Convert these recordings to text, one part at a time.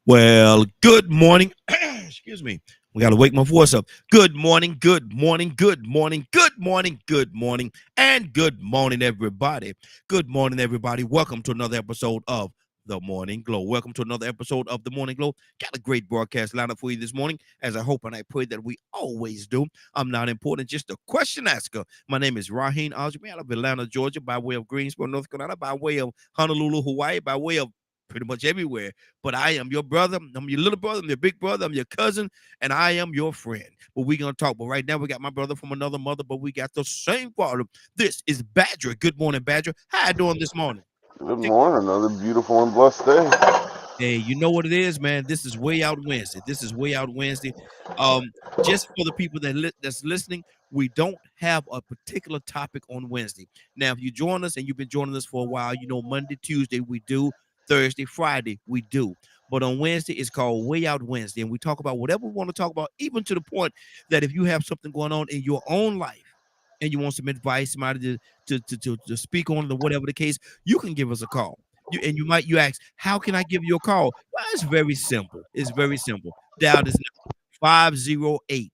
Well, good morning. Excuse me. We got to wake my voice up. Good morning, good morning, good morning, good morning, good morning, and good morning, everybody. Good morning, everybody. Welcome to another episode of The Morning Glow. Welcome to another episode of The Morning Glow. Got a great broadcast lineup for you this morning, as I hope and I pray that we always do. I'm not important, just a question asker. My name is Raheem Aljabi out of Atlanta, Georgia, by way of Greensboro, North Carolina, by way of Honolulu, Hawaii, by way of pretty much everywhere. But I am your brother. I'm your little brother. I'm your big brother. I'm your cousin, and I am your friend. But we're gonna talk. But right now, we got my brother from another mother, but we got the same father. This is Badger. Good morning, Badger. How you doing this morning? Good morning. Another beautiful and blessed day. Hey, you know what it is, man. This is Way Out Wednesday. This is Way Out Wednesday. Just for the people that's listening, we don't have a particular topic on Wednesday. Now, if you join us and you've been joining us for a while, you know Monday, Tuesday we do, Thursday, Friday we do. But on Wednesday, it's called Way Out Wednesday, and we talk about whatever we want to talk about, even to the point that if you have something going on in your own life and you want some advice, somebody to speak on it or whatever the case, you can give us a call. You ask, how can I give you a call? Well, it's very simple. It's very simple. Dial this number 508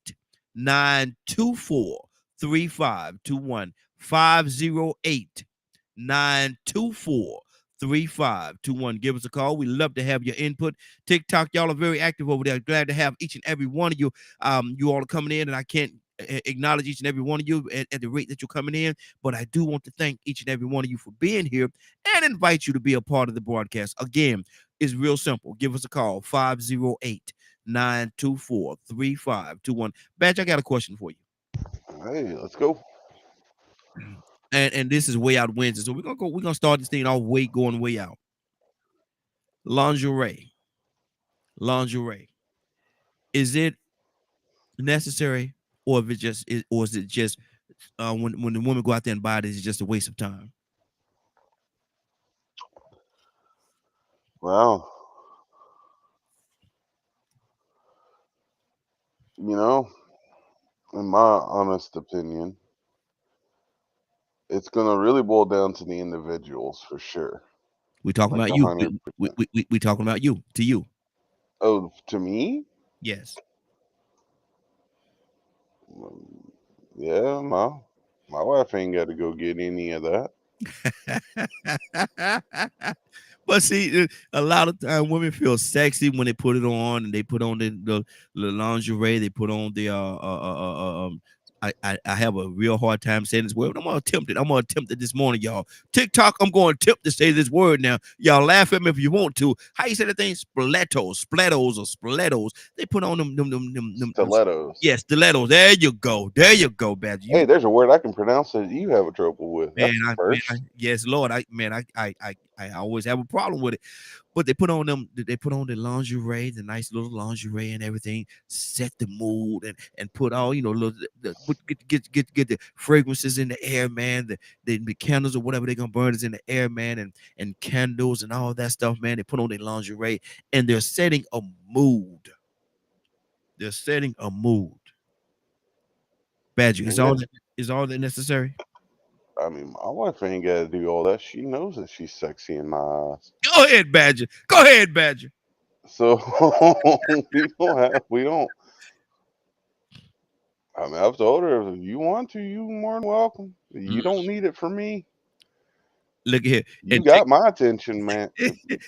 924 3521. 508 924 3521. Give us a call. We love to have your input. TikTok, y'all are very active over there. Glad to have each and every one of you. You all are coming in, and I can't acknowledge each and every one of you at the rate that you're coming in, but I do want to thank each and every one of you for being here and invite you to be a part of the broadcast. Again, it's real simple. Give us a call 508 924 3521. Badge, I got a question for you. Hey, let's go. And this is Way Out Wednesday. So we're gonna start this thing off going way out. Lingerie. Lingerie. Is it necessary, or if it just is, or is it just when the women go out there and buy it, is it just a waste of time? Well, you know, in my honest opinion, it's gonna really boil down to the individuals for sure. We talking Like about a you. hundred. We talking about you to you. Oh, to me, Yes. Mm, yeah, my wife ain't got to go get any of that. But see, a lot of time women feel sexy when they put it on, and they put on the lingerie. They put on the I have a real hard time saying this word. But I'm gonna attempt it. I'm gonna attempt it this morning, y'all. TikTok. I'm going to attempt to say this word now. Y'all laugh at me if you want to. How you say that thing? Splettos or spoletos. They put on them Stilettos. yeah, stilettos. There you go. There you go, Badger. Hey, there's a word I can pronounce that you have a trouble with. Man, That's a first. yes, Lord, I always have a problem with it. But they put on the lingerie, the nice little lingerie and everything, set the mood and put all little get the fragrances in the air, man. The candles or whatever they're gonna burn is in the air, man, and candles and all that stuff, man. They put on their lingerie and they're setting a mood. They're setting a mood. Badger, Yeah. is all that necessary? I mean, my wife ain't got to do all that. She knows that she's sexy in my eyes. Go ahead, Badger. Go ahead, Badger. So we don't. I mean, I've told her if you want to, you more than welcome. You don't need it for me. Look at here. You And got my attention, man.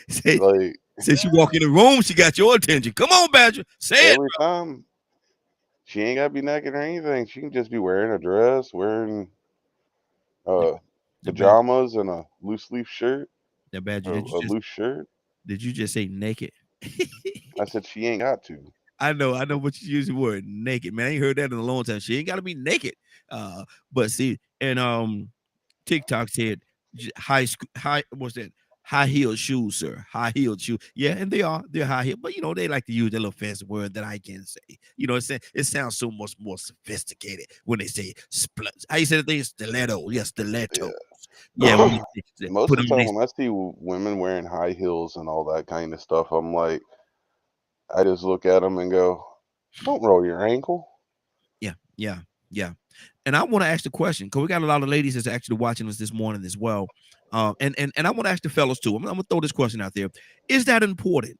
say, Like since you walk in the room, she got your attention. Come on, Badger. Say it. every time, she ain't got to be naked or anything. She can just be wearing a dress, wearing uh Now, Badger, pajamas and a loose leaf shirt, now, Badger, a loose shirt. did you just say naked? I said she ain't got to. I know what you use the word naked, man. I ain't heard that in a long time. She ain't gotta be naked. But see, and TikTok said high what's that? High heeled shoes, sir. High heeled shoes. Yeah, and they're high heel, but they like to use that little fancy word that I can't say. It sounds so much more sophisticated when they say how you say the thing? Stiletto. Yeah, stilettos. Yeah, when Yeah. they Most put of them the in time when I see women wearing high heels and all that kind of stuff, I'm like, I just look at them and go, "Don't roll your ankle." yeah, yeah, yeah. And I want to ask the question because we got a lot of ladies that's actually watching us this morning as well. And I want to ask the fellas too. I'm gonna throw this question out there: is that important?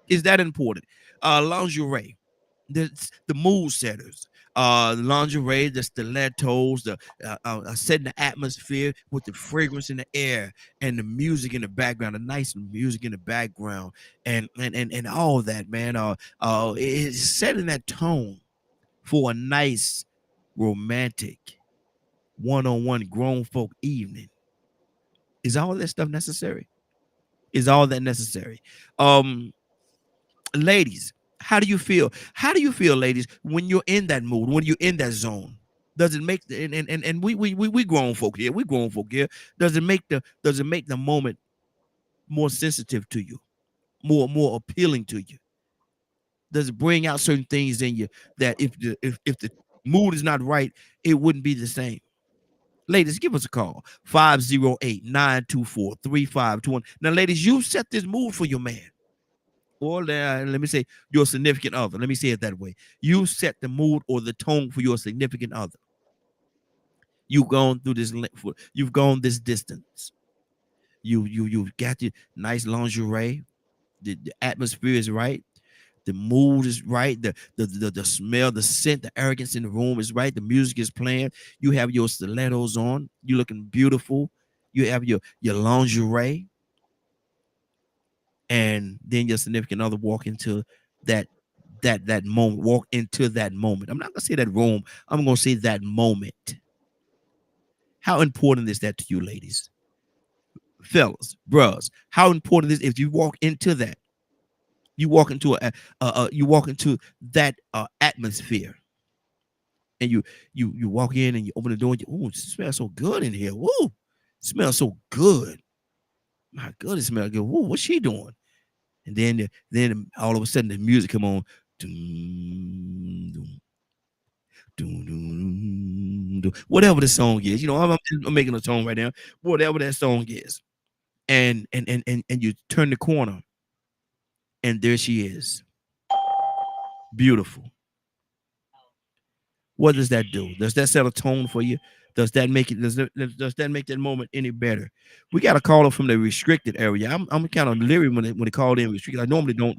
Is that important? Lingerie, the mood setters, the lingerie, the stilettos, the setting the atmosphere with the fragrance in the air and the music in the background, the nice music in the background, and all that, man. It's setting that tone for a nice, romantic, one-on-one grown folk evening. Is all that stuff necessary? Is all that necessary? Um, Ladies, how do you feel? How do you feel, ladies, when you're in that mood, when you're in that zone? Does it make the and we grown folk here? We grown folk here. Does it make the moment more sensitive to you, more appealing to you? Does it bring out certain things in you that if the mood is not right, it wouldn't be the same? Ladies, give us a call 508-924-3521. Now, ladies, you set this mood for your man. Or let me say your significant other. Let me say it that way. You set the mood or the tone for your significant other. You've gone through this. You've gone this distance. You've got your nice lingerie. The atmosphere is right. The mood is right. The smell, the scent, the arrogance in the room is right. The music is playing. You have your stilettos on. You're looking beautiful. You have your lingerie, and then your significant other walk into that that moment. Walk into that moment. I'm not gonna say that room. I'm gonna say that moment. How important is that to you, ladies, fellas, bros? How important is if you walk into that? You walk into you walk into that atmosphere, and you walk in and you open the door. And oh, it smells so good in here. Woo, it smells so good. My goodness, it smells good. Woo, what's she doing? And then all of a sudden the music come on. Dun, dun, dun, dun, dun. Whatever the song is, I'm making a tone right now. Whatever that song is, and you turn the corner, and there she is, beautiful. What does that do? Does that set a tone for you? Does that make it? Does that make that moment any better? We got a caller from the restricted area. I'm kind of leery when they called in restricted. I normally don't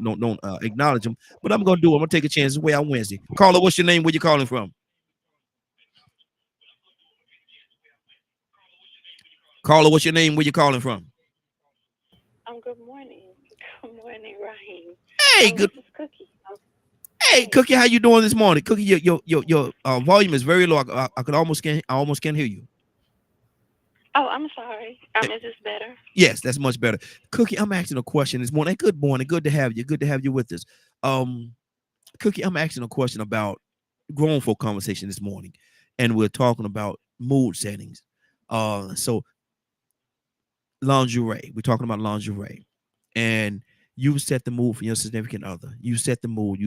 acknowledge them, but I'm gonna do it. I'm gonna take a chance. It's way out Wednesday. Caller, what's your name? Where you calling from? Caller, what's your name? Where you calling from? Good morning. Good morning, Raheem. Hey, good. This is Cookie. Hey, Hey. Cookie, how you doing this morning? Cookie, your volume is very low. I could almost can't. I almost can't hear you. Oh, I'm sorry. Is this better? Yes, that's much better. Cookie, I'm asking a question this morning. Hey, good morning. Good to have you. Good to have you with us. Cookie, I'm asking a question about grown folk conversation this morning, and we're talking about mood settings. So lingerie. We're talking about lingerie, and you set the mood for your significant other. You set the mood.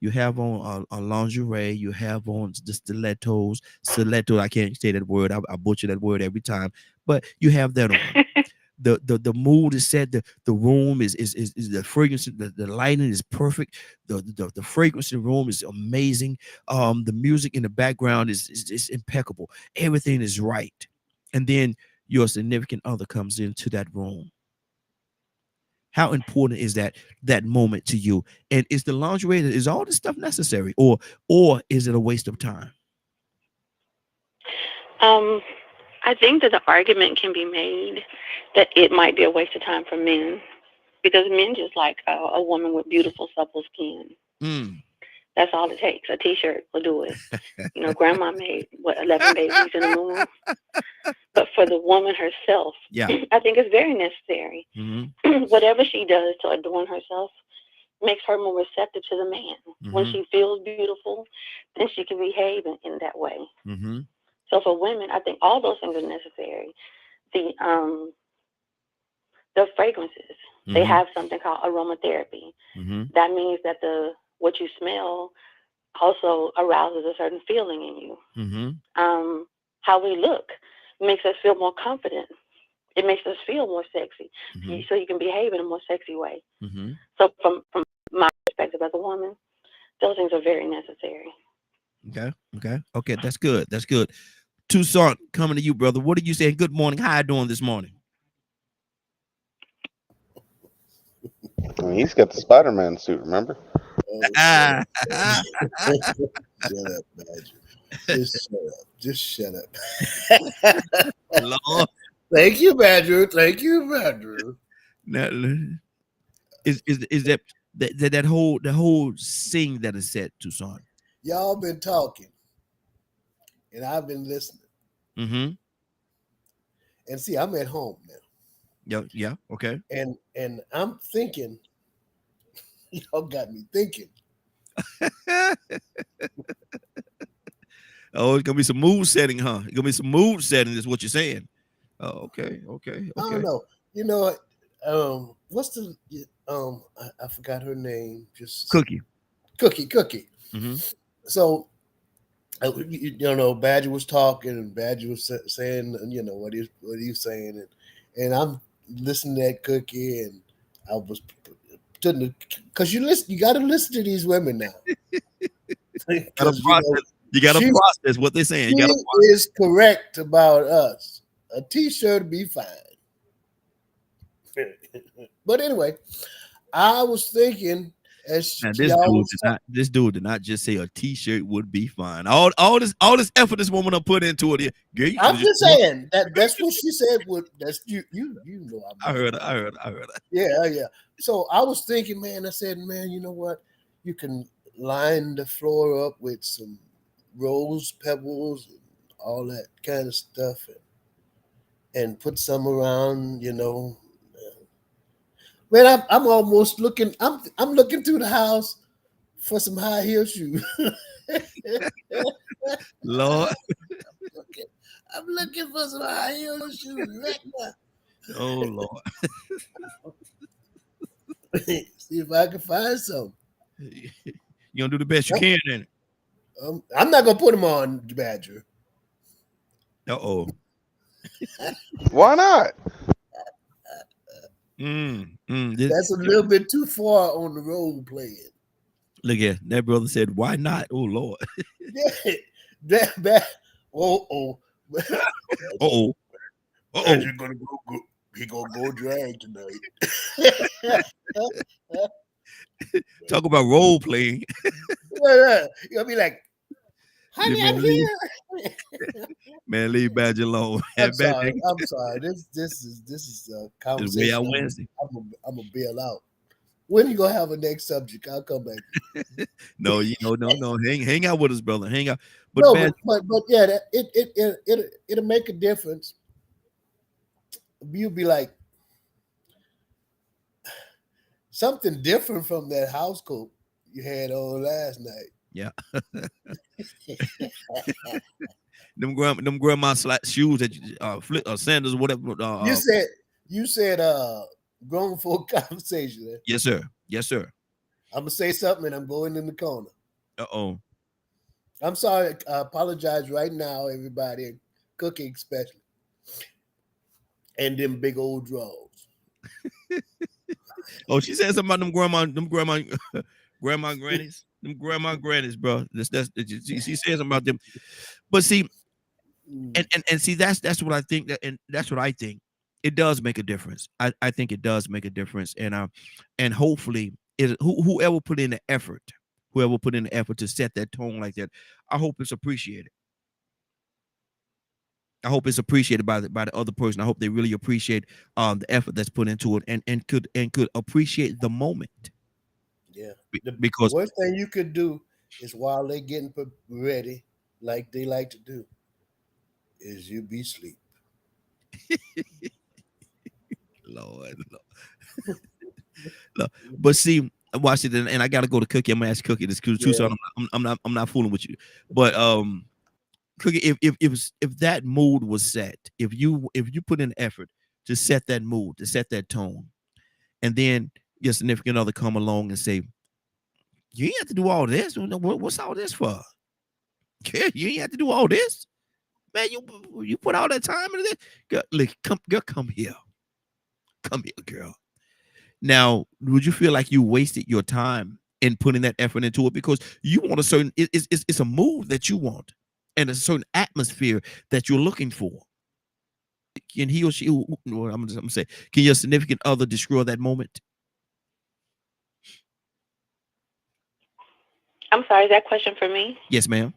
You have on a lingerie. You have on the stilettos. Stiletto. I can't say that word. I butcher that word every time. But you have that on. The mood is set. The room is the fragrance. The lighting is perfect. The fragrance in the room is amazing. The music in the background is impeccable. Everything is right, and then your significant other comes into that room. How important is that moment to you? And is the lingerie, is all this stuff necessary, or is it a waste of time? Um, I think that the argument can be made that it might be a waste of time for men because men just like a woman with beautiful, supple skin. Mm. That's all it takes. A T-shirt will do it. Grandma made 11 babies in a moon. But for the woman herself, Yeah. I think it's very necessary. Mm-hmm. Whatever she does to adorn herself makes her more receptive to the man. Mm-hmm. When she feels beautiful, then she can behave in that way. Mm-hmm. So for women, I think all those things are necessary. The fragrances, they Mm-hmm. have something called aromatherapy. Mm-hmm. That means that what you smell also arouses a certain feeling in you. Mm-hmm. How we look makes us feel more confident. It makes us feel more sexy, Mm-hmm. so you can behave in a more sexy way. Mm-hmm. So from my perspective as a woman, those things are very necessary. Okay. That's good. That's good. Toussaint, coming to you, brother. What are you saying? Good morning. How you doing this morning? I mean, he's got the Spider-Man suit. Remember? Oh, Ah, shut up, Badger. Just shut up. Just shut up. Lord. Thank you, Badger. Thank you, Badger. Now, is that whole scene that is set, Tucson? Y'all been talking, and I've been listening. Mm-hmm. And see, I'm at home now, Yeah. Okay. and I'm thinking. Y'all got me thinking. Oh, it's gonna be some mood setting, huh? It's gonna be some mood setting, is what you're saying. Oh, okay. I don't know. You know, what's the I forgot her name. Just Cookie. Cookie. Mm-hmm. So you know, Badger was talking, and Badger was saying, you know, what he's saying, and I'm listening to that Cookie, and I was because you got to listen to these women now. Because You gotta process what they're saying. You gotta is correct about us. A t-shirt would be fine. But anyway, I was thinking as now, this dude did not just say a t-shirt would be fine. All this effort this woman done put into it. Girl, I'm just saying that's what she said. That's you know. I heard her. Yeah. So I was thinking, man. I said, man, you know what? You can line the floor up with some rose pebbles and all that kind of stuff, and put some around. You know, man. I'm almost looking. I'm looking through the house for some high heel shoes. Lord. I'm looking for some high heel shoes right now. Oh Lord. See if I can find some. You gonna do the best you can, then. I'm not gonna put them on, Badger. Uh-oh. Why not? That's a little bit too far on the role playing. Look at that brother said, "Why not?" Oh Lord. that. Oh. Badger gonna go. He gonna go drag tonight. Talk about role playing. You're gonna be like, honey, I'm here. Man, leave Badger alone. I'm sorry. This is a conversation. Way out Wednesday. I'm gonna bail out. When you gonna have a next subject? I'll come back. No. Hang out with us, brother. Hang out. But no, Badger, but yeah, it'll make a difference. You'll be like something different from that house coat you had on last night. Yeah. them grandma shoes that flip or sandals or whatever. You said grown folk conversation. Eh? Yes, sir. I'm gonna say something and I'm going in the corner. Uh-oh. I'm sorry. I apologize right now, everybody, Cooking especially, and them big old drawers. Oh, she said something about them grandma grannies. Them grandma grannies, bro. She said something about them. But see, and see, that's what I think that's what I think. It does make a difference. I think it does make a difference. And hopefully whoever put in the effort to set that tone like that, I hope it's appreciated. I hope it's appreciated by the other person. I hope they really appreciate the effort that's put into it and could appreciate the moment. Yeah. Because the worst thing you could do is while they're getting ready, like they like to do, is you be asleep. Lord. But see, watch it, and I gotta go to Cookie. I'm gonna ask Cookie this too, so I'm not fooling with you. But Cookie, if that mood was set, if you put in effort to set that mood, to set that tone, and then your significant other come along and say, "You ain't have to do all this. What's all this for? Yeah, you ain't have to do all this, man. You put all that time into this. Girl, come here, girl." Now, would you feel like you wasted your time in putting that effort into it because you want a certain? It's a mood that you want. And a certain atmosphere that you're looking for. Can he or she, I'm gonna say, can your significant other destroy that moment? I'm sorry, is that question for me? Yes, ma'am.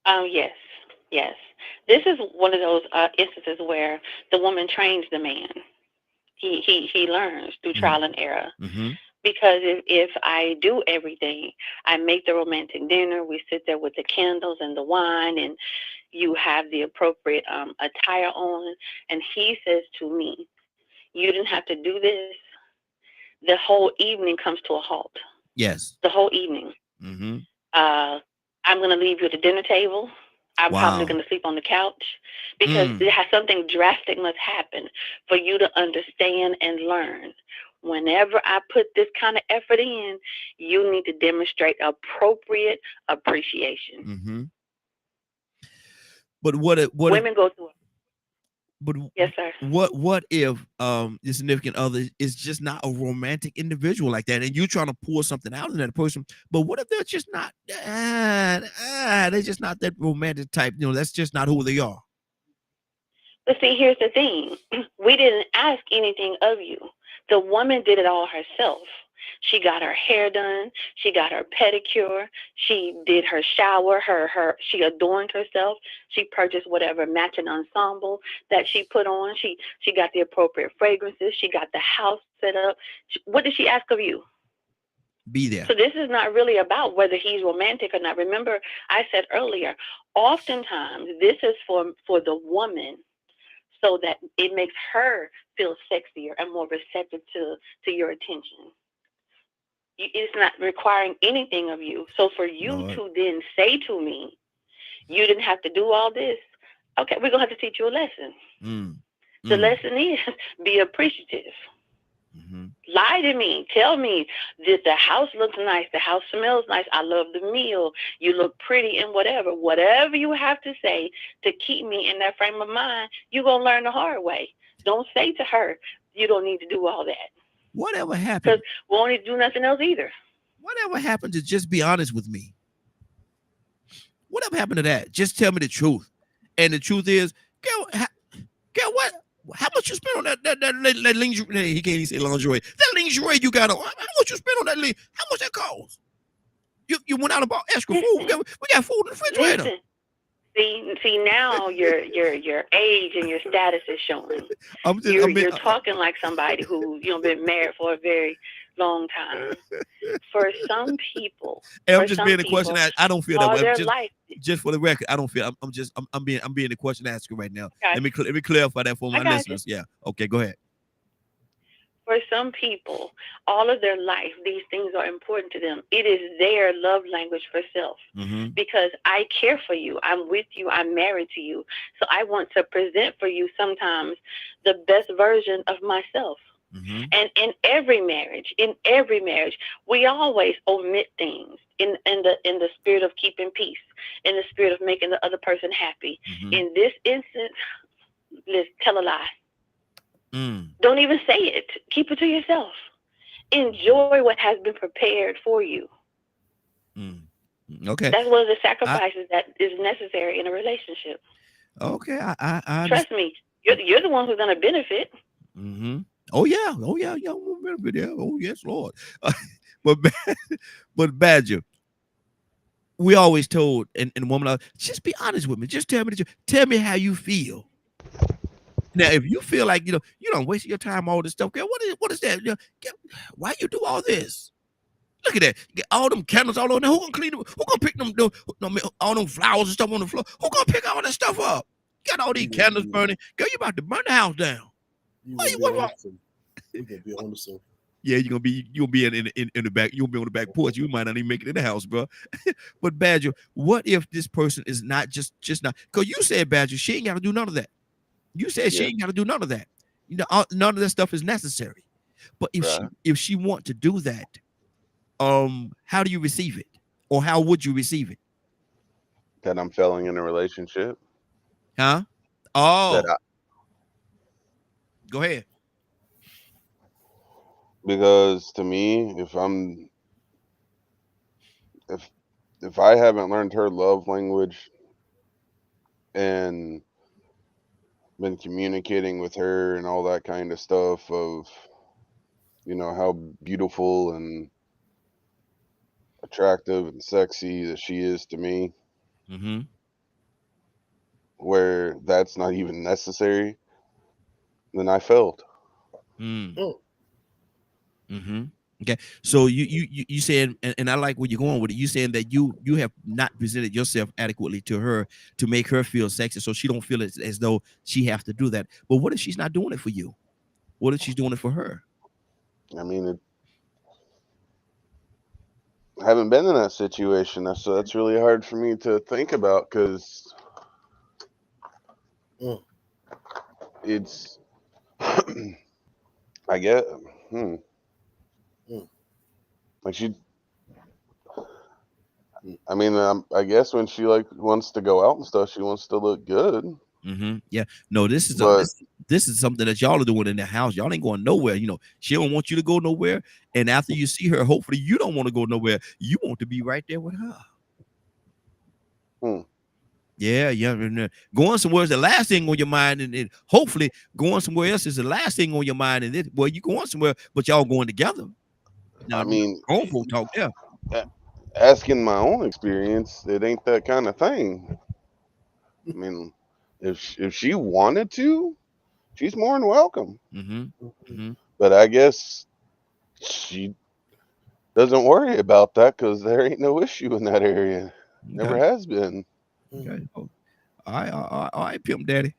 Yes, yes. This is one of those instances where the woman trains the man. He learns through trial and error. Mm-hmm. Because if I do everything, I make the romantic dinner, we sit there with the candles and the wine, and you have the appropriate attire on, and he says to me, "You didn't have to do this." The whole evening comes to a halt. Yes. The whole evening. Mm-hmm. Uh, I'm going to leave you at the dinner table. I'm probably Wow. going to sleep on the couch because Mm. something drastic must happen for you to understand and learn. Whenever I put this kind of effort in, you need to demonstrate appropriate appreciation. Mm-hmm. But what if Women go through it. but Yes, sir. what if your significant other is just not a romantic individual like that, and you're trying to pour something out in that person? But what if they're just not they're just not that romantic type? You know, that's just not who they are. But see, here's the thing. We didn't ask anything of you. The woman did it all herself. She got her hair done. She got her pedicure. She did her shower. She adorned herself. She purchased whatever matching ensemble that she put on. She got the appropriate fragrances. She got the house set up. What did she ask of you? Be there. So this is not really about whether he's romantic or not. Remember, I said earlier, oftentimes this is for the woman so that it makes her feel sexier and more receptive to your attention. It's not requiring anything of you. So for you Lord. to then say to me, you didn't have to do all this. Okay, we're going to have to teach you a lesson. Mm. The lesson is be appreciative. Mm-hmm. Lie to me. Tell me that the house looks nice. The house smells nice. I love the meal. You look pretty and whatever. Whatever you have to say to keep me in that frame of mind, you're going to learn the hard way. Don't say to her, you don't need to do all that. Whatever happened? Because we won't need to do nothing else either. Whatever happened to just be honest with me? Whatever happened to that? Just tell me the truth. And the truth is, girl, what? How much you spend on that lingerie? He can't even say lingerie. That lingerie you got on. How much you spend on that? How much that cost? You went out and bought extra food. We got food in the refrigerator. Listen. See now your age and your status is showing. You're talking like somebody who been married for a very long time. For some people, I'm just being the question asked. I don't feel that way. Just for the record, I don't feel. I'm being the question asker right now. Let me clarify that for my listeners. Yeah. Okay. Go ahead. For some people, all of their life, these things are important to them. It is their love language for self. Mm-hmm. Because I care for you. I'm with you. I'm married to you. So I want to present for you sometimes the best version of myself. Mm-hmm. And in every marriage, we always omit things in the spirit of keeping peace, in the spirit of making the other person happy. Mm-hmm. In this instance, let's tell a lie. Mm. Don't even say it. Keep it to yourself. Enjoy what has been prepared for you. Mm. Okay. That's one of the sacrifices that is necessary in a relationship. Okay. I trust me. You're the one who's going to benefit. Mm-hmm. Oh yeah. Benefit. Yeah. Oh yes, Lord. But Badger, we always told and woman, just be honest with me. Just tell me tell me how you feel. Now, if you feel like you don't waste your time all this stuff, girl, what is that? Why you do all this? Look at that. Get all them candles all on there. Who gonna clean them? Who gonna pick them? All them flowers and stuff on the floor. Who gonna pick all that stuff up? You got all these candles burning. Girl, you about to burn the house down. What wrong? You gonna be on the sofa. Yeah, you'll be in the back. You'll be on the back porch. You might not even make it in the house, bro. But Badger, what if this person is not just not? Because you said, Badger, she ain't got to do none of that. You said she ain't got to do none of that. None of that stuff is necessary. But if she want to do that, how do you receive it, or how would you receive it? That I'm failing in a relationship. Huh? Oh, go ahead. Because to me, if I haven't learned her love language and been communicating with her and all that kind of stuff of how beautiful and attractive and sexy that she is to me, Mm-hmm. where that's not even necessary, then I failed. Mm. Oh, Mm-hmm. Okay. So you said, and I like where you're going with it. You saying that you have not presented yourself adequately to her to make her feel sexy, so she don't feel as though she have to do that. But what if she's not doing it for you? What if she's doing it for her? I mean, I haven't been in that situation, so that's really hard for me to think about because mm, it's, I get, hmm, mm, like she, mm. I mean, I guess when she like wants to go out and stuff, she wants to look good, Mm-hmm. Yeah. No, this is a but this is something that y'all are doing in the house. Y'all ain't going nowhere. You know, she don't want you to go nowhere. And after you see her, hopefully you don't want to go nowhere. You want to be right there with her. hmm, Yeah, yeah. And, going somewhere is the last thing on your mind, and hopefully going somewhere else is the last thing on your mind. And then, well, you going somewhere, but y'all going together. Now, I mean, grown folk talk there. asking my own experience, it ain't that kind of thing. I mean, if she wanted to, she's more than welcome. Mm-hmm. Mm-hmm. But I guess she doesn't worry about that because there ain't no issue in that area. Never Okay. has been. Okay. Oh, all right, pimp daddy.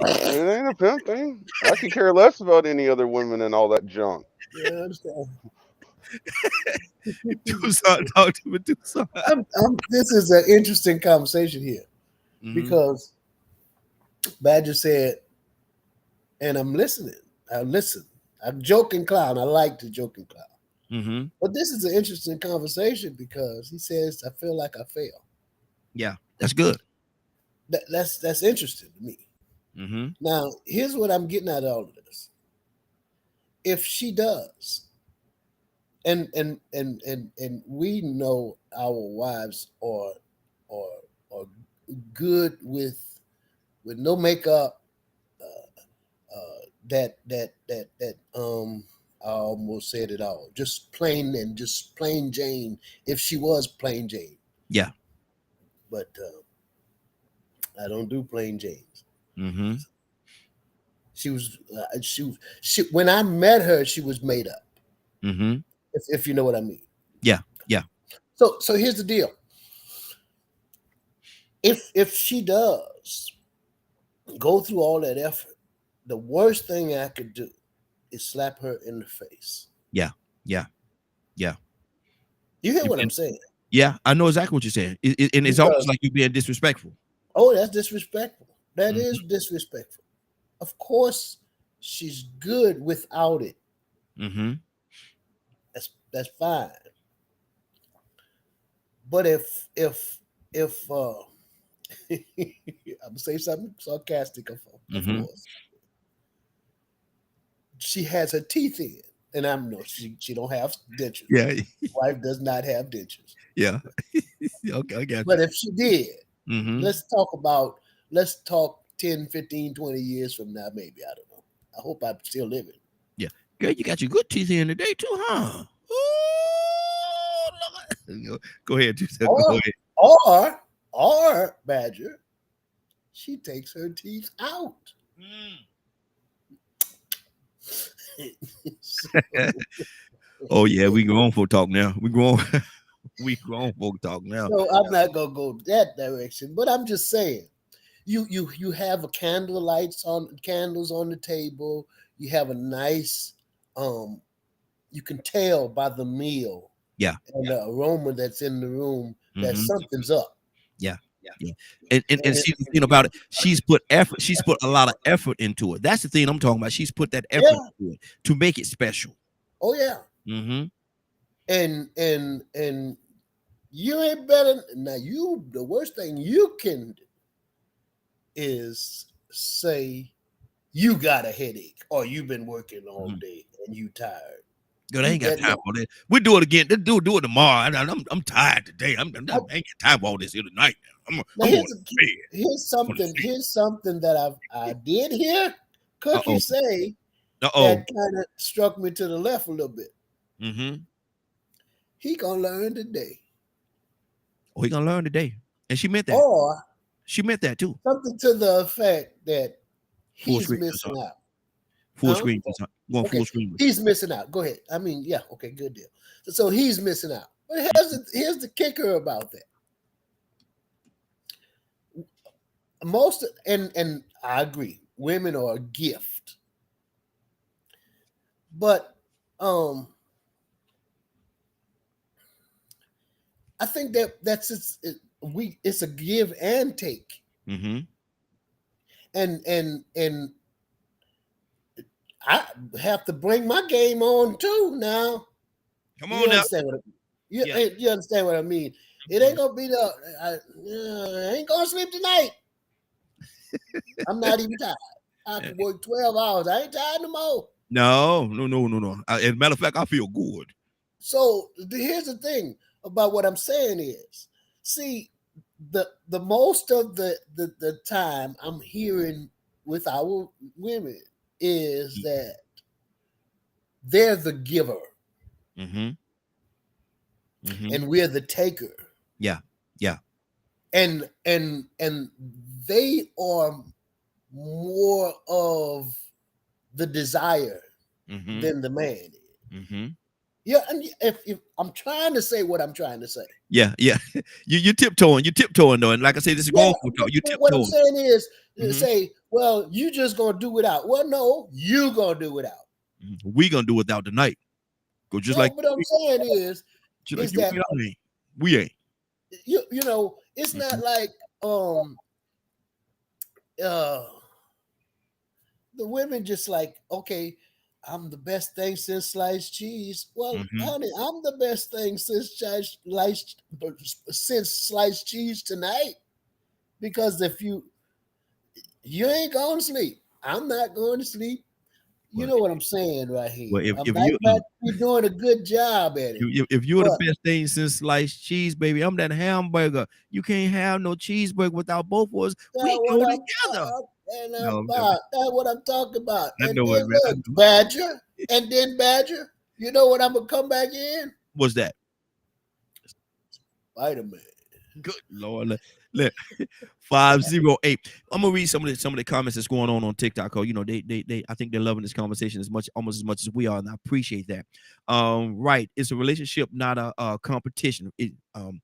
It ain't a pimp thing. I could care less about any other women and all that junk. Yeah, I understand. Tucson, talk to me, Tucson. This is an interesting conversation here Mhm. because Badger said, and I'm listening. I listen. I'm joking clown. I like to joke and clown. Mhm. But this is an interesting conversation because he says, I feel like I fail. Yeah, that's good. That's interesting to me. Mhm. Now, here's what I'm getting at all of this. If she does, and we know our wives are good with no makeup, that I almost said it all. Just plain Jane. If she was plain Jane, Yeah. but I don't do plain Janes. Mhm. She was she when I met her, she was made up. Mhm. If you know what I mean. Yeah. Yeah. So here's the deal. If she does go through all that effort, the worst thing I could do is slap her in the face. Yeah. Yeah. Yeah. You hear You what been- I'm saying? Yeah, I know exactly what you're saying. And it's Because- almost like you're being disrespectful. Oh, that's disrespectful. That Mhm. is disrespectful. Of course, she's good without it. Mhm. That's fine. But if I'm gonna say something sarcastic, of Mhm. course, she has her teeth in, and I'm no, she don't have dentures. Yeah. Wife does not have dentures. Yeah. Okay, I got you. But if she did, Mhm. let's talk 10, 15, 20 years from now, maybe. I don't know. I hope I'm still living. Girl, you got your good teeth in today too, huh? Ooh, look. Go ahead, Tucson. Go ahead. Or Badger, she takes her teeth out. Oh yeah, we grown folk talk now. We grown folk talk now. So I'm not gonna go that direction, but I'm just saying, you have a candles on the table. You have a nice, you can tell by the meal, Yeah. and the aroma that's in the room that Mhm. something's up. Yeah. And see the thing about it, she's put a lot of effort into it. That's the thing I'm talking about. She's put that effort Yeah. into it to make it special. Oh yeah, Mm-hmm. and you ain't better now. The worst thing you can do is say you got a headache or you've been working all Mhm. day and you tired. Girl, I ain't got You time better- for that. We'll do it again. Do it tomorrow. I'm tired today. I ain't got time for all this here tonight. I'm Now going here's, to bed. here's something that I did hear Cookie Uh-oh. say Uh-oh. that kind of struck me to the left a little bit. Mm-hmm. he gonna learn today. Oh, he gonna learn today. And she meant that. Or She meant that too. something to the effect that Full he's screen. missing out. Full Huh? screen. Going Okay, full screen. he's missing out. Go ahead. I mean, yeah, okay, good deal. So he's missing out. But here's the kicker about that. Most and I agree, women are a gift. But I think that's it's a give and take. Mm-hmm. And I have to bring my game on too now. Come You on now. understand what you understand what I mean? It ain't gonna be I ain't gonna sleep tonight. I'm not even tired. I can work 12 hours. I ain't tired no more. No. As a matter of fact, I feel good. So here's the thing about what I'm saying is, see, the most of the time I'm hearing with our women is that they're the giver Mm-hmm. Mm-hmm. and we're the taker. Yeah. And they are more of the desire Mm-hmm. than the man is. Mm-hmm. Yeah, and if I'm trying to say what I'm trying to say. Yeah. You're tiptoeing though. And like I say, this is going for talk. You What I'm tiptoeing. saying is Mhm. say, well, you just gonna do without. Well, no, you gonna do without. We gonna do without tonight. Go just No, like what I'm saying is just like that we ain't. you know, it's not like the women just like, okay, I'm the best thing since sliced cheese. Well, honey, I'm the best thing since sliced cheese tonight. Because if you ain't going to sleep, I'm not going to sleep. You know what I'm saying right here. Well, if you're doing a good job at it. If you're the best thing since sliced cheese, baby, I'm that hamburger. You can't have no cheeseburger without both of us. We go together. That's what I'm talking about. I And know then it, man. look, Badger, and then Badger. You know what I'm gonna come back in? What's that? Spider-Man. Good Lord. Look, 508. I'm gonna read some of the comments that's going on TikTok. You know, they I think they're loving this conversation almost as much as we are, and I appreciate that. Right, it's a relationship, not a competition. I'm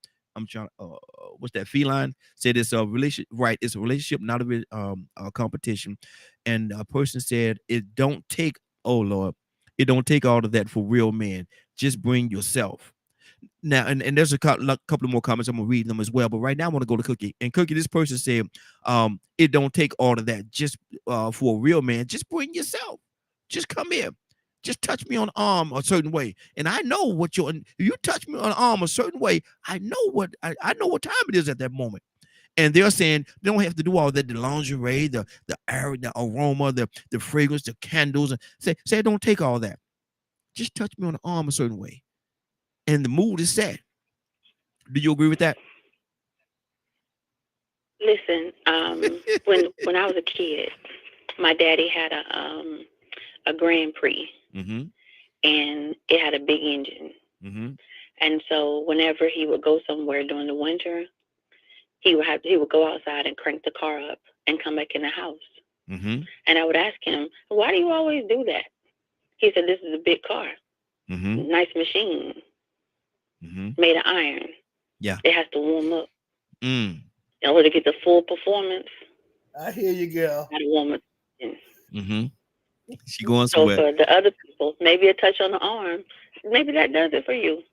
trying. What's that? Feline said it's a relationship. Right, it's a relationship, not a competition. And a person said it don't take. Oh Lord, it don't take all of that for real men. Just bring yourself. Now, and there's a couple more comments. I'm gonna read them as well. But right now, I want to go to Cookie. And Cookie, this person said, it don't take all of that. Just for a real man, just bring yourself. Just come here. Just touch me on the arm a certain way. And I know what you touch me on the arm a certain way. I know what I know what time it is at that moment. And they're saying they don't have to do all that, the lingerie, the air, the aroma, the fragrance, the candles. And say don't take all that. Just touch me on the arm a certain way. And the mood is set. Do you agree with that? Listen, when I was a kid, my daddy had a Grand Prix, and it had a big engine. And so whenever he would go somewhere during the winter, he would go outside and crank the car up and come back in the house. And I would ask him, "Why do you always do that?" He said, "This is a big car, nice machine, made of iron. Yeah, it has to warm up in order to get the full performance." I hear you, girl. Got to warm up. She going So somewhere. for the other people, maybe a touch on the arm, maybe that does it for you.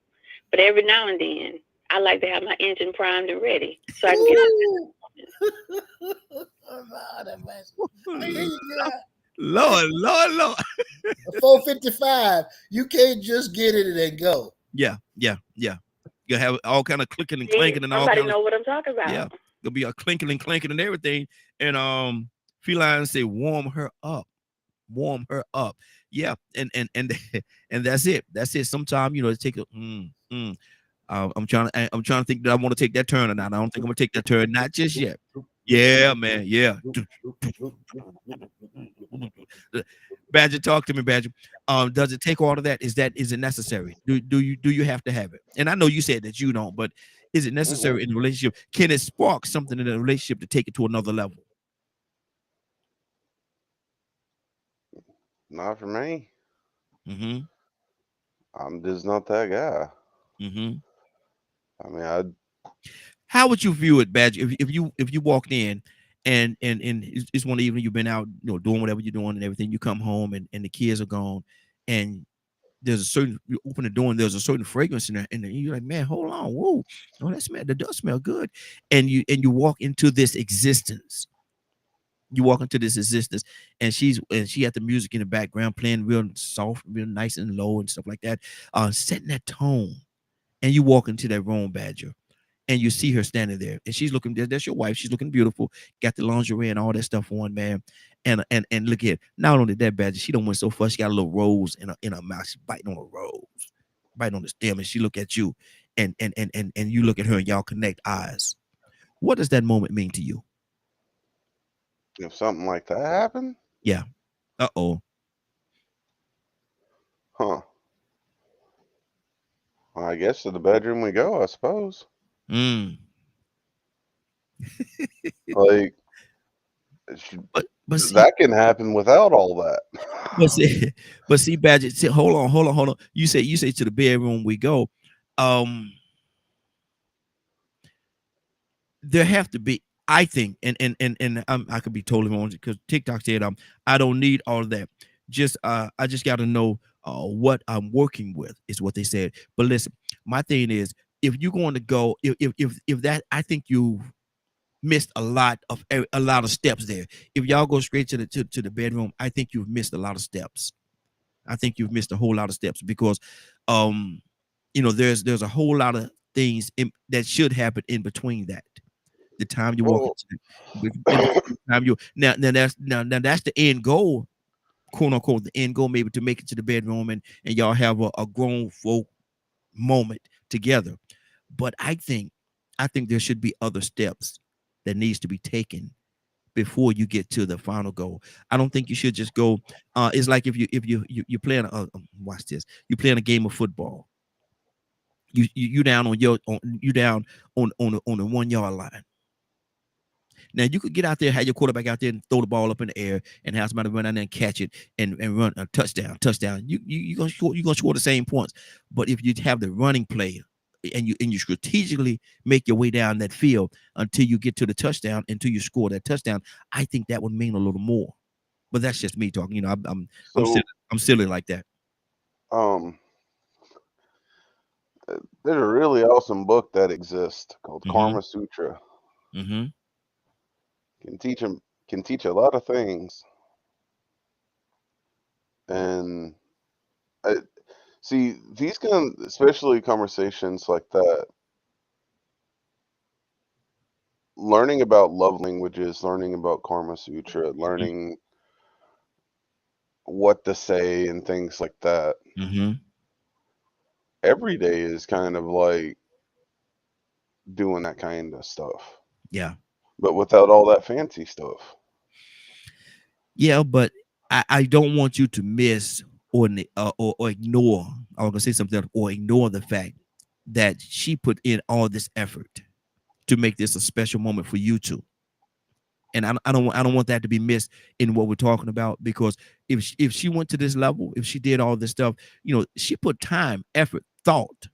But every now and then, I like to have my engine primed and ready so I can get out. Lord. A 455, you can't just get it and then go. Yeah. You have all kind of clicking and clanking and all Somebody kind know what I'm talking about. Yeah, there'll be a clinking and clanking and everything. And Feline say warm her up. Yeah, and that's it. Sometimes take a I'm trying to think that I want to take that turn or not. I don't think I'm gonna take that turn, not just yet. Yeah, man. Yeah. Badger, talk to me, Badger. Does it take all of that? Is it necessary? Do you have to have it? And I know you said that you don't, but is it necessary in a relationship? Can it spark something in a relationship to take it to another level? Not for me. Mm-hmm. I'm just not that guy. Mm-hmm. I mean, How would you view it, Badge, if you walked in and it's one evening you've been out, doing whatever you're doing and everything, you come home and the kids are gone, and there's a certain, you open the door and there's a certain fragrance in there, and you're like, man, hold on, whoa, oh, that does smell good, and you walk into this existence. You walk into this existence, and she had the music in the background playing real soft, real nice and low and stuff like that, setting that tone. And you walk into that room, Badger, and you see her standing there, and she's looking. That's your wife. She's looking beautiful. Got the lingerie and all that stuff on, man. And look at, not only that, Badger, she don't went so far. She got a little rose in her mouth. She's biting on a rose, biting on the stem, and she look at you, and you look at her, and y'all connect eyes. What does that moment mean to you? if something like that happened, Yeah. Uh-oh. huh? Well, I guess to the bedroom we go, I suppose. Mm. Like, But see, that can happen without all that. but see, Badger. See, hold on. You say to the bedroom we go. There have to be, I think, and I could be totally wrong because TikTok said I don't need all of that. I just got to know what I'm working with is what they said. But listen, my thing is, if you're going to go, if that, I think you missed a lot of steps there. If y'all go straight to the bedroom, I think you've missed a lot of steps. I think you've missed a whole lot of steps because there's a whole lot of things that should happen in between that. The time you walk into the time you now that's the end goal, quote unquote, the end goal, maybe to make it to the bedroom and y'all have a grown folk moment together. But I think there should be other steps that needs to be taken before you get to the final goal. I don't think you should just go. It's like if you're playing watch this. You're playing a game of football. You down on the 1 yard line. Now you could get out there, have your quarterback out there and throw the ball up in the air and have somebody run out there and catch it and run a touchdown. You're gonna score the same points. But if you have the running play and you strategically make your way down that field until you get to the touchdown, until you score that touchdown, I think that would mean a little more. But that's just me talking. I'm silly like that. There's a really awesome book that exists called Mhm. Karma Sutra. Mm-hmm. Can teach a lot of things, and see these especially conversations like that. Learning about love languages, learning about Karma Sutra, learning what to say and things like that. Mm-hmm. Every day is kind of like doing that kind of stuff. Yeah. But without all that fancy stuff. Yeah, but I don't want you to miss or ignore. I was gonna say something else, or ignore the fact that she put in all this effort to make this a special moment for you two. And I don't want that to be missed in what we're talking about, because if she went to this level, if she did all this stuff, she put time, effort, thought,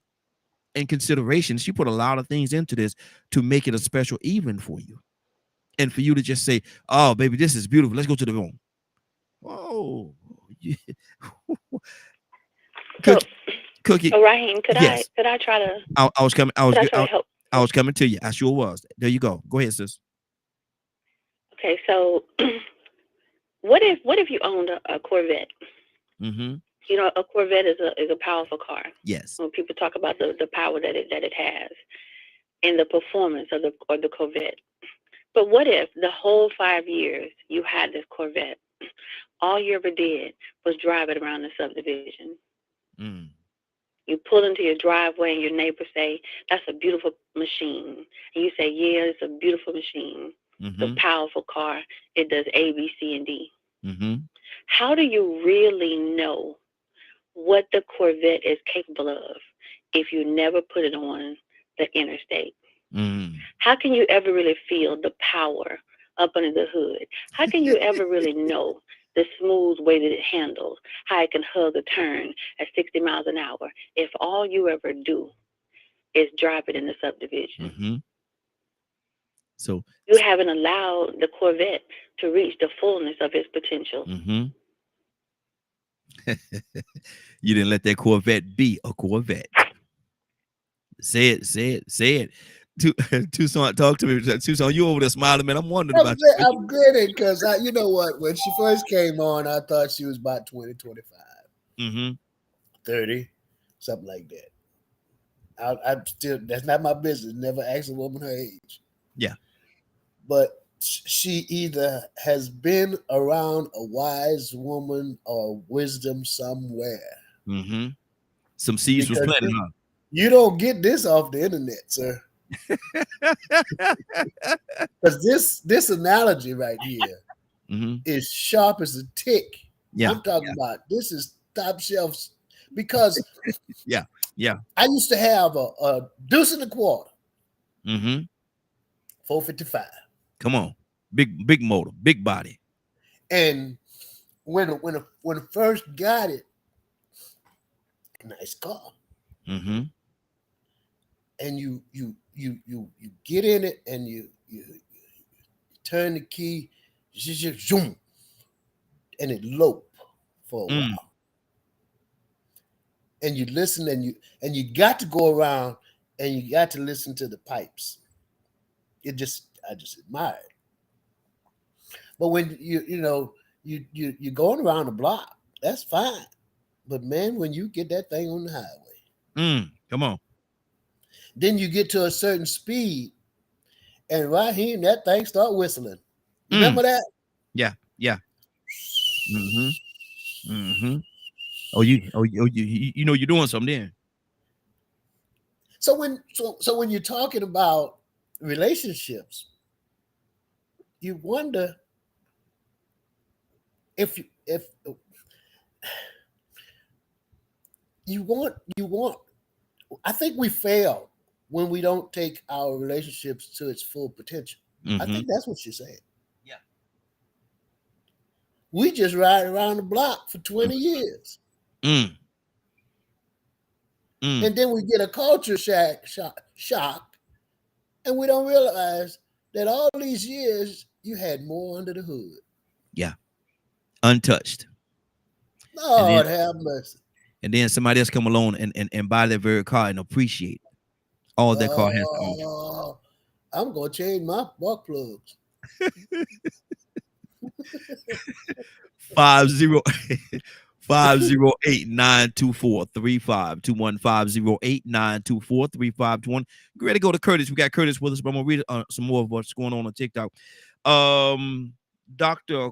and consideration. She put a lot of things into this to make it a special evening for you. And for you to just say, "Oh, baby, this is beautiful. Let's go to the room." Oh, yeah. Cookie. So Raheem, could Yes. I try to? I was coming. Could I try to help? I was coming to you. I sure was. There you go. Go ahead, sis. Okay, so what if you owned a Corvette? Mm-hmm. A Corvette is a powerful car. Yes. When people talk about the power that it has and the performance of the Corvette. But what if the whole 5 years you had this Corvette, all you ever did was drive it around the subdivision? Mm. You pull into your driveway and your neighbors say, "That's a beautiful machine." And you say, "Yeah, it's a beautiful machine. Mm-hmm. It's a powerful car. It does A, B, C, and D." Mm-hmm. How do you really know what the Corvette is capable of if you never put it on the interstate? Mm. How can you ever really feel the power up under the hood? How can you ever really know the smooth way that it handles, how it can hug a turn at 60 miles an hour, if all you ever do is drive it in the subdivision? Mm-hmm. So you haven't allowed the Corvette to reach the fullness of its potential. Mm-hmm. You didn't let that Corvette be a Corvette. Say it. Tucson, talk to me. Tucson, you over there smiling, man. I'm wondering about you. I'm grinning because you know what? When she first came on, I thought she was about 20, 25, Mm-hmm. 30, something like that. I'm still, that's not my business. Never ask a woman her age. Yeah. But she either has been around a wise woman or wisdom somewhere. Mm-hmm. Some seeds was planted, huh? You don't get this off the internet, sir. Because this analogy right here mm-hmm. is sharp as a tick. Yeah. I'm talking about this is top shelf because yeah. I used to have a deuce and a quarter. Mm-hmm. 455. Come on. Big motor, big body. And when I first got it, nice car. Mm-hmm. And you get in it and you turn the key, zoom, and it lope for a while. And you listen and you got to go around and you got to listen to the pipes. I just admire it. But when you're going around the block, that's fine. But man, when you get that thing on the highway, come on. Then you get to a certain speed, and right here, that thing start whistling. Remember that? Yeah. Mm-hmm. Mm-hmm. Oh, you know you're doing something then. So when you're talking about relationships, you wonder if you want. I think we fail when we don't take our relationships to its full potential. Mm-hmm. I think that's what she's saying. Yeah. We just ride around the block for 20 years. And then we get a culture shock, and we don't realize that all these years you had more under the hood. Yeah. Untouched. Lord have mercy. And then somebody else come along and buy that very car and appreciate all that car has to offer. I'm going to change my buck plugs. 508-924-3521. 508-924-3521. Get ready to go to Curtis. We got Curtis with us, but I'm gonna read some more of what's going on TikTok. Dr.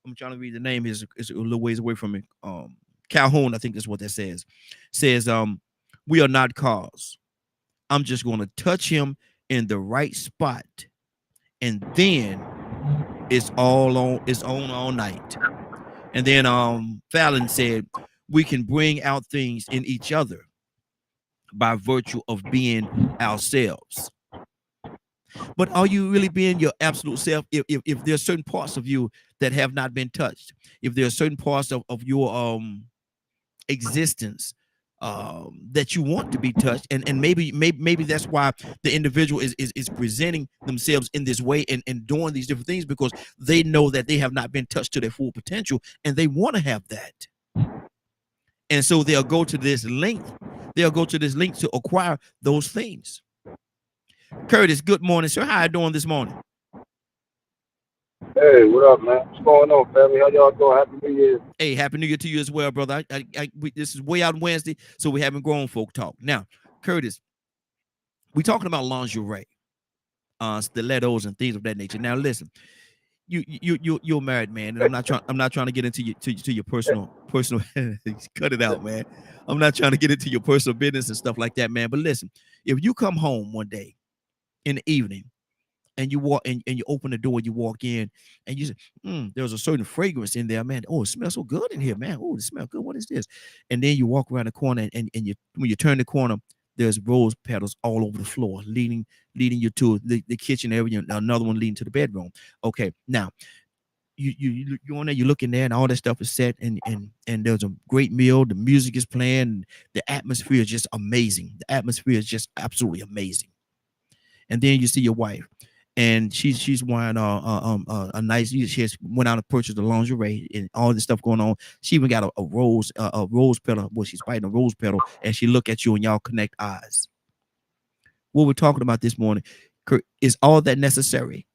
I'm trying to read the name is a little ways away from me. Calhoun, I think that's what that says. Says, we are not cars. I'm just going to touch him in the right spot, and then it's on all night. And then Fallon said, we can bring out things in each other by virtue of being ourselves. But are you really being your absolute self if there are certain parts of you that have not been touched? If there are certain parts of your existence that you want to be touched, and maybe that's why the individual is presenting themselves in this way and doing these different things, because they know that they have not been touched to their full potential and they want to have that. And so they'll go to this length to acquire those things. Curtis, good morning, sir. How are you doing this morning? Hey, what up, man? What's going on, family? How y'all doing? Happy New Year. Hey, Happy New Year to you as well, brother. This is Way Out Wednesday, so we're having grown folk talk. Now, Curtis, we're talking about lingerie, stilettos and things of that nature. Now, listen, you're a married man, and I'm not trying to get into your personal cut it out, man. I'm not trying to get into your personal business and stuff like that, man. But listen, if you come home one day in the evening and you walk and you open the door, you walk in, and you say, there's a certain fragrance in there, man. Oh, it smells so good in here, man. Oh, it smells good. What is this? And then you walk around the corner, and you when you turn the corner, there's rose petals all over the floor, leading you to the kitchen area, another one leading to the bedroom. Okay, now you on there, you look in there, and all that stuff is set, and there's a great meal. The music is playing. The atmosphere is just amazing. The atmosphere is just absolutely amazing. And then you see your wife, and she's wearing a nice. She just went out and purchased the lingerie and all this stuff going on. She even got a rose petal. Well, she's biting a rose petal, and she look at you, and y'all connect eyes. What we're talking about this morning, Kurt, is all that necessary?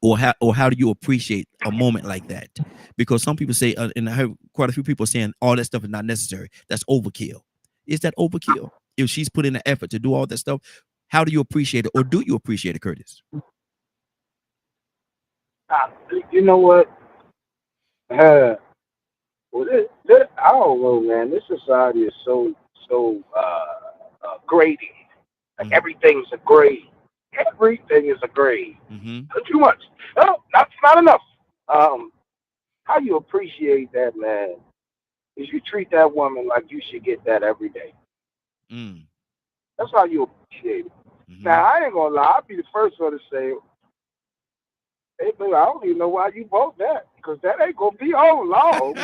Or how do you appreciate a moment like that? Because some people say, and I heard quite a few people saying all that stuff is not necessary. That's overkill. Is that overkill? If she's put in the effort to do all that stuff, how do you appreciate it, or do you appreciate it, Curtis? You know what? Well, I don't know, man. This society is so grading. Like everything's a grade. Everything is a grade. Too much. No, that's not enough. How you appreciate that, man, is you treat that woman like you should get that every day. That's how you appreciate it. Now, I ain't gonna lie. I'll be the first one to say, hey, baby, I don't even know why you bought that, because that ain't gonna be on long.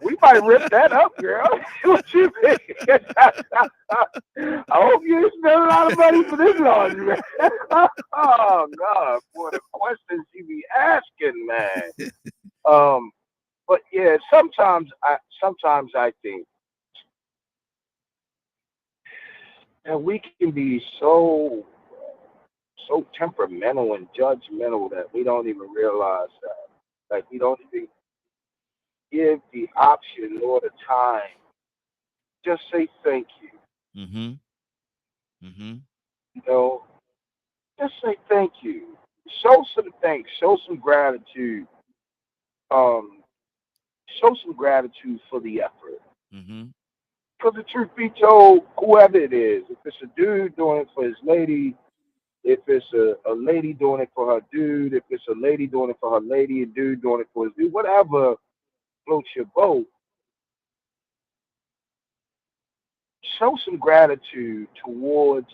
We might rip that up, girl. What you think? I hope you didn't spend a lot of money for this laundry, man. Oh God, boy, the questions you be asking, man. But yeah, sometimes I think, and we can be so temperamental and judgmental that we don't even realize that. Like, we don't even give the option or the time. Just say thank you. You know, just say thank you. Show some thanks. Show some gratitude. Show some gratitude for the effort. Because the truth be told, whoever it is, if it's a dude doing it for his lady, if it's a lady doing it for her dude, if it's a lady doing it for her lady, a dude doing it for his dude, whatever floats your boat, show some gratitude towards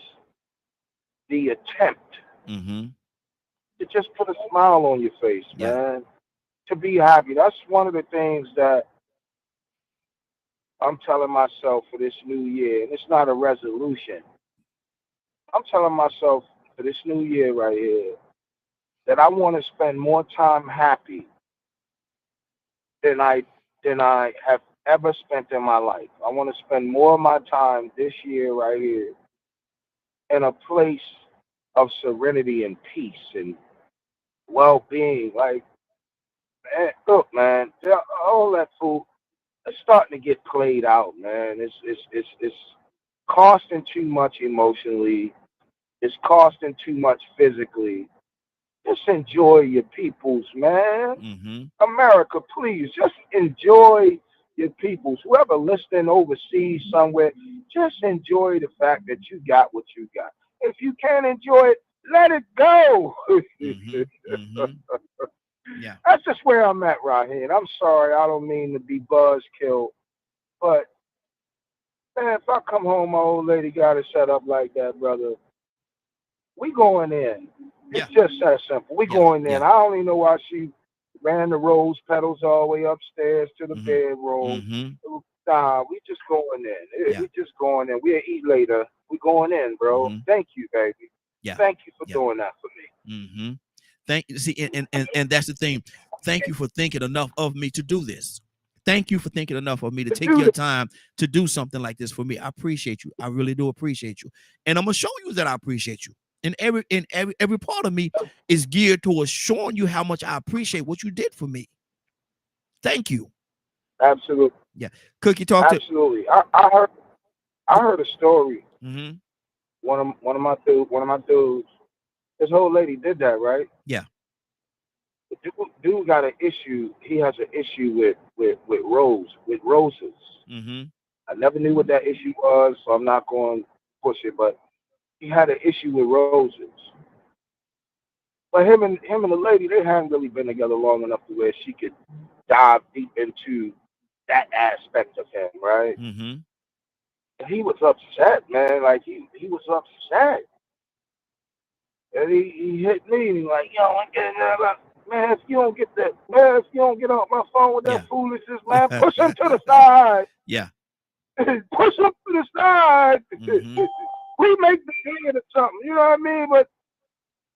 the attempt to just put a smile on your face, man, to be happy. That's one of the things that I'm telling myself for this new year, and it's not a resolution. I'm telling myself for this new year right here that I want to spend more time happy than I have ever spent in my life. I want to spend more of my time this year right here in a place of serenity and peace and well-being. Like, man, look, man, all that food is starting to get played out, man. It's costing too much emotionally. It's costing too much physically. Just enjoy your peoples, man. America, please, just enjoy your peoples. Whoever listening overseas somewhere, just enjoy the fact that you got what you got. If you can't enjoy it, let it go. Yeah. That's just where I'm at right here. And I'm sorry, I don't mean to be buzzkill, but man, if I come home, my old lady got it set up like that, brother. We going in. It's just that simple. We going in. I don't even know why she ran the rose petals all the way upstairs to the bedroom. Nah, we just going in. We just going in. We'll eat later. We going in, bro. Thank you, baby. Thank you for doing that for me. Thank you. See, and that's the thing. Thank you for thinking enough of me to do this. Thank you for thinking enough of me to take your time to do something like this for me. I appreciate you. I really do appreciate you. And I'm gonna show you that I appreciate you. And every part of me is geared towards showing you how much I appreciate what you did for me. Thank you. Absolutely. Yeah. Cookie, talk Absolutely. I heard a story. One of my dudes. This old lady did that, right? Yeah. The dude got an issue. He has an issue with roses. I never knew what that issue was, so I'm not going to push it. But he had an issue with roses. But him and the lady, they hadn't really been together long enough to where she could dive deep into that aspect of him, right? Mm-hmm. And he was upset, man. Like he was upset. And he hit me and he like, yo, I'm getting that. Man, if you don't get that, man, if you don't get off my phone with that foolishness, man, push him to the side. Yeah. Push him to the side. Mm-hmm. We make the head or something, you know what I mean? But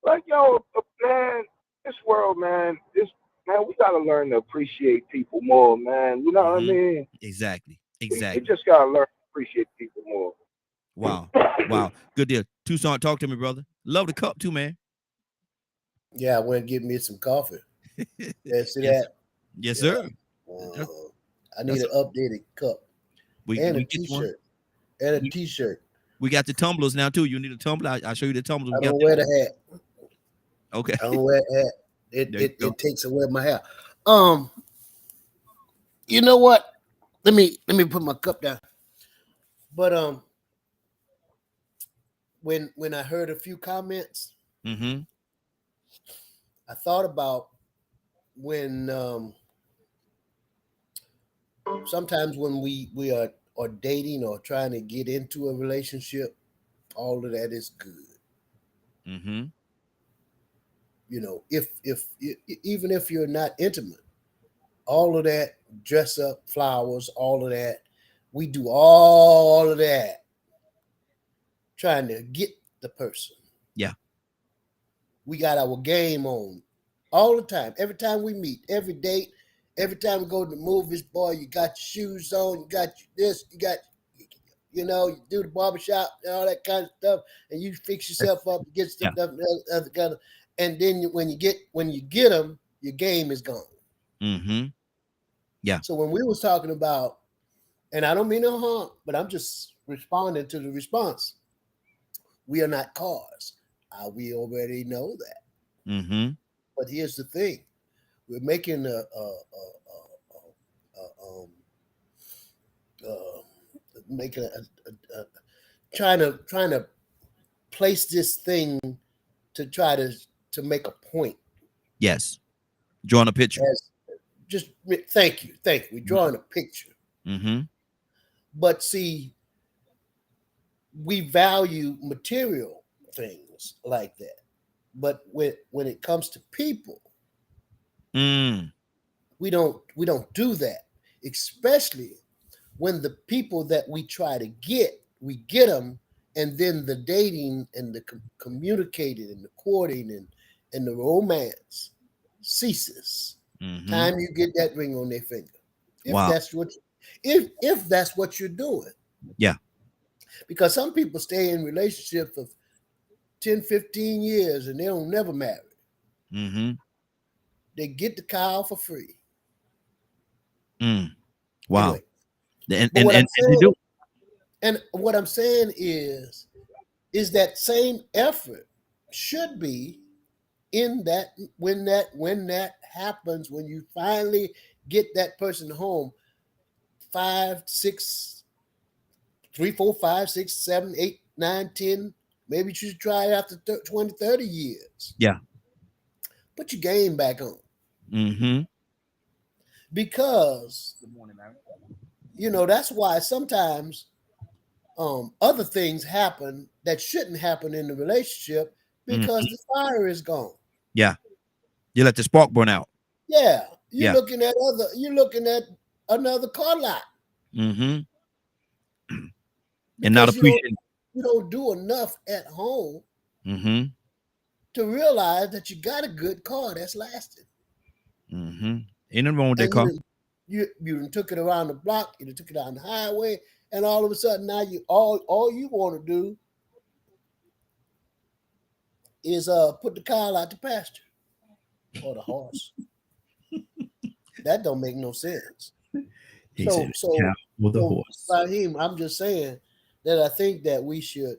like, yo, man, this world, man, we gotta learn to appreciate people more, man. You know what I mean? Exactly. We Exactly. just gotta learn to appreciate people more. Wow. Wow. Good deal. Tucson, talk to me, brother. Love the cup too, man. Yeah, I went and get me some coffee. Yeah, see Yes. that? Yes, Yeah. sir. I need an updated cup and a get one. t-shirt. And a t-shirt. We got the tumblers now too. You need a tumbler? I'll show you the tumblers. I don't wear the hat. Okay. I don't wear a hat. It takes away my hair. You know what? Let me put my cup down. But when I heard a few comments, Mm-hmm. I thought about when sometimes when we are dating or trying to get into a relationship, all of that is good. Mm-hmm. You know, if even if you're not intimate, all of that, dress up, flowers, all of that, we do all of that trying to get the person. Yeah. We got our game on all the time. Every time we meet, every date, every time we go to the movies, boy, you got your shoes on, you got this, you got, you know, you do the barbershop and all that kind of stuff, and you fix yourself up, get stuff, other kind of, and then when you get them, your game is gone. Mm-hmm. Yeah. So when we was talking about, and I don't mean no harm, but I'm just responding to the response. We are not cars. We already know that. Mm-hmm. But here's the thing: we're making trying to place this thing to try to make a point. Yes. Drawing a picture. Thank you. We're drawing a picture. Mm-hmm. But see, we value material things like that. But when it comes to people, we don't do that, especially when the people that we try to get, we get them, and then the dating and the communicating and the courting and the romance ceases. Mm-hmm. Time you get that ring on their finger. Wow. If that's what you're doing. Yeah. Because some people stay in relationships of 10, 15 years and they don't never marry. Mm-hmm. They get the cow for free. Wow. Anyway, and they do. And what I'm saying is that same effort should be in that when that happens, when you finally get that person home, 5, 6, 3, 4, 5, 6, 7, 8, 9, 10. Maybe you should try it after 20, 30 years. Yeah. Put your game back on. Mm-hmm. Because, you know, that's why sometimes other things happen that shouldn't happen in the relationship because the fire is gone. Yeah. You let the spark burn out. Yeah. You're looking at another car lot. Mm-hmm. And not appreciating. You don't do enough at home Mm-hmm. to realize that you got a good car that's lasting. Mm-hmm. Ain't nothing wrong with that car. You took it around the block, you took it on the highway, and all of a sudden now all you want to do is put the cow out to pasture or the horse. That don't make no sense. With a horse. Raheem, I'm just saying that I think that we should,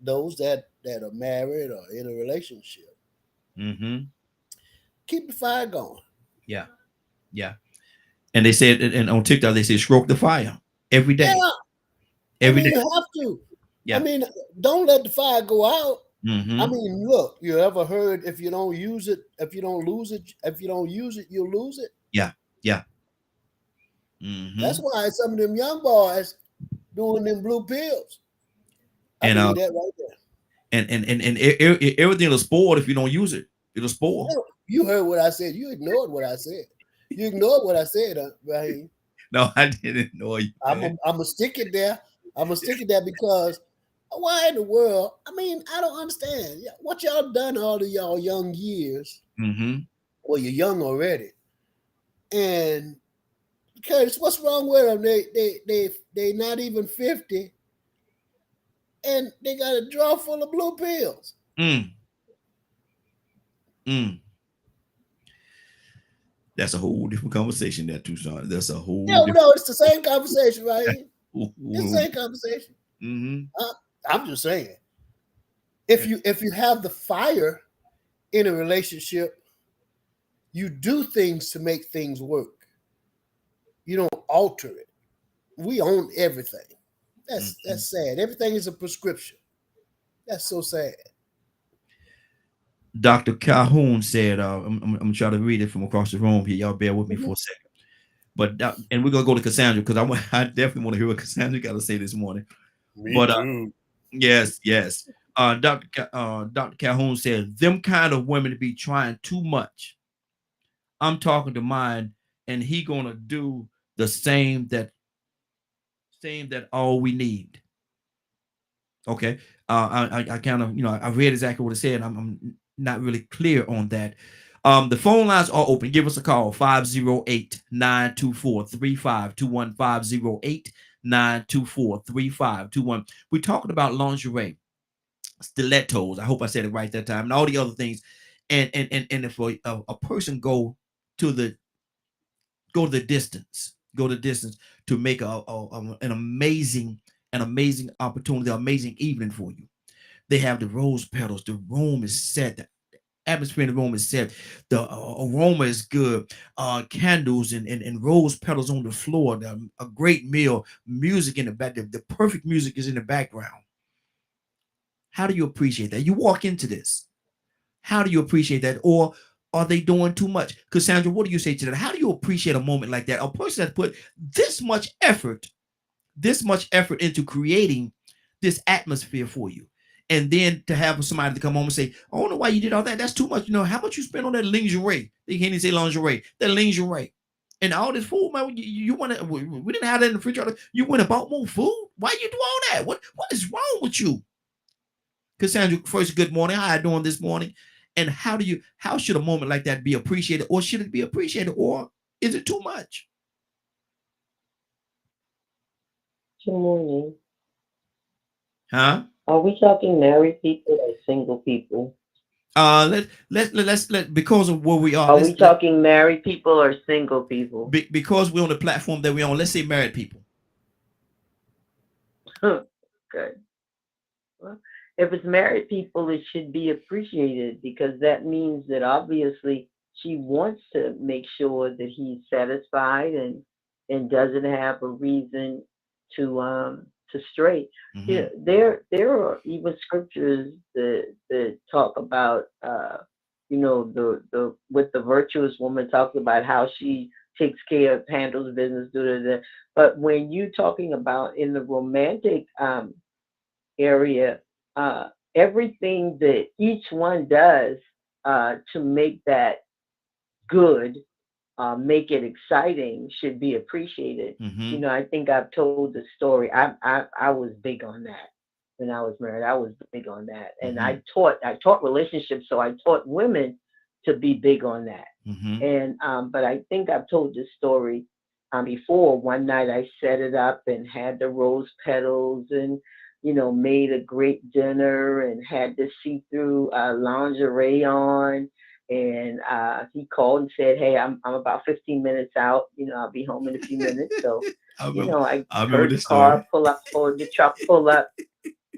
those that are married or in a relationship, keep the fire going. Yeah. Yeah. And they said, and on TikTok, they say, stroke the fire every day. Yeah. Every day. You have to. Yeah. I mean, don't let the fire go out. Mm-hmm. I mean, look, you ever heard if you don't use it, if you don't lose it, if you don't use it, you'll lose it? Yeah. Mm-hmm. That's why some of them young boys doing them blue pills. I And believe that right there. and everything will spoil if you don't use it. It'll spoil. You heard what I said. You ignored what I said. You ignored what I said, Raheem. No, I didn't know you. I'm gonna stick it there. I'm gonna stick it there because why in the world? I mean, I don't understand what y'all done all of y'all young years. Mm-hmm. Well, you're young already, and Curtis, what's wrong with them? They not even 50, and they got a drawer full of blue pills. That's a whole different conversation there, Tucson. That's a whole No, it's the same conversation, right? It's the same conversation. Mm-hmm. I'm just saying, if you have the fire in a relationship, you do things to make things work. You don't alter it. We own everything. That's sad. Everything is a prescription. That's so sad. Dr. Calhoun said, I'm trying to read it from across the room here. Y'all bear with me for a second. But and we're gonna go to Cassandra because I definitely want to hear what Cassandra got to say this morning. Me too. Yes. Dr. Calhoun said, them kind of women to be trying too much. I'm talking to mine, and he gonna do the same that all we need. Okay. I kind of, I read exactly what it said. I'm not really clear on that. The phone lines are open. Give us a call, 508-924-3521, 508-924-3521. We're talking about lingerie, stilettos. I hope I said it right that time, and all the other things. And if a person go the distance to make an amazing opportunity, amazing evening for you. They have the rose petals. The room is set. The atmosphere in the room is set. The aroma is good. Candles and rose petals on the floor. A great meal. Music in the back. The perfect music is in the background. How do you appreciate that? You walk into this. How do you appreciate that? Or are they doing too much? Cassandra, what do you say to that? How do you appreciate a moment like that? A person that put this much effort into creating this atmosphere for you. And then to have somebody to come home and say, I don't know why you did all that. That's too much. How much you spend on that lingerie? They can't even say lingerie. That lingerie. And all this food, man, you want to, we didn't have that in the refrigerator. You went and bought more food? Why you do all that? What is wrong with you? Cassandra, first, good morning. How are you doing this morning? And how should a moment like that be appreciated? Or should it be appreciated? Or is it too much? Good morning. Huh? Are we talking married people or single people? Let's because of where we are. Are we talking married people or single people? Because we're on the platform that we're on. Let's say married people. Okay. Well, if it's married people, it should be appreciated because that means that obviously she wants to make sure that he's satisfied and doesn't have a reason to stray. Mm-hmm. Yeah, there are even scriptures that talk about the with the virtuous woman talks about how she takes care of, handles business, but when you're talking about in the romantic area, everything that each one does to make that good, make it exciting, should be appreciated. Mm-hmm. I think I've told the story. I was big on that when I was married. I was big on that, and I taught relationships, so I taught women to be big on that. Mm-hmm. And but I think I've told this story before. One night I set it up and had the rose petals and made a great dinner and had the see-through lingerie on. And he called and said, "Hey, I'm about 15 minutes out. I'll be home in a few minutes." So, I heard the car pull up, or the truck pull up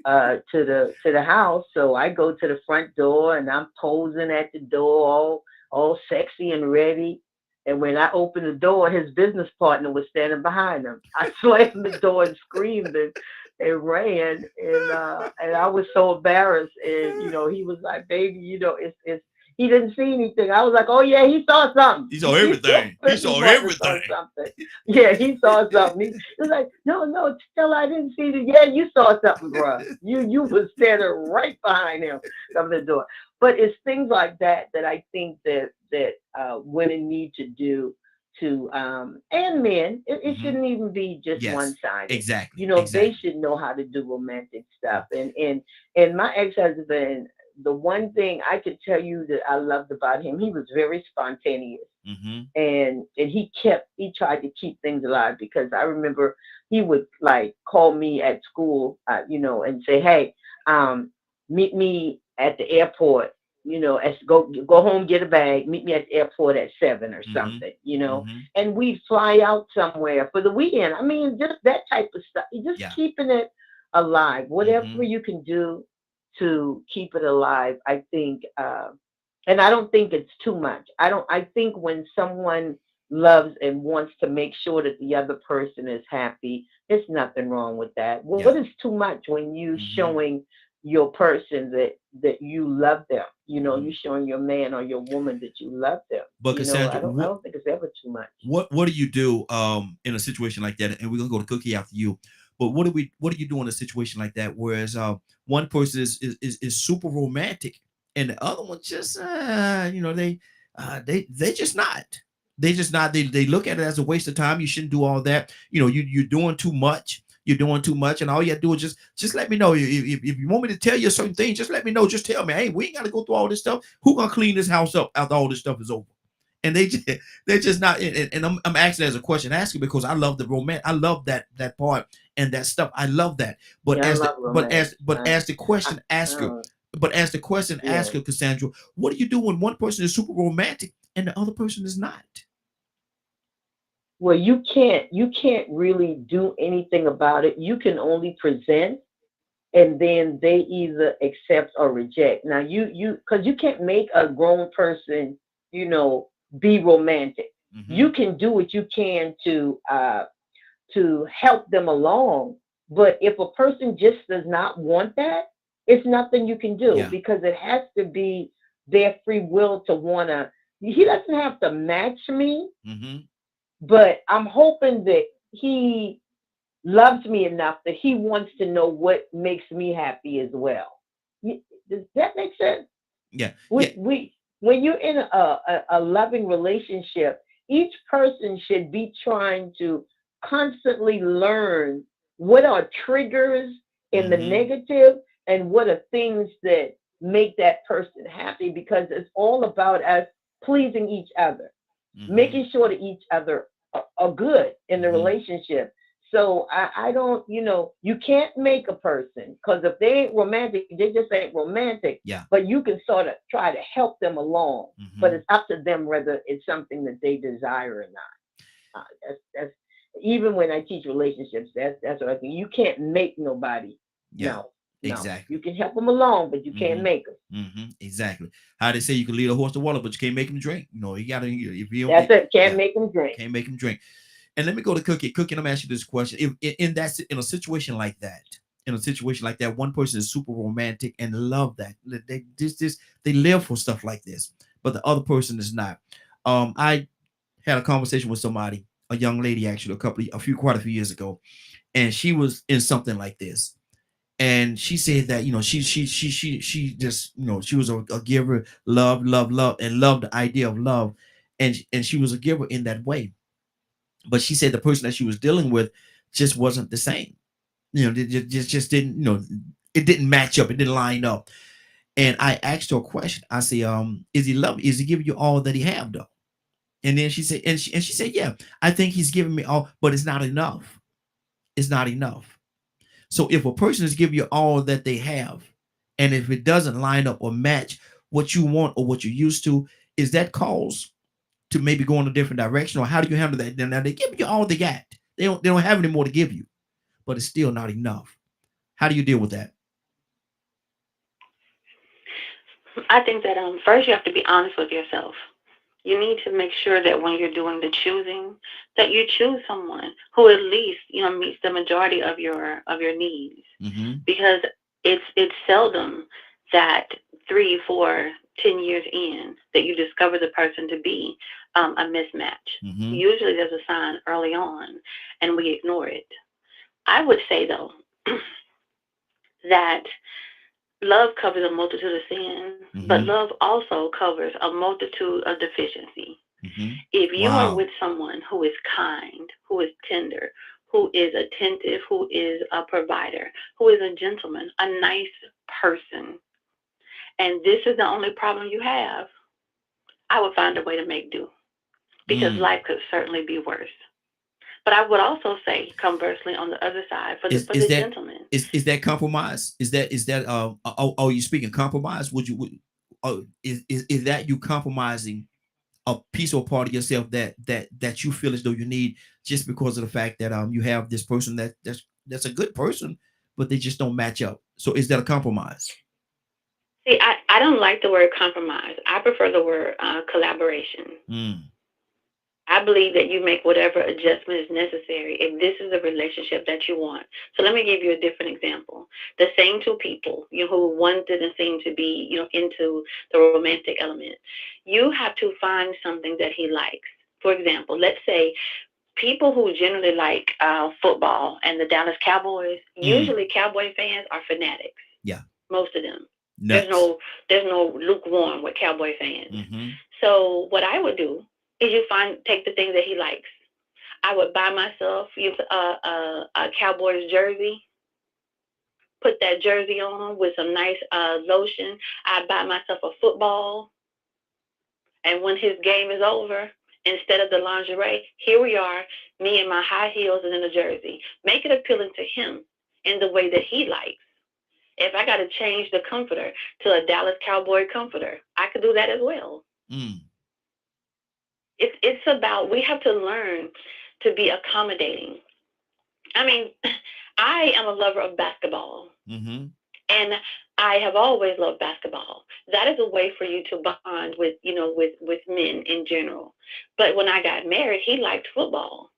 to the house. So I go to the front door and I'm posing at the door, all sexy and ready. And when I opened the door, his business partner was standing behind him. I slammed the door and screamed, and and ran, and I was so embarrassed. And he was like, "Baby, it's." He didn't see anything. I was like, "Oh yeah, he saw something. He saw everything. He saw everything. Something. Yeah, he saw something." He was like, "No, Stella, I didn't see it. Yeah, you saw something, bro. You was standing right behind him, coming to the door." But it's things like that I think that women need to do to and men. It shouldn't even be just Yes, one-sided. exactly. They Exactly. should know how to do romantic stuff. And my ex-husband, the one thing I could tell you that I loved about him, he was very spontaneous. Mm-hmm. And he tried to keep things alive, because I remember he would like call me at school, and say, "Hey, meet me at the airport, as go home, get a bag, meet me at the airport at 7 or something, Mm-hmm. and we'd fly out somewhere for the weekend." I mean, just that type of stuff, just Yeah. keeping it alive, whatever Mm-hmm. you can do to keep it alive, I think. And I don't think it's too much. I think when someone loves and wants to make sure that the other person is happy, there's nothing wrong with that. Well, Yeah. what is too much when you Mm-hmm. showing your person that you love them? Mm-hmm. You showing your man or your woman that you love them. But Cassandra, I don't think it's ever too much. what do you do in a situation like that? And we're gonna go to Cookie after you. But what do you do in a situation like that? Whereas one person is super romantic and the other one just they just not. They just not. They look at it as a waste of time. You shouldn't do all that. You're doing too much. You're doing too much, and all you have to do is just let me know. If you want me to tell you a certain thing, just let me know. Just tell me. Hey, we ain't got to go through all this stuff. Who gonna clean this house up after all this stuff is over? And they're just not. And I'm asking as a question, asking because I love the romance. I love that part and that stuff. I love that. But Yeah, I as the love romance. as the question asker, but as the question Yeah. asker, Cassandra, what do you do when one person is super romantic and the other person is not? Well, you can't really do anything about it. You can only present, and then they either accept or reject. Now because you can't make a grown person, be romantic. Mm-hmm. You can do what you can to help them along, but if a person just does not want that, it's nothing you can do, Yeah. because it has to be their free will to wanna. He doesn't have to match me, Mm-hmm. but I'm hoping that he loves me enough that he wants to know what makes me happy as well. Does that make sense? Yeah. We when you're in a loving relationship, each person should be trying to constantly learn what are triggers in the Mm-hmm. negative, and what are things that make that person happy, because it's all about us pleasing each other, Mm-hmm. making sure that each other are good in the Mm-hmm. relationship. So I don't, you can't make a person, because if they ain't romantic, they just ain't romantic. Yeah. But you can sort of try to help them along. Mm-hmm. But it's up to them whether it's something that they desire or not. That's even when I teach relationships, that's what I think. You can't make nobody. Yeah. No. Exactly. You can help them along, but you can't Mm-hmm. make them. Mm-hmm. Exactly. How they say you can lead a horse to water, but you can't make him drink. You gotta if you That's it. Can't yeah, make them drink. can't make him drink. And let me go to Cookie. Cookie, I'm gonna ask you this question. If in a situation like that, one person is super romantic and love that. They live for stuff like this, but the other person is not. I had a conversation with somebody, a young lady actually, quite a few years ago, and she was in something like this. And she said that she just she was a giver, love, and loved the idea of love, and she was a giver in that way. But she said the person that she was dealing with just wasn't the same. Just didn't it didn't match up. It didn't line up. And I asked her a question. I say, is he love? Is he giving you all that he have though? And then she said, and she said, yeah, I think he's giving me all, but it's not enough. It's not enough. So if a person is giving you all that they have, and if it doesn't line up or match what you want or what you're used to, is that cause to maybe go in a different direction? Or how do you handle that? Now they give you all they got. They don't have any more to give you, but it's still not enough. How do you deal with that? I think that first you have to be honest with yourself. You need to make sure that when you're doing the choosing, that you choose someone who at least, meets the majority of your needs. Mm-hmm. Because it's seldom that 3, 4, 10 years in that you discover the person to be a mismatch. Mm-hmm. Usually there's a sign early on and we ignore it. I would say though that love covers a multitude of sin, but Mm-hmm. love also covers a multitude of deficiency. Mm-hmm. If you are Wow. with someone who is kind, who is tender, who is attentive, who is a provider, who is a gentleman, a nice person, and this is the only problem you have, I would find a way to make do because Mm. life could certainly be worse. But I would also say, conversely, on the other side, for the Is for is the that gentleman, is that compromise? Is that oh, you speaking compromise? Is that you compromising a piece or part of yourself that you feel as though you need just because of the fact that you have this person that's a good person, but they just don't match up. So is that a compromise? see, I don't like the word compromise. I prefer the word collaboration. Mm. I believe that you make whatever adjustment is necessary if this is the relationship that you want. So let me give you a different example. The same two people, who one didn't seem to be, into the romantic element. You have to find something that he likes. For example, let's say people who generally like football and the Dallas Cowboys, Mm. usually Cowboy fans are fanatics. Yeah. Most of them. There's Nuts. no there's no lukewarm with Cowboy fans. Mm-hmm. So what I would do is take the things that he likes. I would buy myself a Cowboys jersey, put that jersey on with some nice lotion. I buy myself a football, and when his game is over, instead of the lingerie, here we are, me in my high heels and in a jersey. Make it appealing to him in the way that he likes. If I got to change the comforter to a Dallas Cowboy comforter, I could do that as well. Mm. It's about we have to learn to be accommodating. I mean, I am a lover of basketball, Mm-hmm. and I have always loved basketball. That is a way for you to bond with, with men in general. But when I got married, he liked football.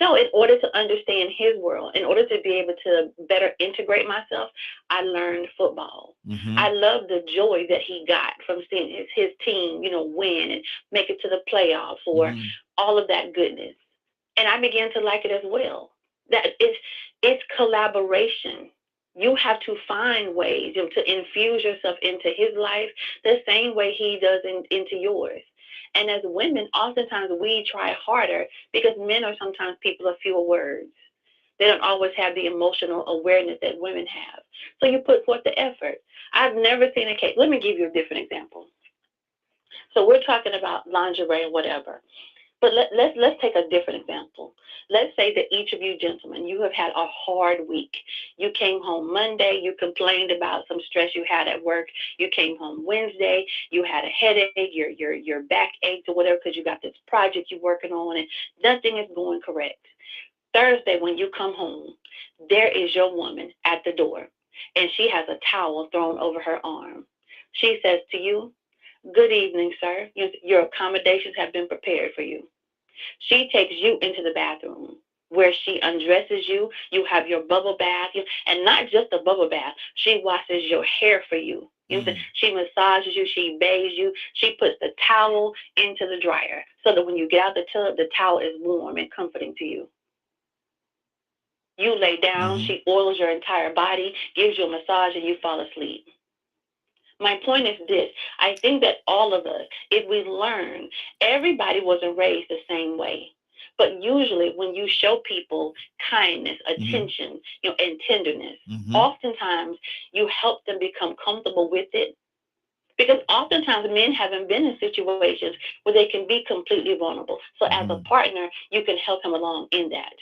So, in order to understand his world, in order to be able to better integrate myself, I learned football. Mm-hmm. I love the joy that he got from seeing his team, win and make it to the playoffs or Mm-hmm. all of that goodness. And I began to like it as well. That it's collaboration. You have to find ways to infuse yourself into his life the same way he does into yours. And as women, oftentimes we try harder because men are sometimes people of fewer words. They don't always have the emotional awareness that women have. So you put forth the effort. I've never seen a case. Let me give you a different example. So we're talking about lingerie or whatever. But let's take a different example. Let's say that each of you gentlemen, you have had a hard week. You came home Monday, you complained about some stress you had at work. You came home Wednesday, you had a headache, your back ached or whatever because you got this project you're working on and nothing is going correct. Thursday, when you come home, there is your woman at the door, and she has a towel thrown over her arm. She says to you, "Good evening, sir. Your accommodations have been prepared for you." She takes you into the bathroom where she undresses you. You have your bubble bath, and not just a bubble bath. She washes your hair for you. Mm. She massages you. She bathes you. She puts the towel into the dryer so that when you get out the tub, the towel is warm and comforting to you. You lay down. Mm-hmm. She oils your entire body, gives you a massage, and you fall asleep. My point is this. I think that all of us, if we learn, everybody wasn't raised the same way. But usually when you show people kindness, Mm-hmm. attention, and tenderness, Mm-hmm. oftentimes you help them become comfortable with it. Because oftentimes men haven't been in situations where they can be completely vulnerable. So as a Mm-hmm. partner, you can help him along in that.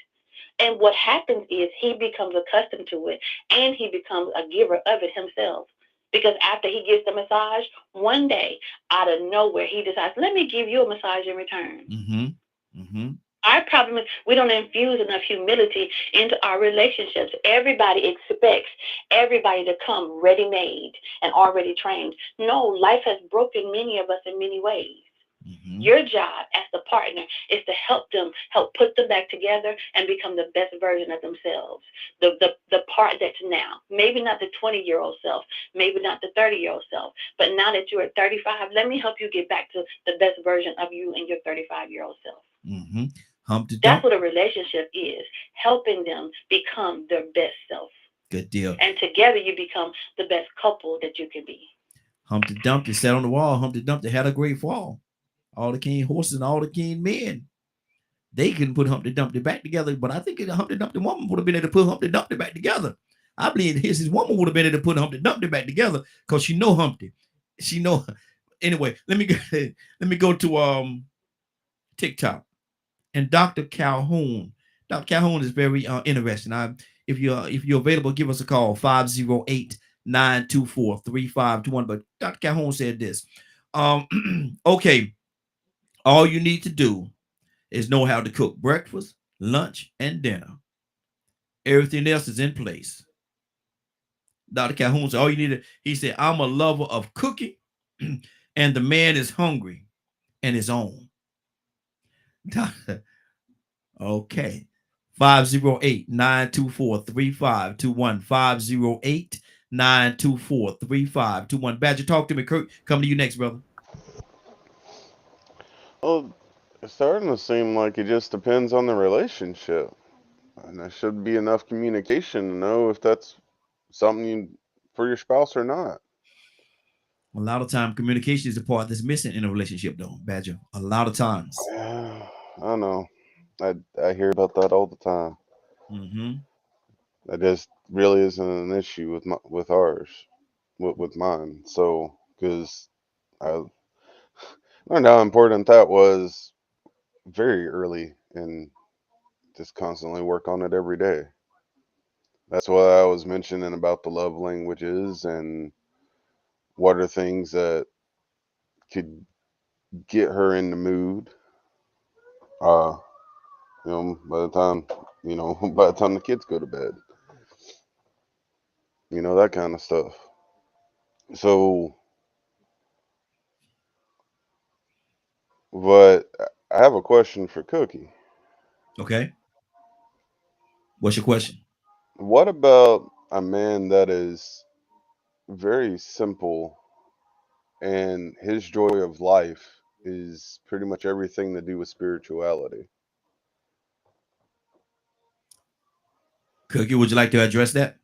And what happens is he becomes accustomed to it and he becomes a giver of it himself. Because after he gets the massage, one day out of nowhere, he decides, let me give you a massage in return. Mm-hmm. Mm-hmm. Our problem is we don't infuse enough humility into our relationships. Everybody expects everybody to come ready made and already trained. No, life has broken many of us in many ways. Mhm. Your job as the partner is to help them, help put them back together and become the best version of themselves. The part that's now, maybe not the 20-year-old self, maybe not the 30-year-old self, but now that you're at 35, let me help you get back to the best version of you and your 35-year-old self. Mhm. Humpty That's Dump. what a relationship is, helping them become their best self. Good deal. And together you become the best couple that you can be. Humpty Dumpty sat on the wall. Humpty Dumpty had a great fall. All the king horses and all the king men, they couldn't put Humpty Dumpty back together. But I think the Humpty Dumpty woman would have been able to put Humpty Dumpty back together. I believe his woman would have been able to put Humpty Dumpty back together because she know Humpty. She know. Anyway, let me go. Let me go to TikTok and Dr. Calhoun. Dr. Calhoun is very interesting. If you're available, give us a call 508-924-3521. But Dr. Calhoun said this. Okay, all you need to do is know how to cook breakfast, lunch, and dinner. Everything else is in place. Dr. Calhoun said, all you need to, he said, I'm a lover of cooking, and the man is hungry and his own. Okay. 508-924-3521. 508-924-3521. Badger, talk to me. Kurt, come to you next, brother. Well, it's starting to seem like it just depends on the relationship. And there should be enough communication to know if that's something for your spouse or not. A lot of time, communication is the part that's missing in a relationship, though, Badger. A lot of times. I know. I hear about that all the time. Mm-hmm. That just really isn't an issue with ours, with mine. So, because I learned how important that was very early, and just constantly work on it every day. That's what I was mentioning about the love languages and what are things that could get her in the mood. Uh, by the time by the time the kids go to bed, that kind of stuff. So, but I have a question for Cookie. Okay. What's your question? What about a man that is very simple and his joy of life is pretty much everything to do with spirituality? Cookie, would you like to address that?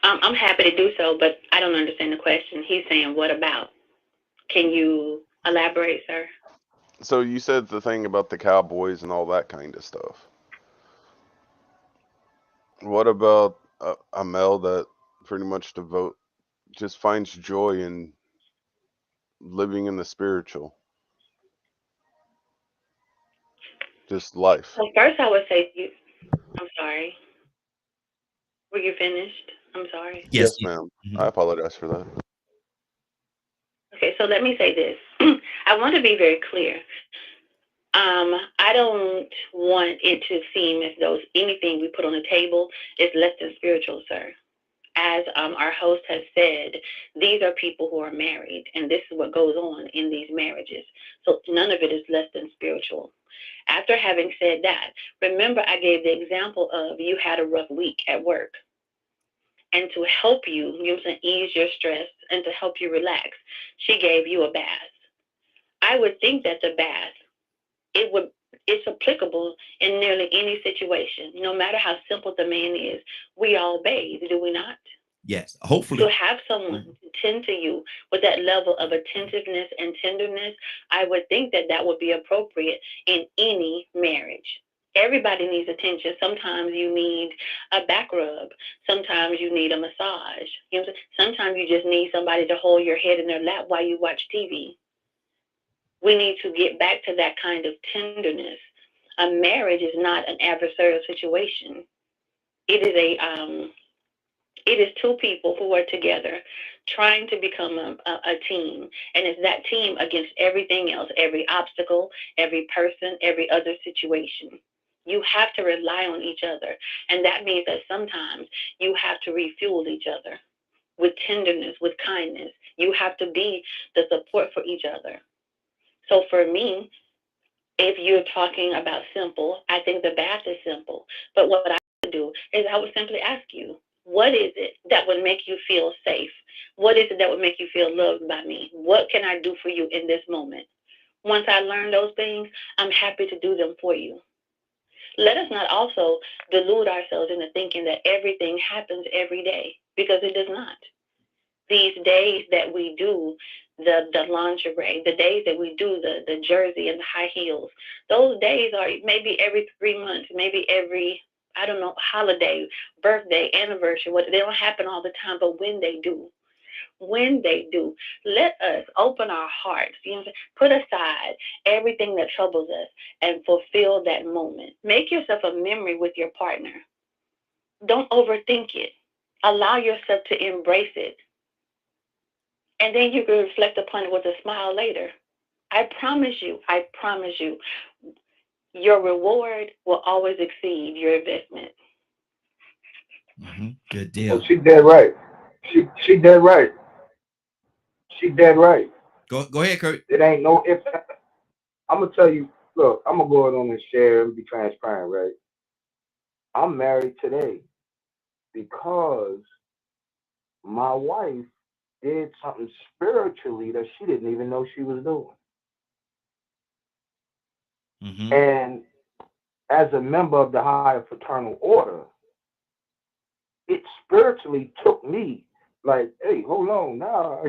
I'm happy to do so, but I don't understand the question. He's saying, what about? Can you elaborate, sir? So you said the thing about the Cowboys and all that kind of stuff. What about a male that pretty much just finds joy in living in the spiritual, just life? Well, first I would say to you, I'm sorry. Were you finished? I'm sorry. Yes. Yes, ma'am. Mhm. I apologize for that. Okay, so let me say this. I want to be very clear. I don't want it to seem as though anything we put on the table is less than spiritual, sir. As our host has said, these are people who are married, and this is what goes on in these marriages. So none of it is less than spiritual. After having said that, remember I gave the example of you had a rough week at work. And to help you, ease your stress and to help you relax, she gave you a bath. I would think that the bath, it would it's applicable in nearly any situation, no matter how simple the man is. We all bathe, do we not? Yes. To Hopefully. have someone tend to you with that level of attentiveness and tenderness, I would think that that would be appropriate in any marriage. Everybody needs attention. Sometimes you need a back rub. Sometimes you need a massage. Sometimes you just need somebody to hold your head in their lap while you watch TV. We need to get back to that kind of tenderness. A marriage is not an adversarial situation. It is it is two people who are together trying to become a team, and it's that team against everything else, every obstacle, every person, every other situation. You have to rely on each other, and that means that sometimes you have to refuel each other. with tenderness, with kindness. You have to be the support for each other. So for me, if you're talking about simple, I think the bath is simple. But what I would do is I would simply ask you, what is it that would make you feel safe? What is it that would make you feel loved by me? What can I do for you in this moment? Once I learn those things, I'm happy to do them for you. Let us not also delude ourselves into thinking that everything happens every day, because it does not. These days that we do the lingerie, the days that we do the jersey and the high heels, those days are maybe every 3 months, maybe every, I don't know, holiday, birthday, anniversary. What, they don't happen all the time, but when they do, let us open our hearts, you know, put aside everything that troubles us and fulfill that moment. Make yourself a memory with your partner. Don't overthink it. Allow yourself to embrace it. And then you can reflect upon it with a smile later. I promise you, your reward will always exceed your investment. Good Oh, deal. she dead right. She dead right. She dead right. Go ahead, Kurt. It ain't no if. I'm gonna tell you. Look, I'm gonna go out on and share and be transparent, right? I'm married today because my wife did something spiritually that she didn't even know she was doing. And as a member of the higher fraternal order, it spiritually took me like, hey, hold on, no,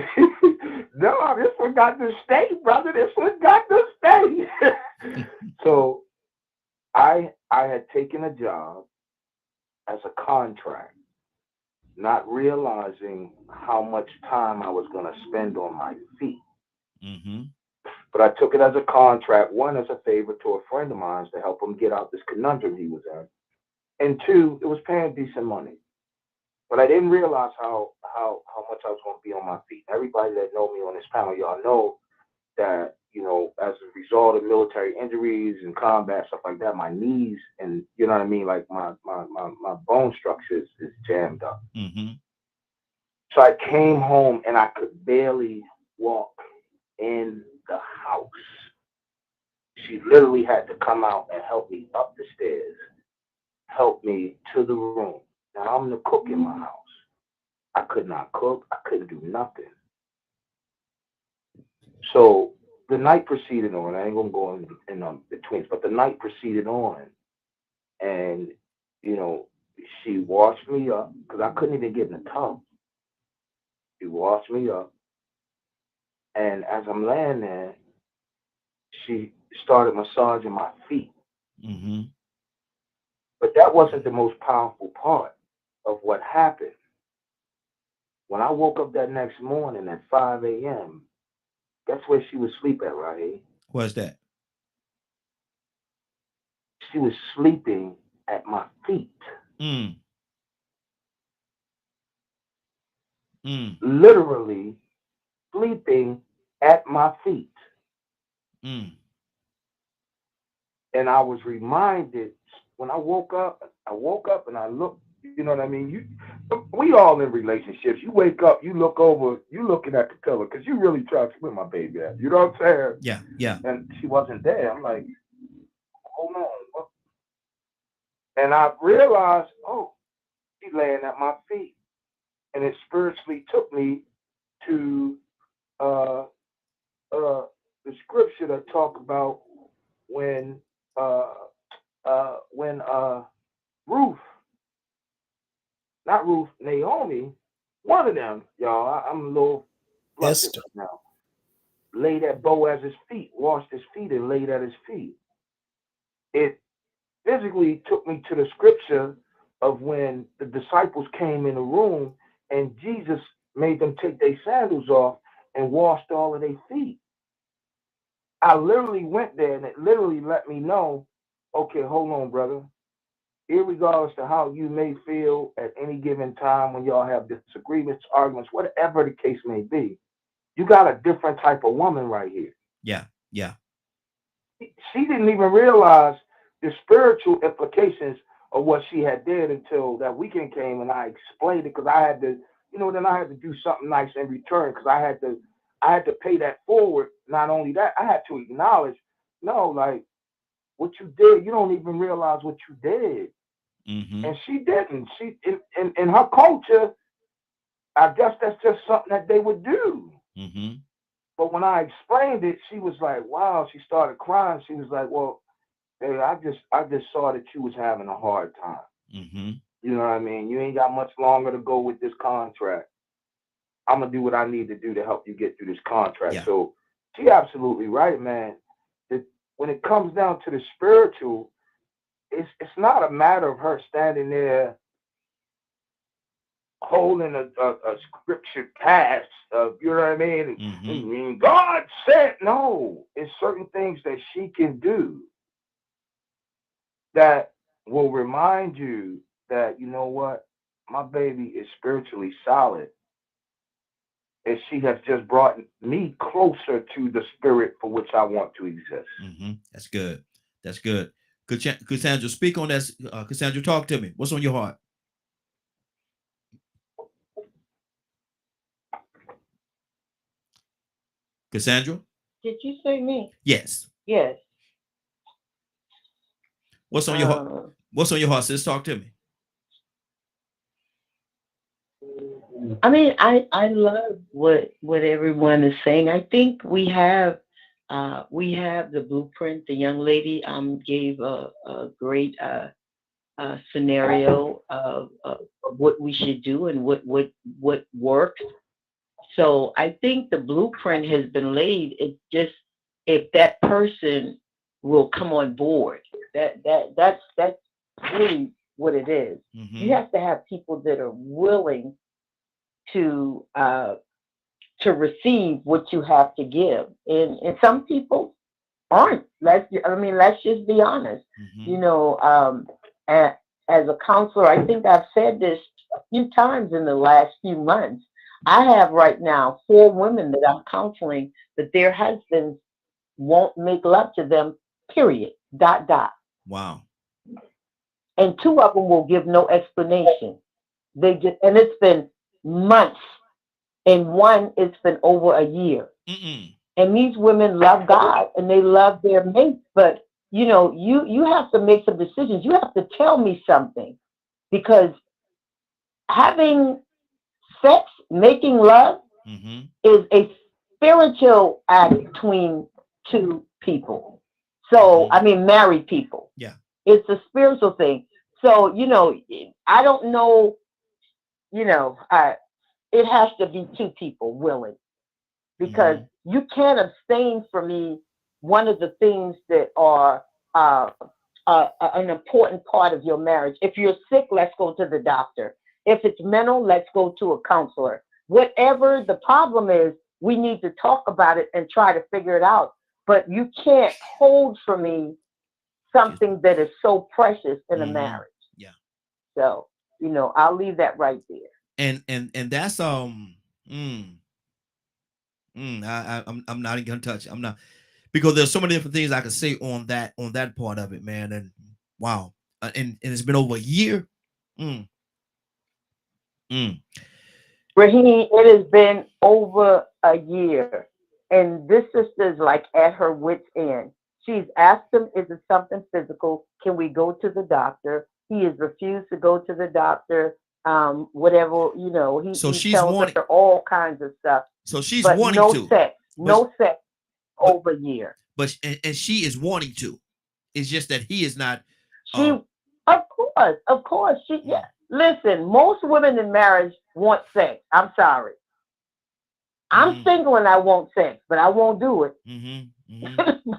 no, this one got to stay, brother. This one got to stay. So I had taken a job as a contract, not realizing how much time I was going to spend on my feet. But I took it as a contract, one, as a favor to a friend of mine to help him get out this conundrum he was in. And two, it was paying decent money. But I didn't realize how much I was going to be on my feet. Everybody that know me on this panel, y'all know that, you know, as a result of military injuries and combat, stuff like that, my knees and, you know what I mean, like my bone structure is jammed up. So I came home and I could barely walk in the house. She literally had to come out and help me up the stairs, help me to the room. Now I'm the cook in my house. I could not cook. I couldn't do nothing. So the night proceeded on. I ain't gonna go in between, but the night proceeded on, and you know, she washed me up because I couldn't even get in the tub. She washed me up, and as I'm laying there, she started massaging my feet. But that wasn't the most powerful part of what happened. When I woke up that next morning at 5 a.m., guess where she was asleep at, right? What's that? She was sleeping at my feet. Literally sleeping at my feet. And I was reminded when I woke up and I looked, you know what I mean? We all in relationships. You wake up, you look over, you looking at the pillow because you really trying to where my baby at. You know what I'm saying? Yeah. And she wasn't there. I'm like, hold on. What? And I realized, oh, she's laying at my feet. And it spiritually took me to the scripture that talk about when Naomi, one of them, y'all, I'm a little flustered now, laid at Boaz's feet, washed his feet and laid at his feet. It physically took me to the scripture of when the disciples came in the room and Jesus made them take their sandals off and washed all of their feet. I literally went there and it literally let me know, okay, hold on, brother. Irregardless to how you may feel at any given time when y'all have disagreements, arguments, whatever the case may be, you got a different type of woman right here. Yeah. She didn't even realize the spiritual implications of what she had did until that weekend came and I explained it because I had to then I had to do something nice in return because I had to pay that forward. Not only that, I had to acknowledge, no, like what you did, you don't even realize what you did. Mm-hmm. And she didn't. She in her culture, I guess that's just something that they would do. Mm-hmm. But when I explained it, she was like, wow, she started crying. She was like, well, hey, I just saw that you was having a hard time. Mm-hmm. You know what I mean? You ain't got much longer to go with this contract. I'm gonna do what I need to do to help you get through this contract. Yeah. So she absolutely right, man. That when it comes down to the spiritual, it's not a matter of her standing there holding a scripture past, you know what I mean? Mm-hmm. I mean, God said no. It's certain things that she can do that will remind you that, you know what, my baby is spiritually solid. And she has just brought me closer to the spirit for which I want to exist. Mm-hmm. That's good. That's good. Cassandra, speak on that. Cassandra, talk to me. What's on your heart? Cassandra? Did you say me? Yes. Yes. What's on your heart? What's on your heart, sis? Talk to me. I mean, I love what everyone is saying. I think we have the blueprint. The young lady gave a great scenario of what we should do and what works. So I think the blueprint has been laid. It's just if that person will come on board. That's really what it is. Mm-hmm. You have to have people that are willing to receive what you have to give, and some people aren't. Let's just be honest. Mm-hmm. As a counselor, I think I've said this a few times in the last few months. I have right now 4 women that I'm counseling that their husbands won't make love to them, period. ... Wow. And 2 of them will give no explanation. And it's been months, and one it's been over a year. Mm-mm. And these women love God and they love their mates, but you have to make some decisions. You have to tell me something, because having sex, making love, Mm-hmm. is a spiritual act between 2 people. So, I mean, married people. Yeah. It's a spiritual thing. So, I don't know, it has to be 2 people willing, because you can't abstain from me. One of the things that are an important part of your marriage. If you're sick, let's go to the doctor. If it's mental, let's go to a counselor. Whatever the problem is, we need to talk about it and try to figure it out. But you can't hold for me something that is so precious in a marriage. Yeah. So, I'll leave that right there. And that's I'm not even gonna touch it. I'm not, because there's so many different things I could say on that part of it, man. And wow, and it's been over a year. Raheem, it has been over a year, and this sister is like at her wit's end. She's asked him, "Is it something physical? Can we go to the doctor?" He has refused to go to the doctor. Whatever, So he she's tells wanting her all kinds of stuff. So she's But wanting no to. sex, no sex over a year. But and she is wanting to. It's just that he is not. She, of course, yeah. Listen, most women in marriage want sex. I'm sorry. I'm single and I want sex, but I won't do it.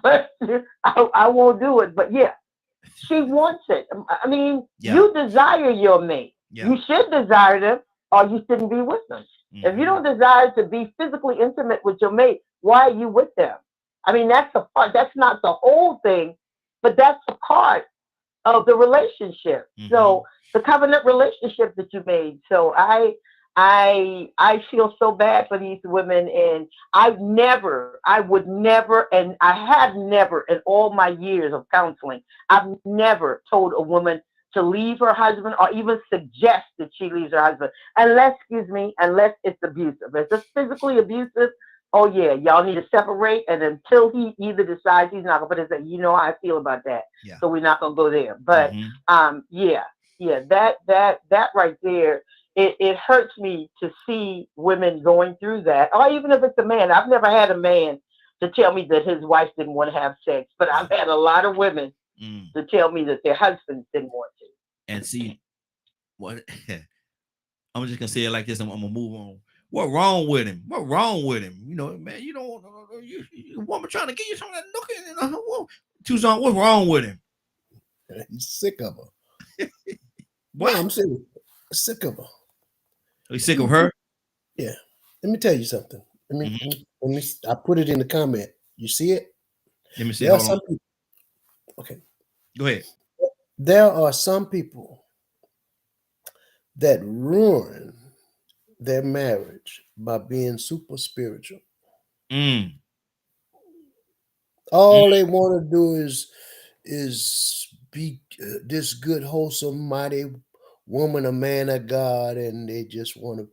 But I won't do it. But yeah, she wants it. I mean, you desire your mate. You should desire them, or you shouldn't be with them. If you don't desire to be physically intimate with your mate, why are you with them? I mean, that's a part. That's not the whole thing, but that's a part of the relationship. So the covenant relationship that you made. So I feel so bad for these women, and I would never, and I have never in all my years of counseling, I've never told a woman to leave her husband or even suggest that she leaves her husband, unless it's abusive. If it's physically abusive, oh yeah, y'all need to separate, and until he either decides he's not gonna put it, you know how I feel about that. Yeah. So we're not gonna go there. But yeah, that right there, it hurts me to see women going through that, or even if it's a man. I've never had a man to tell me that his wife didn't want to have sex, but I've had a lot of women to tell me that their husbands didn't want to. And see, what I'm just gonna say it like this. I'm gonna move on. What wrong with him? What wrong with him? You know, man. You don't. You woman trying to get you some of that nookie. Tucson, what's wrong with him? He's sick of her. What? No, I'm serious. Sick of her. He's sick of her. Yeah. Let me tell you something. Let me. I put it in the comment. You see it? Let me see. There are some people. Okay. Go ahead. There are some people that ruin their marriage by being super spiritual. All they want to do is be this good, wholesome, mighty woman, a man of God, and they just want to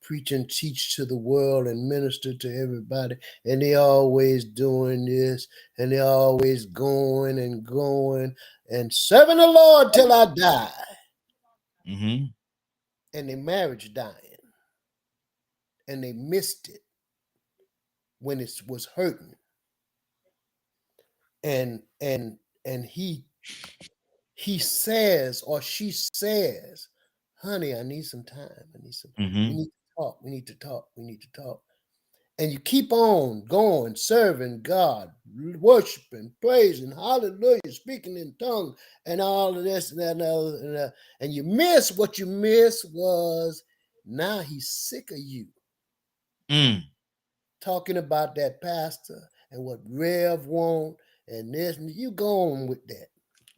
preach and teach to the world and minister to everybody, and they always doing this, and they always going and serving the Lord till I die. And their marriage dying, and they missed it when it was hurting. And he says, or she says, honey, I need some time. We need to talk. And you keep on going, serving God, worshiping, praising, hallelujah, speaking in tongues, and all of this and that and other. And you miss what you missed was now he's sick of you. Talking about that pastor and what Rev want and this, and you go on with that.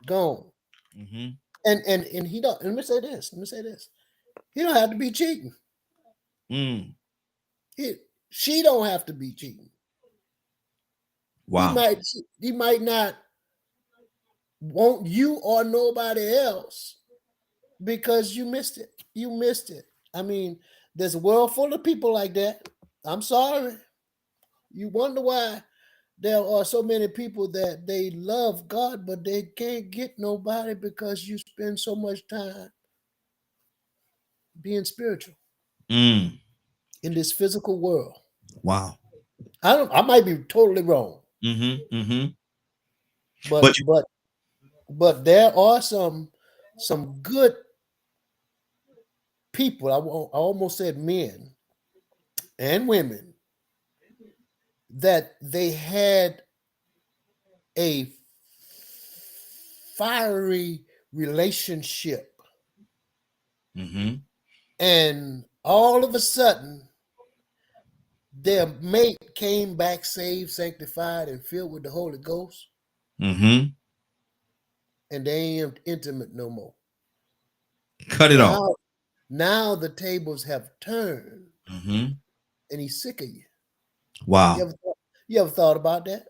Go on. And he don't, let me say this. He don't have to be cheating. She don't have to be cheating. Wow. He might not want you or nobody else because you missed it. You missed it. I mean, there's a world full of people like that. I'm sorry. You wonder why there are so many people that they love God, but they can't get nobody because you spend so much time being spiritual in this physical world. Wow. I might be totally wrong. But there are some good people. I almost said men and women that they had a fiery relationship, and all of a sudden their mate came back saved, sanctified, and filled with the Holy Ghost, and they ain't intimate no more. Cut it off. Now the tables have turned, and he's sick of you. Wow. You ever thought about that?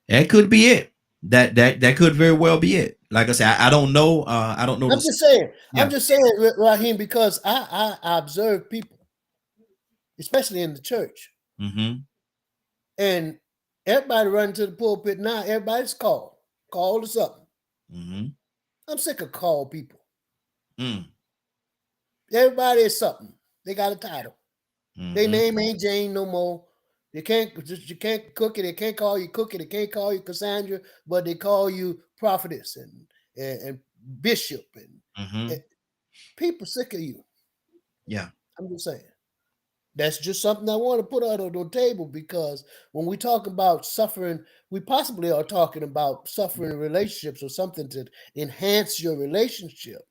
That could be it. That could very well be it. Like I said, I don't know. I don't know. I'm just saying, Raheem, because I observe people, especially in the church, and everybody running to the pulpit now. Everybody's called to something. I'm sick of called people. Everybody is something. They got a title. Their name ain't Jane no more. You can't cook it. They can't call you Cookie. They can't call you Cassandra, but they call you prophetess and bishop and people sick of you. Yeah, I'm just saying. That's just something I want to put out on the table, because when we talk about suffering, we possibly are talking about suffering in relationships or something to enhance your relationship.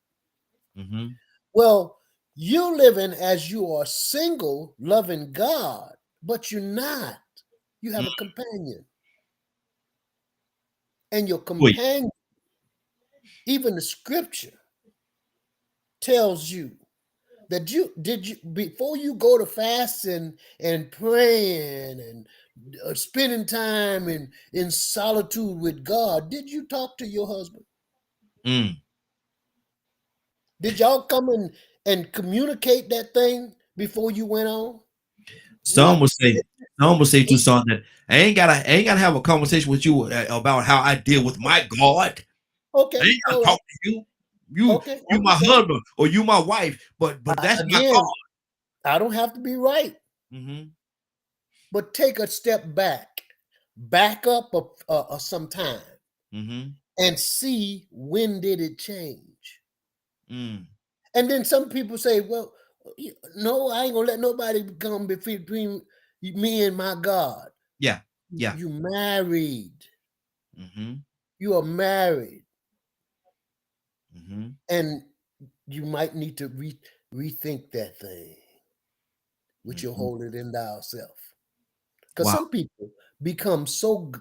Well, you living as you are single, loving God, but you're not. You have a companion. And your companion, even the scripture tells you that before you go to fasting and praying and spending time in solitude with God, did you talk to your husband? Did y'all come and communicate that thing before you went on? Some will say to son that I ain't gotta have a conversation with you about how I deal with my God. I Okay, ain't gotta all right. talk to you. You Okay, you I'm my just saying. husband or you my wife, but that's my Again, God. I don't have to be right, Mm-hmm. but take a step back up some time, Mm-hmm. and see when did it change. Mm. And then some people say, "Well, no, I ain't gonna let nobody come between me and my God." Yeah. Yeah. You married. Mm-hmm. You are married, Mm-hmm. and you might need to rethink that thing, which you'll Mm-hmm. hold it in thyself. Because Wow. some people become so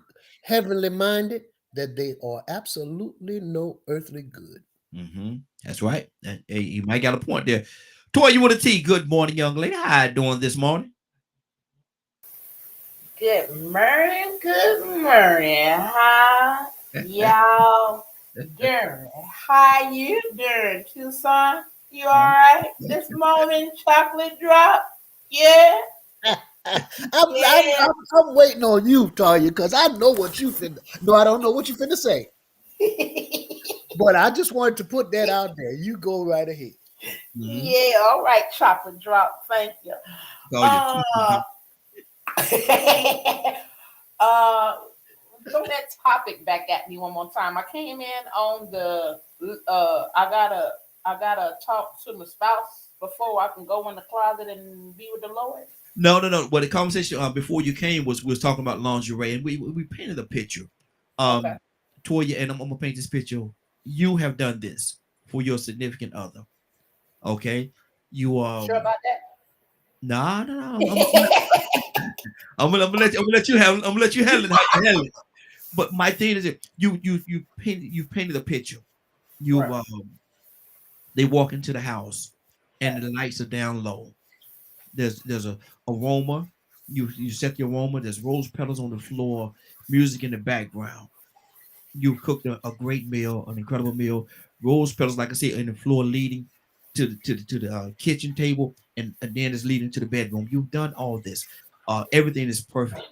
heavenly minded that they are absolutely no earthly good. Mm-hmm. That's right. Hey, you might got a point there. Toy, you want a tea? Good morning, young lady. How you doing this morning? Good morning, how y'all doing? How you doing, Tucson? You all right this morning, chocolate drop? Yeah, yeah. I'm waiting on you, Talia, because I know what you finna. No, I don't know what you finna say, but I just wanted to put that out there. You go right ahead. Mm-hmm. Yeah, all right, chocolate drop. Thank you. Call you. Uh, uh, throw that topic back at me one more time. I came in on the I gotta talk to my spouse before I can go in the closet and be with the Lord. No. Well, the conversation before you came was we was talking about lingerie, and we painted a picture. Okay. Toya, and I'm gonna paint this picture. You have done this for your significant other. Okay, you Sure about that? nah, no. I'm gonna let you have. I'm gonna let you handle it how you handle it. But my thing is that you've painted a picture. You've Right. They walk into the house, and the lights are down low. There's a aroma. You set the aroma. There's rose petals on the floor, music in the background. You've cooked a great meal, an incredible meal. Rose petals, like I said, in the floor, leading to the kitchen table, and then it's leading to the bedroom. You've done all this. Everything is perfect.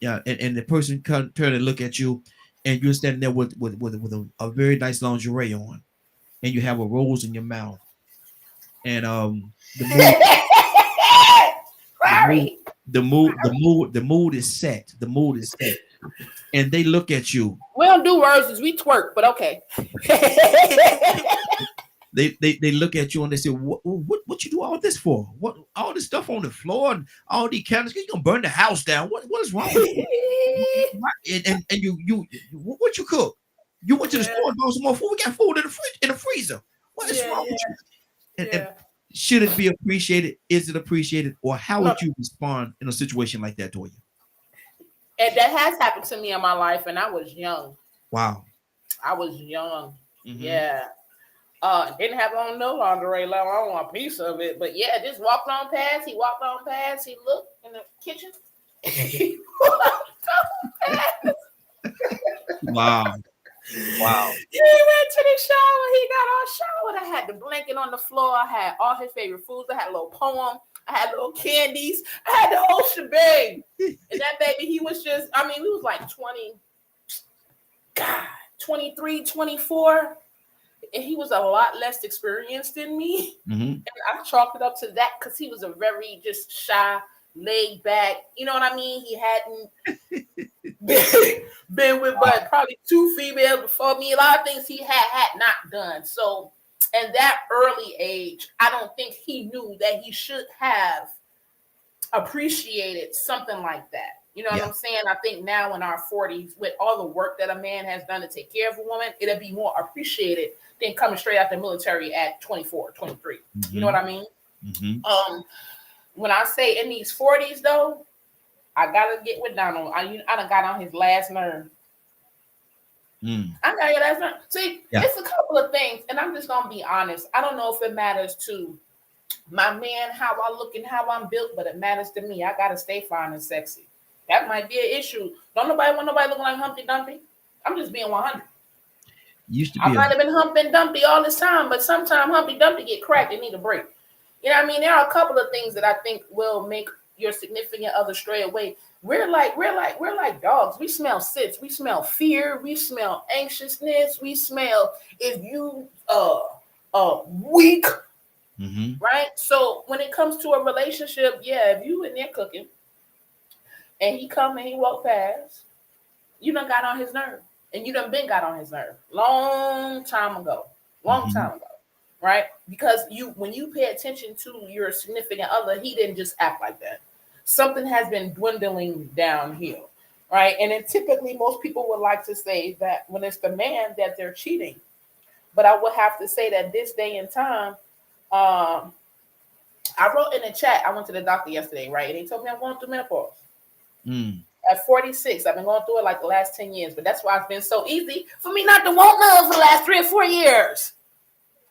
And the person turn and look at you, and you're standing there with a very nice lingerie on, and you have a rose in your mouth, and the mood the mood Sorry. the mood is set. The mood is set, and they look at you. We don't do roses, we twerk, but okay. They look at you and they say, what you do all this for? What all this stuff on the floor and all these candles? You gonna burn the house down? What is wrong with you? And what you cook? You went to the Yeah, store and bought some more food. We got food in the fridge in the freezer. What is yeah, wrong with yeah, you? And yeah. should it be appreciated? Is it appreciated? Or how Look, would you respond in a situation like that, Toya? and that has happened to me in my life, and I was young. Wow. I was young. Mm-hmm. Yeah. Didn't have on no lingerie, let alone a piece of it. But yeah, just walked on past. He walked on past. He looked in the kitchen. He walked on past. Wow. Wow. He went to the shower. He got all showered. I had the blanket on the floor. I had all his favorite foods. I had a little poem. I had little candies. I had the whole shebang. And that baby, he was just, I mean, he was like 20, God, 23, 24. And he was a lot less experienced than me. Mm-hmm. And I chalked it up to that because he was a very just shy, laid back. You know what I mean? He hadn't been with but probably 2 females before me. A lot of things he had not done. So, in that early age, I don't think he knew that he should have appreciated something like that. You know what I'm saying? I think now in our 40s, with all the work that a man has done to take care of a woman, it'll be more appreciated than coming straight out the military at 24, 23. Mm-hmm. You know what I mean? Mm-hmm. When I say in these 40s, though, I gotta get with Donald. I done got on his last nerve. I got your last nerve. See, it's a couple of things, and I'm just gonna be honest. I don't know if it matters to my man how I look and how I'm built, but it matters to me. I gotta stay fine and sexy. That might be an issue. Don't nobody want nobody looking like Humpty Dumpty. I'm just being 100. Used to I be. might have been Humpty Dumpty all this time, but sometimes Humpty Dumpty get cracked and need a break. You know what I mean? There are a couple of things that I think will make your significant other stray away. We're like dogs. We smell sits. We smell fear. We smell anxiousness. We smell if you weak, right? So when it comes to a relationship, yeah, if you in there cooking and he come and he walk past, you done got on his nerve. And you done been got on his nerve long time ago, right? Because when you pay attention to your significant other, he didn't just act like that. Something has been dwindling downhill, right? And then typically most people would like to say that when it's the man that they're cheating. But I would have to say that this day and time, I wrote in the chat, I went to the doctor yesterday, right? And he told me I'm going through menopause. At 46, I've been going through it like the last 10 years, but that's why it's been so easy for me not to want love for the last 3 or 4 years.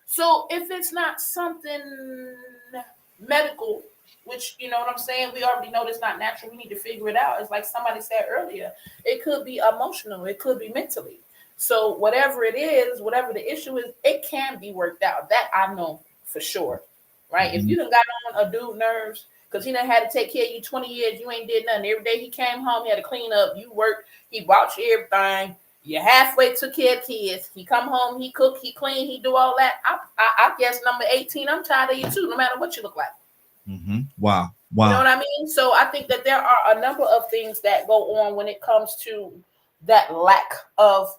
So if it's not something medical, which, you know what I'm saying, we already know it's not natural, we need to figure it out. It's like somebody said earlier, it could be emotional, it could be mentally. So whatever it is, whatever the issue is, it can be worked out. That I know for sure, right? If you done got on a dude nerves, because he done had to take care of you 20 years, you ain't did nothing. Every day he came home, he had to clean up, you worked, he bought you everything. You halfway took care of kids. He come home, he cook, he clean, he do all that. I guess number 18, I'm tired of you too, no matter what you look like. Wow. You know what I mean? So I think that there are a number of things that go on when it comes to that lack of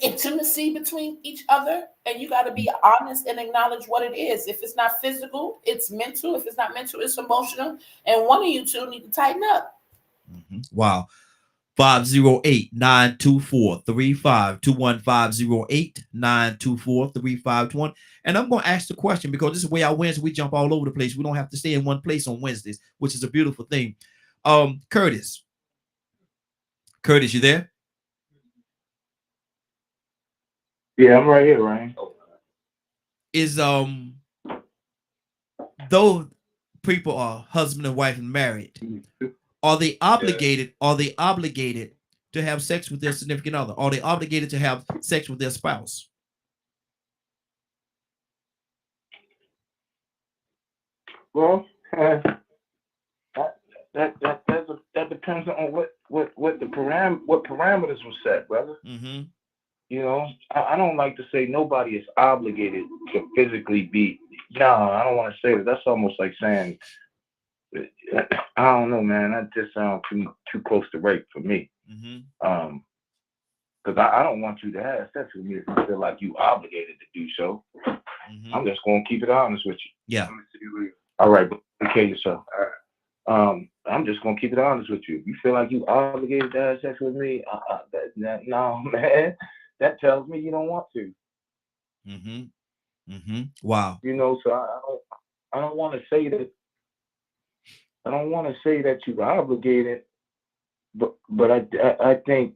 intimacy between each other, and you got to be honest and acknowledge what it is. If it's not physical, it's mental. If it's not mental, it's emotional, and one of you two need to tighten up. Wow. 508-924-3521, 508-924-3521. And I'm going to ask the question because this is the way our Wednesday, we jump all over the place. We don't have to stay in one place on Wednesdays, which is a beautiful thing. Curtis, you there? Yeah, I'm right here, Ryan. Is though people are husband and wife and married, are they obligated? Are they obligated to have sex with their significant other? Are they obligated to have sex with their spouse? Well, that depends on what the parameters were set, brother. You know, I don't like to say nobody is obligated to physically be. No, I don't want to say that. That's almost like saying, I don't know, man. That just sounds too close to rape for me. Because I don't want you to have sex with me if you feel like you obligated to do so. I'm just going to keep it honest with you. Yeah. All right, but take care of yourself. I'm just going to keep it honest with you. If you feel like you obligated to have sex with me, no, man. That tells me you don't want to. Wow. You know, so I don't want to say that. I don't want to say that you're obligated, but I think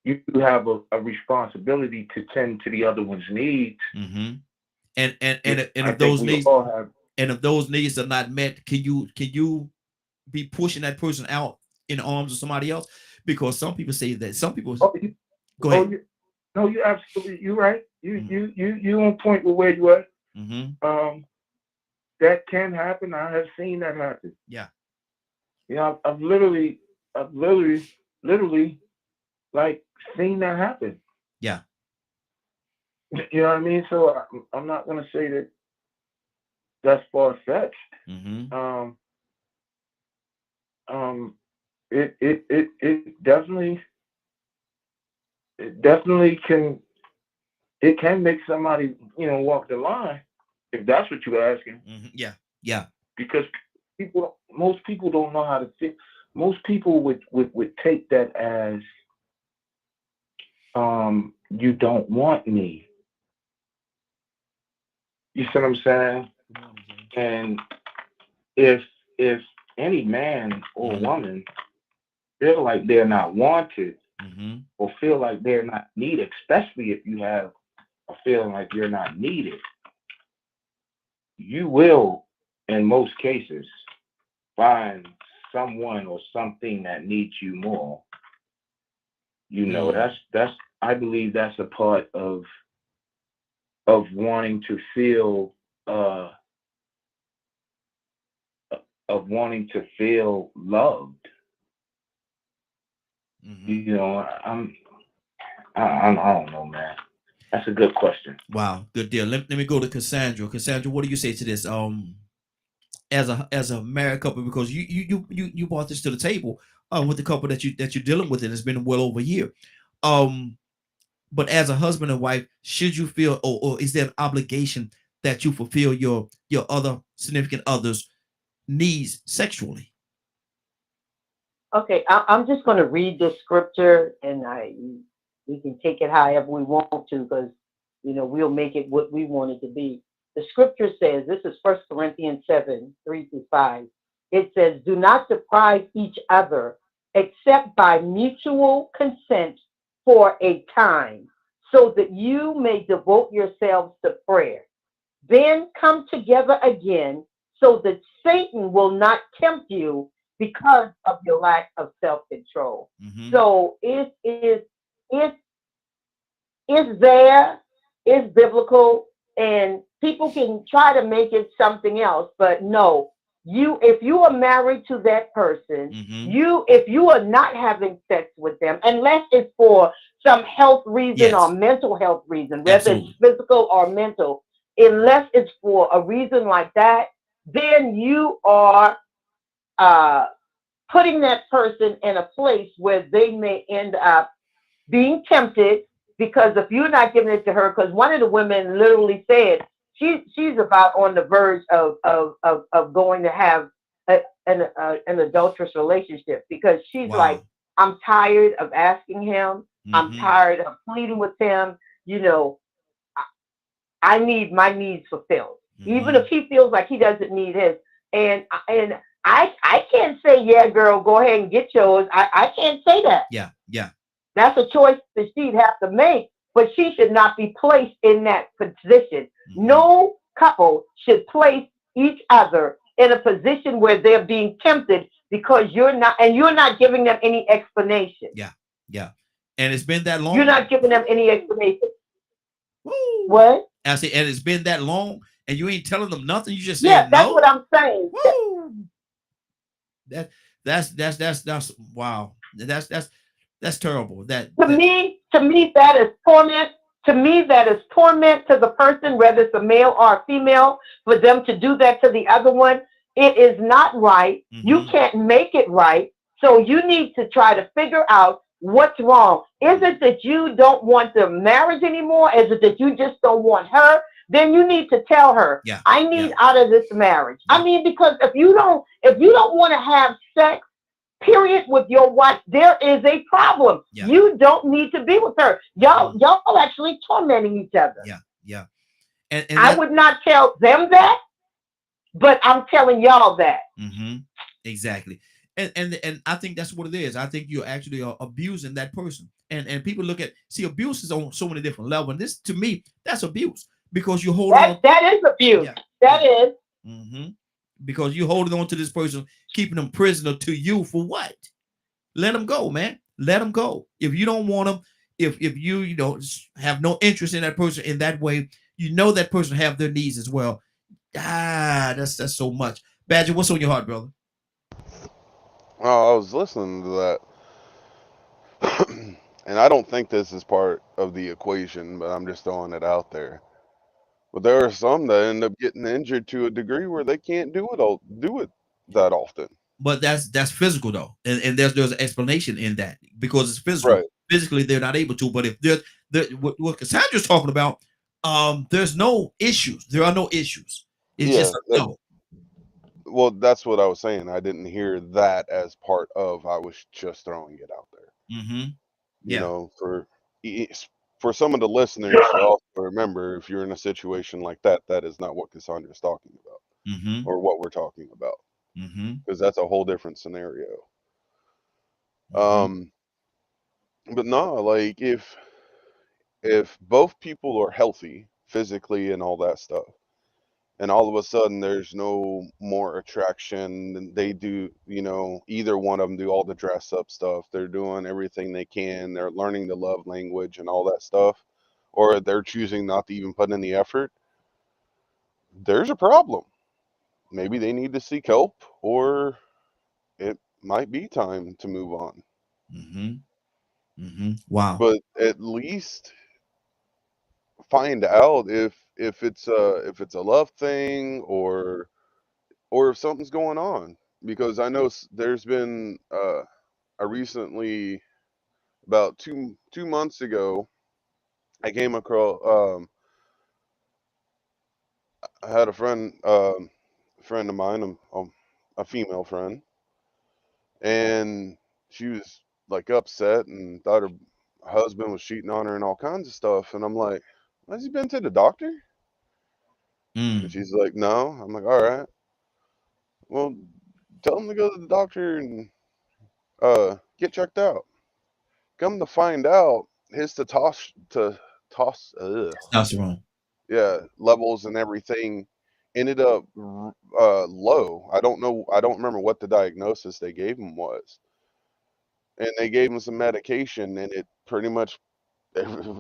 you have a responsibility to tend to the other one's needs. And if those needs if those needs are not met, can you be pushing that person out in the arms of somebody else? Because some people say that. Some people. Go ahead. You're absolutely. You're right. You on point with where you at. That can happen. I have seen that happen. Yeah. You know, I've literally like seen that happen. Yeah. You know what I mean? So I'm not gonna say that that's far-fetched. It definitely can. It can make somebody, walk the line, if that's what you're asking. Yeah. Because most people don't know how to think. Most people would take that as, you don't want me. You see what I'm saying? And if any man or woman feel like they're not wanted, or feel like they're not needed, especially if you have a feeling like you're not needed, you will, in most cases, find someone or something that needs you more. That's I believe that's a part of wanting to feel loved. Mhm. You know, I don't know, man. That's a good question. Wow, good deal. Let me go to Cassandra. Cassandra, what do you say to this? As a married couple, because you brought this to the table with the couple that you're dealing with, and it's been well over a year. Um, but as a husband and wife, should you feel, or is there an obligation that you fulfill your other significant others' needs sexually? Okay, I'm just going to read this scripture, and we can take it however we want to, because we'll make it what we want it to be. The scripture says, this is 1 Corinthians 7:3-5. It says, "Do not deprive each other, except by mutual consent for a time, so that you may devote yourselves to prayer. Then come together again, so that Satan will not tempt you because of your lack of self-control." Mm-hmm. So it's there, it's biblical, and people can try to make it something else, but no. If you are married to that person, Mm-hmm. if you are not having sex with them, unless it's for some health reason or Yes, mental health reason, whether it's absolutely. physical or mental, unless it's for a reason like that, then you are uh, putting that person in a place where they may end up being tempted, because if you're not giving it to her, because one of the women literally said she's about on the verge of going to have an adulterous relationship, because she's like, Wow. I'm tired of asking him, I'm Mm-hmm. tired of pleading with him, you know, I need my needs fulfilled, even Mm-hmm. if he feels like he doesn't need his. And I can't say, yeah, girl, go ahead and get yours. I can't say that. Yeah, yeah. That's a choice that she'd have to make, but she should not be placed in that position. Mm-hmm. No couple should place each other in a position where they're being tempted, because you're not giving them any explanation. Yeah, yeah. And it's been that You're long. not giving them any explanation. Woo. What? I say, and it's been that long, and you ain't telling them nothing. You just Yeah, saying that's what no. I'm saying. Woo. That that's wow. That's terrible. That To me, that is torment. To me, that is torment to the person, whether it's a male or a female, for them to do that to the other one. It is not right. You mm-hmm. can't make it right. So you need to try to figure out what's wrong. Is it that you don't want the marriage anymore? Is it that you just don't want her? Then you need to tell her, Yeah, I yeah, need out of this marriage. I yeah, mean, because if you don't want to have sex, period, with your wife, there is a problem. yeah, You don't need to be with her. mm-hmm. Y'all actually tormenting each other. Yeah, yeah. And I that would not tell them that, but I'm telling y'all that. mm-hmm. Exactly. And I think that's what it is. I think you're actually abusing that person. And people see abuse is on so many different levels. And this, to me, that's abuse, because you hold on. That is abuse. Yeah, That yeah. is. Mm-hmm. Because you holding on to this person, keeping them prisoner to you for what? Let them go, man. Let them go. If you don't want them, if you have no interest in that person in that way, that person have their needs as well. That's so much. Badger, what's on your heart, brother? Oh, I was listening to that, and I don't think this is part of the equation, but I'm just throwing it out there. But there are some that end up getting injured to a degree where they can't do it that often. But that's physical though, and there's an explanation in that, because it's physical. Right. Physically, they're not able to. But if what Cassandra's talking about, there's no issues. There are no issues. It's Yeah. just a no. Well, that's what I was saying. I didn't hear that as part of. I was just throwing it out there. Mm-hmm. You Yeah. know, for some of the listeners to also remember, if you're in a situation like that, that is not what Cassandra's talking about, Mm-hmm. or what we're talking about, Mm-hmm. because that's a whole different scenario. Mm-hmm. But no, like if both people are healthy physically and all that stuff, and all of a sudden there's no more attraction. And they do, either one of them do all the dress up stuff. They're doing everything they can. They're learning the love language and all that stuff, or they're choosing not to even put in the effort. There's a problem. Maybe they need to seek help, or it might be time to move on. Wow. But at least find out if it's a love thing, or if something's going on, because I know there's been I recently, about two months ago, I came across, I had a friend of mine, a female friend, and she was like upset and thought her husband was cheating on her and all kinds of stuff, and I'm like, has he been to the doctor? And she's like, no. I'm like, all right, well, tell him to go to the doctor and get checked out. Come to find out, his Testosterone. levels and everything ended up low. I don't know. I don't remember what the diagnosis they gave him was, and they gave him some medication, and it pretty much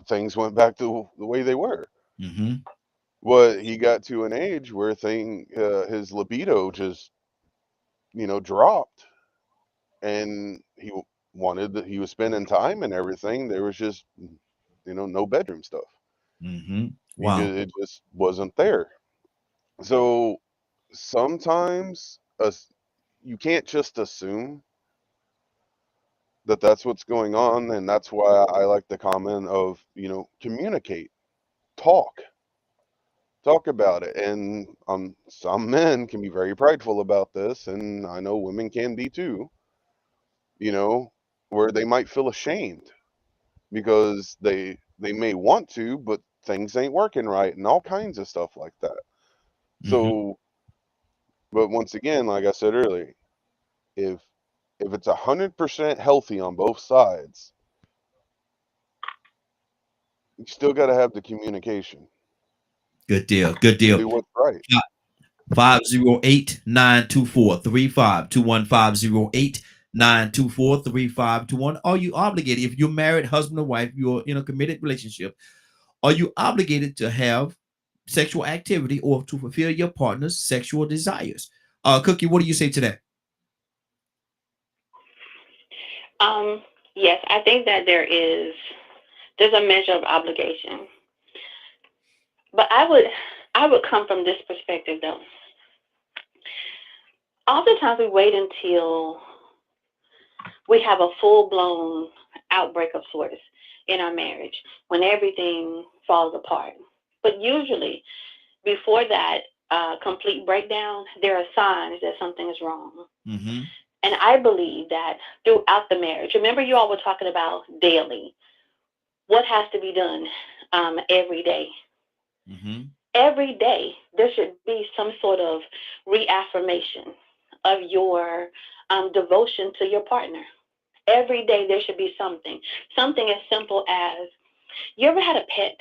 things went back to the way they were. But he got to an age where his libido just dropped, and he was spending time and everything. There was just no bedroom stuff. Wow. It just wasn't there. So sometimes you can't just assume that that's what's going on, and that's why I like the comment of communicate, talk about it. And some men can be very prideful about this, and I know women can be too, where they might feel ashamed because they may want to, but things ain't working right and all kinds of stuff like that. So, but once again, like I said earlier, if it's 100% healthy on both sides, you still got to have the communication. Good deal. Good deal. Do what's right. 508-924-3521, 508-924-3521. Are you obligated, if you're married, husband or wife, you're in a committed relationship, are you obligated to have sexual activity or to fulfill your partner's sexual desires? Cookie, what do you say to that? Yes, I think that there's a measure of obligation. But I would come from this perspective though. Oftentimes we wait until we have a full-blown outbreak of sorts in our marriage when everything falls apart. But usually before that complete breakdown, there are signs that something is wrong. And I believe that throughout the marriage, remember you all were talking about daily, what has to be done every day. Every day, there should be some sort of reaffirmation of your devotion to your partner. Every day, there should be something as simple as, you ever had a pet,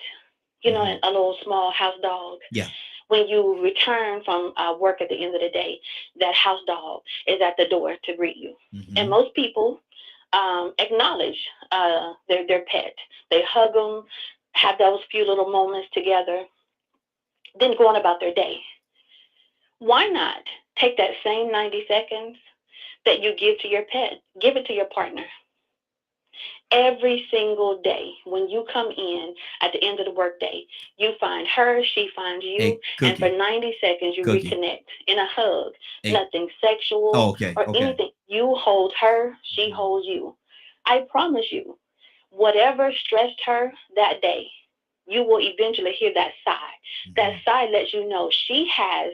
a little small house dog? Yeah. When you return from work at the end of the day, that house dog is at the door to greet you. And most people acknowledge their pet. They hug them, have those few little moments together, then go on about their day. Why not take that same 90 seconds that you give to your pet, give it to your partner? Every single day, when you come in at the end of the workday, you find her, she finds you, and for 90 seconds, you reconnect in a hug. Nothing sexual or anything. You hold her, she holds you. I promise you, whatever stressed her that day, you will eventually hear that sigh. That sigh lets you know she has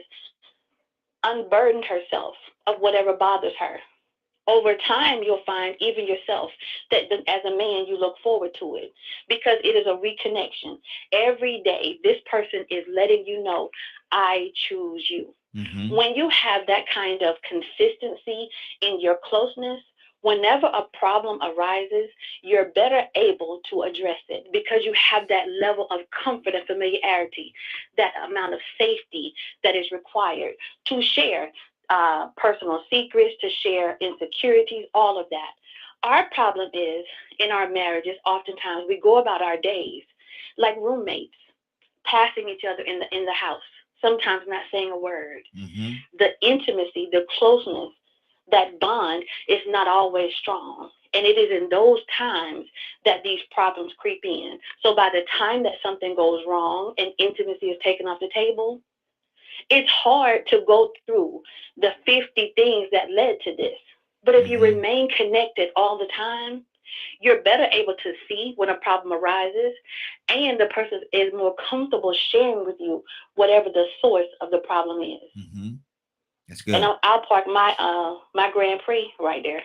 unburdened herself of whatever bothers her. Over time, you'll find even yourself that as a man, you look forward to it because it is a reconnection. Every day, this person is letting you know, I choose you. When you have that kind of consistency in your closeness, whenever a problem arises, you're better able to address it because you have that level of comfort and familiarity, that amount of safety that is required to share personal secrets, to share insecurities, all of that. Our problem is in our marriages, oftentimes we go about our days like roommates, passing each other in the house, sometimes not saying a word. Mm-hmm. The intimacy, the closeness, that bond is not always strong. And it is in those times that these problems creep in. So by the time that something goes wrong and intimacy is taken off the table, it's hard to go through the 50 things that led to this. But if you remain connected all the time, you're better able to see when a problem arises, and the person is more comfortable sharing with you whatever the source of the problem is. Mm-hmm. That's good. And I'll park my Grand Prix right there.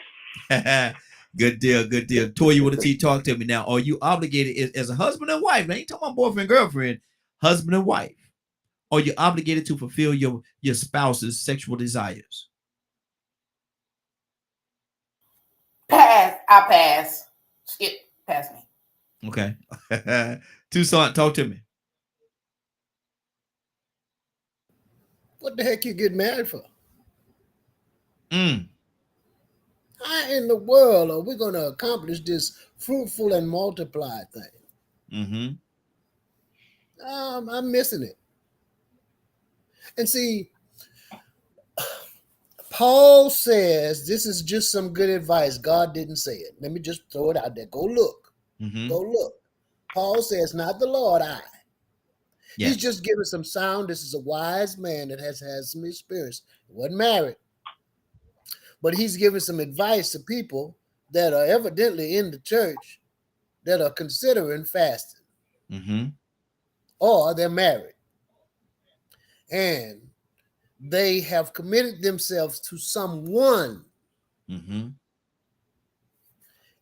Good deal. Good deal. Toya, what did talk to me now? Are you obligated as a husband and wife? I ain't talking about boyfriend, girlfriend, husband and wife. Are you obligated to fulfill your spouse's sexual desires? Pass. I pass. Skip. Pass me. Okay. Tucson, talk to me. What the heck you get married for? Mm. How in the world are we going to accomplish this fruitful and multiply thing? Mm-hmm. I'm missing it. And see, Paul says this is just some good advice. God didn't say it. Let me just throw it out there. Go look. Mm-hmm. Go look. Paul says, not the Lord, I. Yes. He's just giving some sound. This is a wise man that has had some experience. He wasn't married. But he's giving some advice to people that are evidently in the church that are considering fasting. Mm-hmm. Or they're married. And they have committed themselves to someone. Mm-hmm.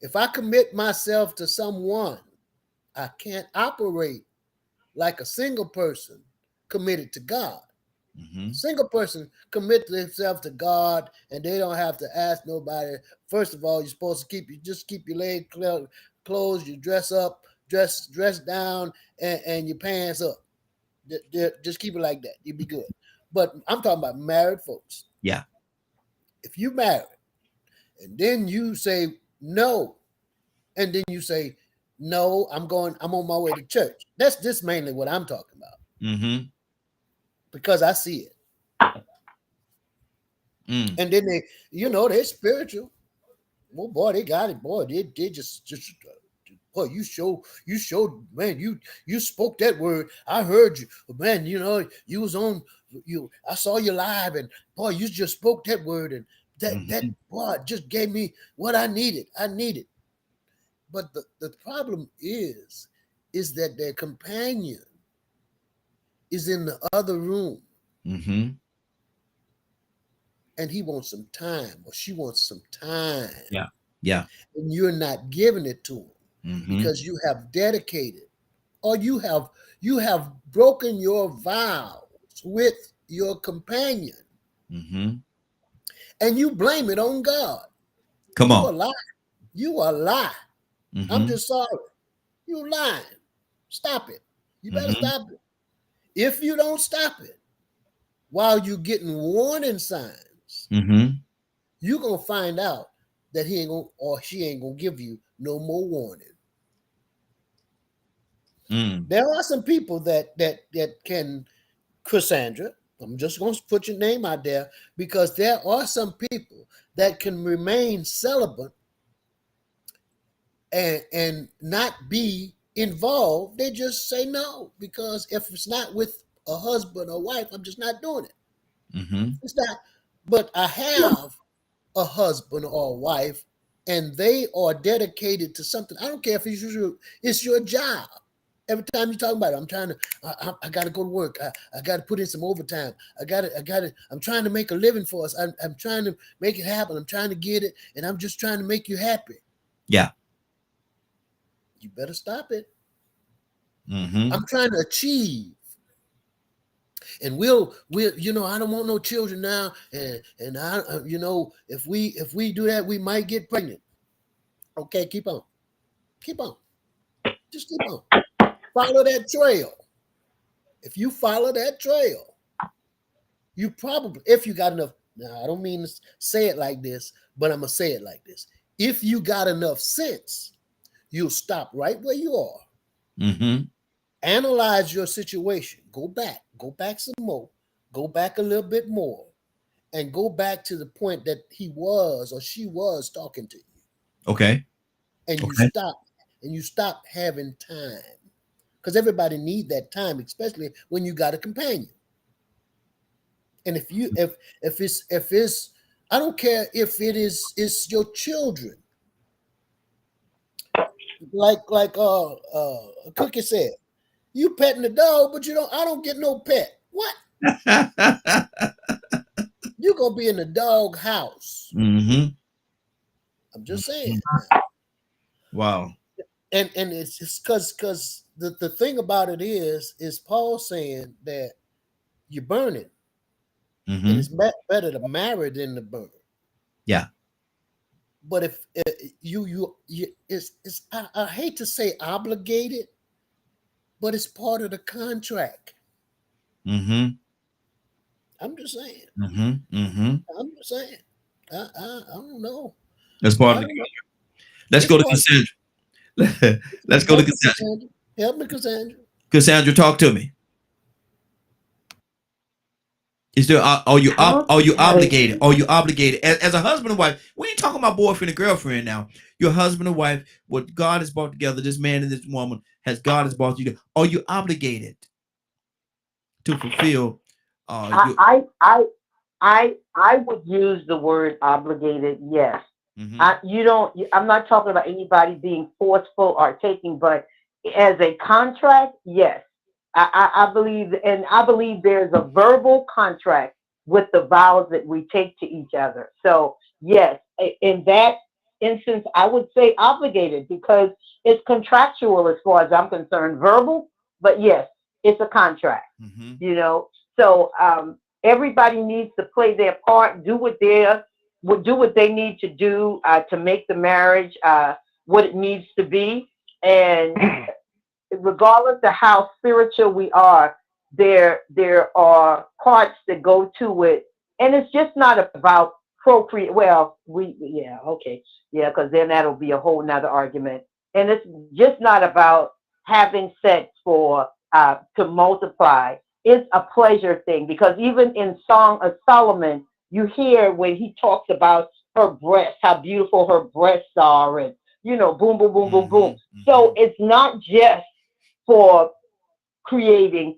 If I commit myself to someone, I can't operate like a single person committed to God. Mm-hmm. Single person commit themselves to God, and they don't have to ask nobody. First of all, you're supposed to keep your legs closed, you dress up, dress down, and your pants up. Just keep it like that. You'll be good. But I'm talking about married folks. Yeah. If you married, and then you say no, and then you say, no, I'm on my way to church. That's just mainly what I'm talking about. Mm-hmm. Because I see it. Mm. And then they're spiritual. Well, boy, they got it. Boy, they just boy, you showed, man, you spoke that word. I heard you. Man, you was on I saw you live, and boy, you just spoke that word, and that boy just gave me what I needed. But the problem is that their companion is in the other room. Mm-hmm. And he wants some time, or she wants some time. Yeah. Yeah. And you're not giving it to him because you have dedicated, or you have broken your vows with your companion. Mm-hmm. And you blame it on God. Come on. You are lying. Mm-hmm. I'm just sorry. You're lying. Stop it. You better stop it. If you don't stop it while you're getting warning signs, you're going to find out that he ain't going or she ain't going to give you no more warning. There are some people that can, Cassandra, I'm just going to put your name out there, because there are some people that can remain celibate and not be involved. They just say no, because if it's not with a husband or wife, I'm just not doing it. It's not. But I have a husband or a wife, and they are dedicated to something. I don't care if it's your job. Every time you talk about it, I got to go to work. I got to put in some overtime. I'm trying to make a living for us. I'm trying to make it happen. I'm trying to get it, and I'm just trying to make you happy. Yeah. You better stop it. I'm trying to achieve. And we'll you know, I don't want no children now, and I you know, if we do that, we might get pregnant. Okay, keep on, just keep on, follow that trail. If you follow that trail, you probably, if you got enough. Now, I don't mean to say it like this, but I'm gonna say it like this: if you got enough sense, you'll stop right where you are. Mm-hmm. Analyze your situation. Go back some more. Go back a little bit more, and go back to the point that he was or she was talking to you. Okay. And you stop having time, because everybody need that time, especially when you got a companion. And if it's I don't care if it's your children, like Cookie said, you petting the dog, but I don't get no pet. What? You're gonna be in the dog house. Mm-hmm. I'm just saying. Wow. And it's just because the thing about it is Paul saying that you're burning. Mm-hmm. And it's better to marry than to burn. Yeah. But if you it's I hate to say obligated, but it's part of the contract. Mm-hmm. I'm just saying. Mm-hmm. Mm-hmm. I'm just saying. I don't know. That's part of the contract. Let's go to Cassandra. Let's go to Cassandra. Help me, Cassandra. Cassandra, talk to me. Is there are you obligated? Are you obligated as a husband and wife? We ain't talking about boyfriend and girlfriend now. Your husband and wife, what God has brought together, this man and this woman God has brought you together. Are you obligated to fulfill? I would use the word obligated. Yes. Mm-hmm. I'm not talking about anybody being forceful or taking, but as a contract, yes. I believe there's a verbal contract with the vows that we take to each other. So yes, in that instance, I would say obligated, because it's contractual as far as I'm concerned, verbal, but yes, it's a contract. Mm-hmm. So everybody needs to play their part, do what they need to do to make the marriage what it needs to be. And regardless of how spiritual we are, there are parts that go to it, and it's just not about procreate. Well, because then that'll be a whole nother argument. And it's just not about having sex for to multiply. It's a pleasure thing, because even in Song of Solomon, you hear when he talks about her breasts, how beautiful her breasts are, and boom, boom, boom, boom, boom. Mm-hmm. So it's not just for procreating.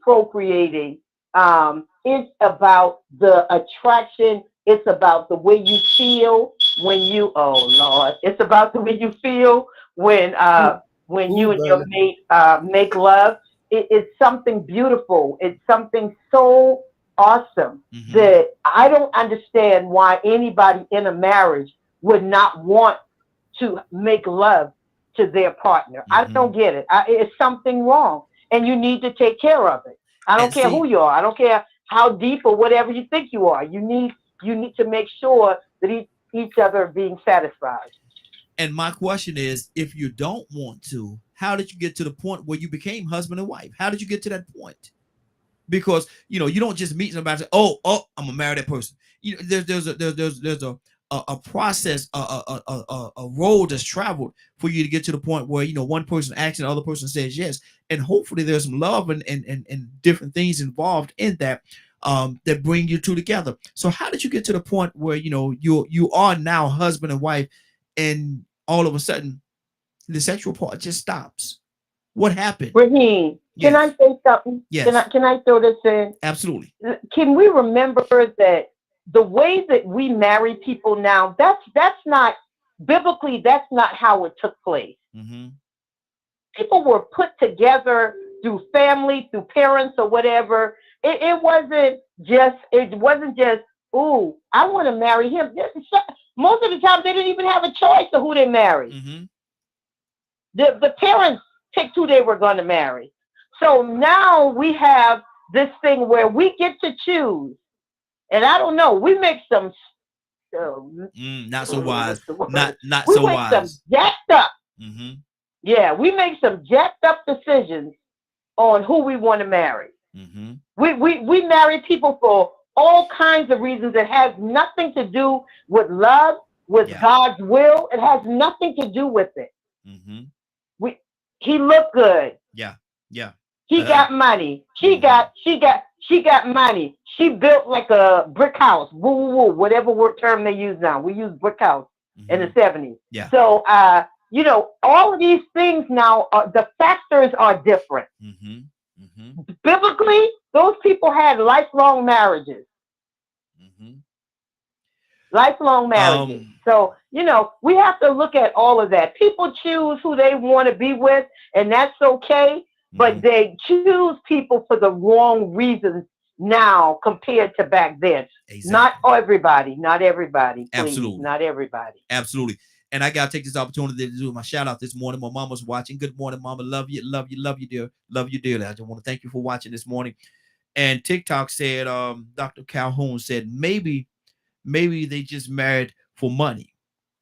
It's about the attraction. It's about the way you feel when you, oh Lord, it's about the way you feel when you and your mate make love. It's something beautiful. It's something so awesome that I don't understand why anybody in a marriage would not want to make love to their partner. I don't get it. It's something wrong, and you need to take care of it. I don't care who you are. I don't care how deep or whatever you think you are. You need to make sure that each other are being satisfied. And my question is, if you don't want to, how did you get to the point where you became husband and wife? How did you get to that point? Because you don't just meet somebody and say, oh, I'm gonna marry that person. There's a process, a road that's traveled for you to get to the point where one person acts and the other person says yes, and hopefully there's some love and different things involved in that that bring you two together. So how did you get to the point where you are now husband and wife, and all of a sudden the sexual part just stops? What happened? Raheem, can I say something? Yes. Can I throw this in? Absolutely. Can we remember that the way that we marry people now, that's not biblically, that's not how it took place. Mm-hmm. People were put together through family, through parents or whatever. It wasn't just, ooh, I want to marry him. Most of the time they didn't even have a choice of who they married. Mm-hmm. The parents picked who they were going to marry. So now we have this thing where we get to choose. And I don't know, we make some Not so wise. what's the word? Not We so make some wise. jacked up. Mm-hmm. Yeah, we make some jacked up decisions on who we want to marry. Mm-hmm. We marry people for all kinds of reasons. It has nothing to do with love, with Yeah. God's will. It has nothing to do with it. Mm-hmm. He looked good. Yeah. Yeah. He got money. She got money. She built like a brick house. Woo woo woo. Whatever word term they use now. We use brick house in the 70s. Yeah. So you know, all of these things now the factors are different. Mm-hmm. Mm-hmm. Biblically, those people had lifelong marriages. Mm-hmm. Lifelong marriages. So, you know, we have to look at all of that. People choose who they want to be with, and that's okay. But they choose people for the wrong reasons now compared to back then. Exactly. Not everybody. Please. Absolutely. Not everybody. Absolutely. And I gotta take this opportunity to do my shout out this morning. My mama's watching. Good morning, mama. Love you, dear. Love you dearly. I just want to thank you for watching this morning. And TikTok said, Dr. Calhoun said, maybe they just married for money,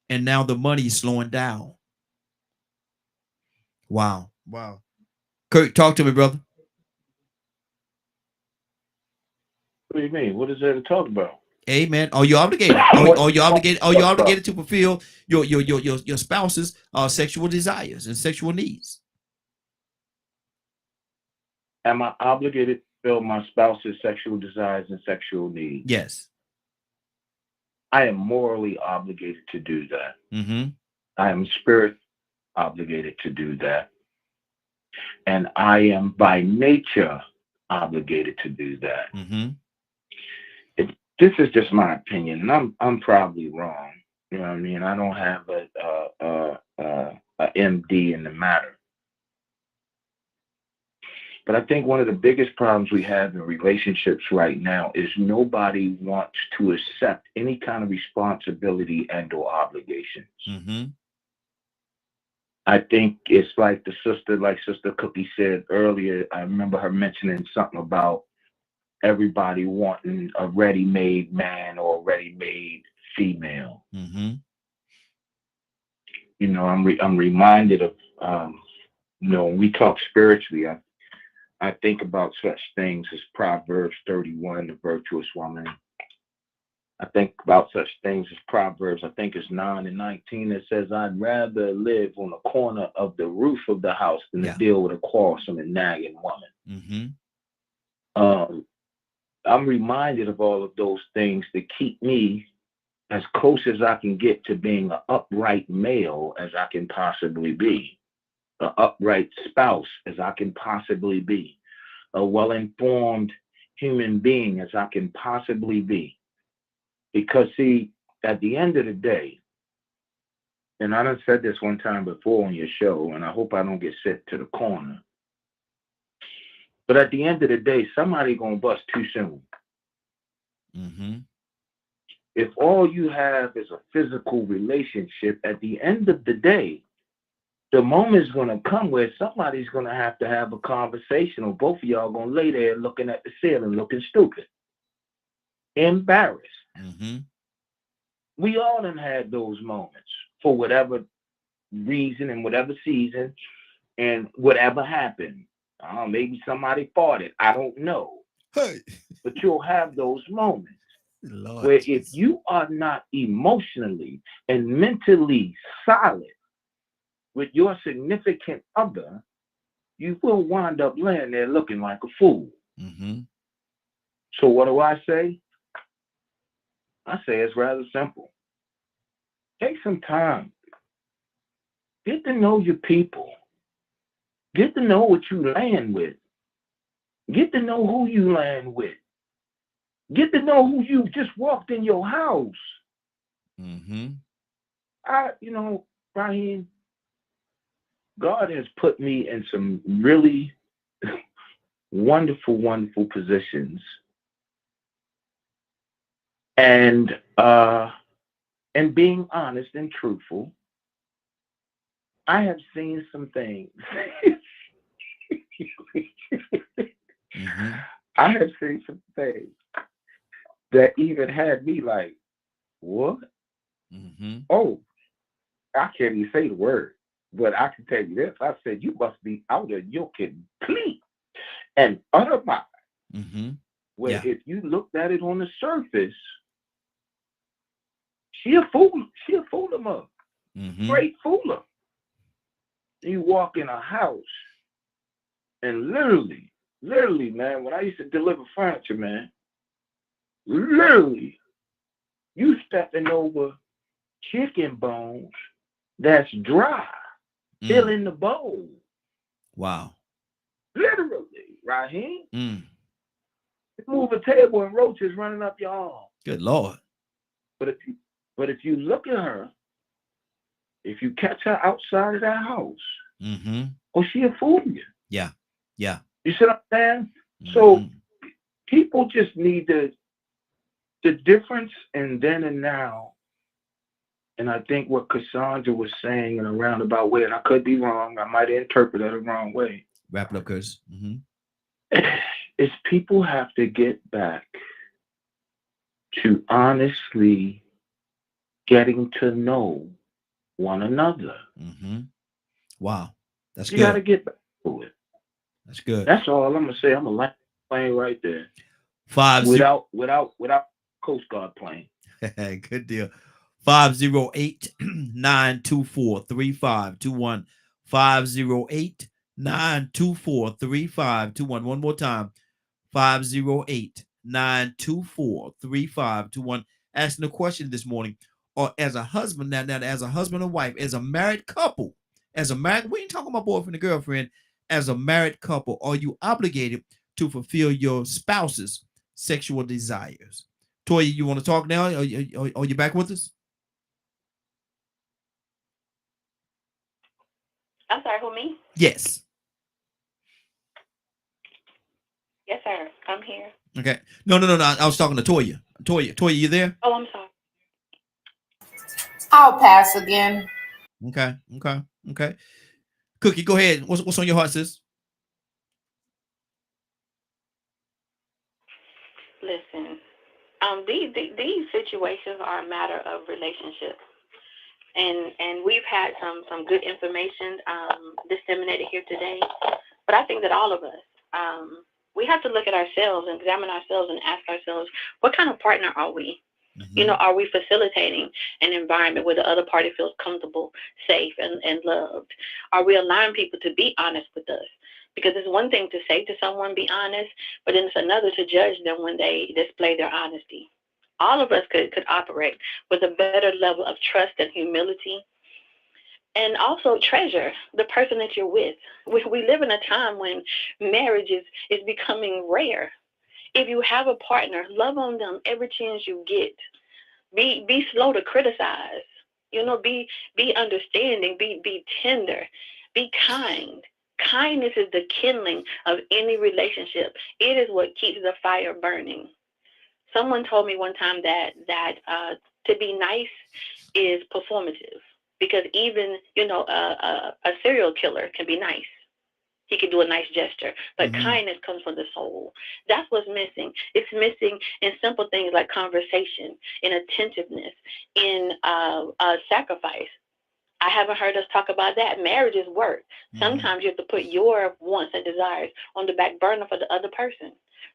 and now the money is slowing down. Wow. Kurt, talk to me, brother. What do you mean? What is there to talk about? Hey, man, are you obligated? Are you obligated to fulfill your spouse's sexual desires and sexual needs? Am I obligated to fulfill my spouse's sexual desires and sexual needs? Yes. I am morally obligated to do that. Mm-hmm. I am spirit obligated to do that. And I am by nature obligated to do that. Mm-hmm. This is just my opinion, and I'm probably wrong. You know what I mean? I don't have a MD in the matter. But I think one of the biggest problems we have in relationships right now is nobody wants to accept any kind of responsibility and or obligations. Mm-hmm. I think it's like Sister Cookie said earlier. I remember her mentioning something about everybody wanting a ready-made man or a ready-made female. Mm-hmm. You know, I'm reminded of you know, when we talk spiritually, I think about such things as Proverbs 31, the virtuous woman. I think about such things as Proverbs, I think it's 9:19, that says, I'd rather live on the corner of the roof of the house than to deal with a quarrelsome and nagging woman. Mm-hmm. I'm reminded of all of those things that keep me as close as I can get to being an upright male as I can possibly be, an upright spouse as I can possibly be, a well-informed human being as I can possibly be. Because, see, at the end of the day, and I done said this one time before on your show, and I hope I don't get sent to the corner, but at the end of the day, somebody gonna bust too soon. Mm-hmm. If all you have is a physical relationship, at the end of the day, the moment's gonna come where somebody's gonna have to have a conversation, or both of y'all gonna lay there looking at the ceiling, looking stupid, embarrassed. Mm-hmm. We all done had those moments for whatever reason and whatever season and whatever happened. Maybe somebody farted. I don't know. Hey. But you'll have those moments Lord where Jesus. if you are not emotionally and mentally solid with your significant other, you will wind up laying there looking like a fool. Mm-hmm. So what do I say? I say it's rather simple. Take some time. Get to know your people. Get to know what you land with. Get to know who you land with. Get to know who you just walked in your house. Mm-hmm. You know, Brian, God has put me in some really wonderful, wonderful positions. And being honest and truthful, I have seen some things. Mm-hmm. I have seen some things that even had me like, what? Mm-hmm. Oh, I can't even say the word, but I can tell you this. I said, you must be out of your complete and utter mind. Mm-hmm. Where Yeah. if you looked at it on the surface, she a fool. She a fooler, mother. Mm-hmm. Great fooler. You walk in a house and literally, man, when I used to deliver furniture, man, literally, you stepping over chicken bones that's dry, still in the bowl. Wow. Literally, Raheem. Mm. Move a table and roaches running up your arm. Good Lord. But if you look at her, if you catch her outside of that house, Mm-hmm. oh, she'll fool you. Yeah. Yeah. You see what I'm saying? Mm-hmm. So people just need the difference in then and now. And I think what Cassandra was saying in a roundabout way, and I could be wrong, I might interpret it the wrong way. Wrap it up, Curtis. Mm-hmm. Is people have to get back to honestly getting to know one another. Mm-hmm. Wow. That's you good. got to get back to it. That's good. That's all I'm gonna say. I'm a land plane right there. 50 without Coast Guard plane. Good deal. 508-924-3521. 508-924-3521. One more time. 508-924-3521. Asking a question this morning. Or as a husband, now as a husband and wife, as a married couple, we ain't talking about boyfriend and girlfriend. As a married couple, are you obligated to fulfill your spouse's sexual desires? Toya, you want to talk now? Are you back with us? I'm sorry, who, me? Yes. Yes, sir. I'm here. Okay. No. I was talking to Toya. Toya, you there? Oh, I'm sorry. I'll pass again. Okay. Cookie, go ahead. What's on your heart, sis? Listen, these situations are a matter of relationship, and we've had some good information disseminated here today. But I think that all of us, we have to look at ourselves and examine ourselves and ask ourselves, what kind of partner are we? Mm-hmm. Are we facilitating an environment where the other party feels comfortable, safe, and loved? Are we allowing people to be honest with us? Because it's one thing to say to someone, be honest, but then it's another to judge them when they display their honesty. All of us could operate with a better level of trust and humility, and also treasure the person that you're with. We live in a time when marriage is becoming rare. If you have a partner, love on them every chance you get. Be slow to criticize. Be understanding. Be tender. Be kind. Kindness is the kindling of any relationship. It is what keeps the fire burning. Someone told me one time that to be nice is performative, because even a serial killer can be nice. He can do a nice gesture, but kindness comes from the soul. That's what's missing. It's missing in simple things like conversation, in attentiveness, in sacrifice. I haven't heard us talk about that. Marriage is work. Sometimes you have to put your wants and desires on the back burner for the other person.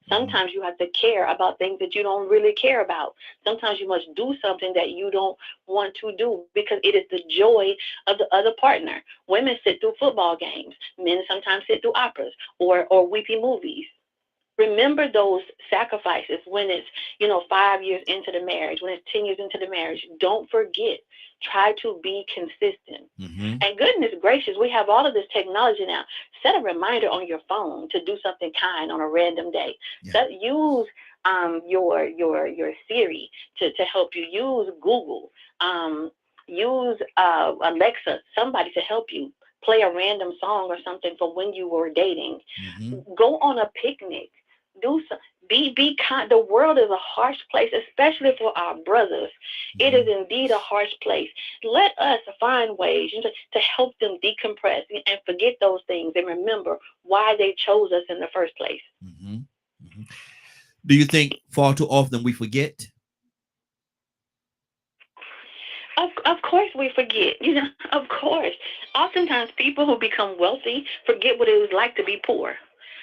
Sometimes you have to care about things that you don't really care about. Sometimes you must do something that you don't want to do because it is the joy of the other partner. Women sit through football games. Men sometimes sit through operas or weepy movies. Remember those sacrifices when it's 5 years into the marriage, when it's 10 years into the marriage. Don't forget. Try to be consistent. And goodness gracious, we have all of this technology now. Set a reminder on your phone to do something kind on a random day. Use your Siri to help you. Use Google. Use Alexa, somebody to help you play a random song or something for when you were dating. Go on a picnic. Do some. Be kind. The world is a harsh place, especially for our brothers. It is indeed a harsh place. Let us find ways to help them decompress and forget those things and remember why they chose us in the first place. Mhm. Do you think far too often we forget? Of course we forget, of course. Oftentimes people who become wealthy forget what it was like to be poor.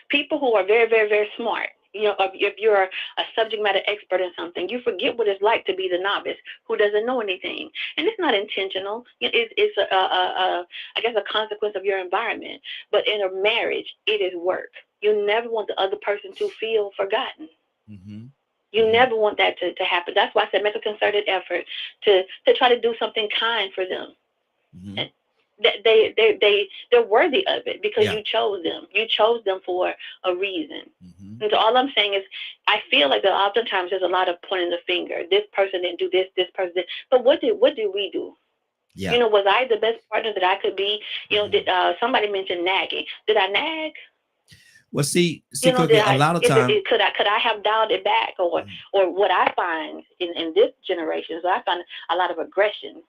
People who are very, very, very smart, if you're a subject matter expert in something, you forget what it's like to be the novice who doesn't know anything. And it's not intentional. It's I guess, a consequence of your environment. But in a marriage, it is work. You never want the other person to feel forgotten. Mm-hmm. You Mhm. never want that to happen. That's why I said make a concerted effort to try to do something kind for them. Mhm. And they're worthy of it because Yeah. you chose them. You chose them for a reason. Mhm. And so all I'm saying is, I feel like that oftentimes there's a lot of pointing the finger. This person didn't do this. This person did. But what did we do? Yeah. Was I the best partner that I could be? Mhm. Did somebody mentioned nagging? Did I nag? Well, see, Did Cookie, a I? lot of time. Could I have dialed it back, or Mhm. what I find in this generation is I find a lot of aggression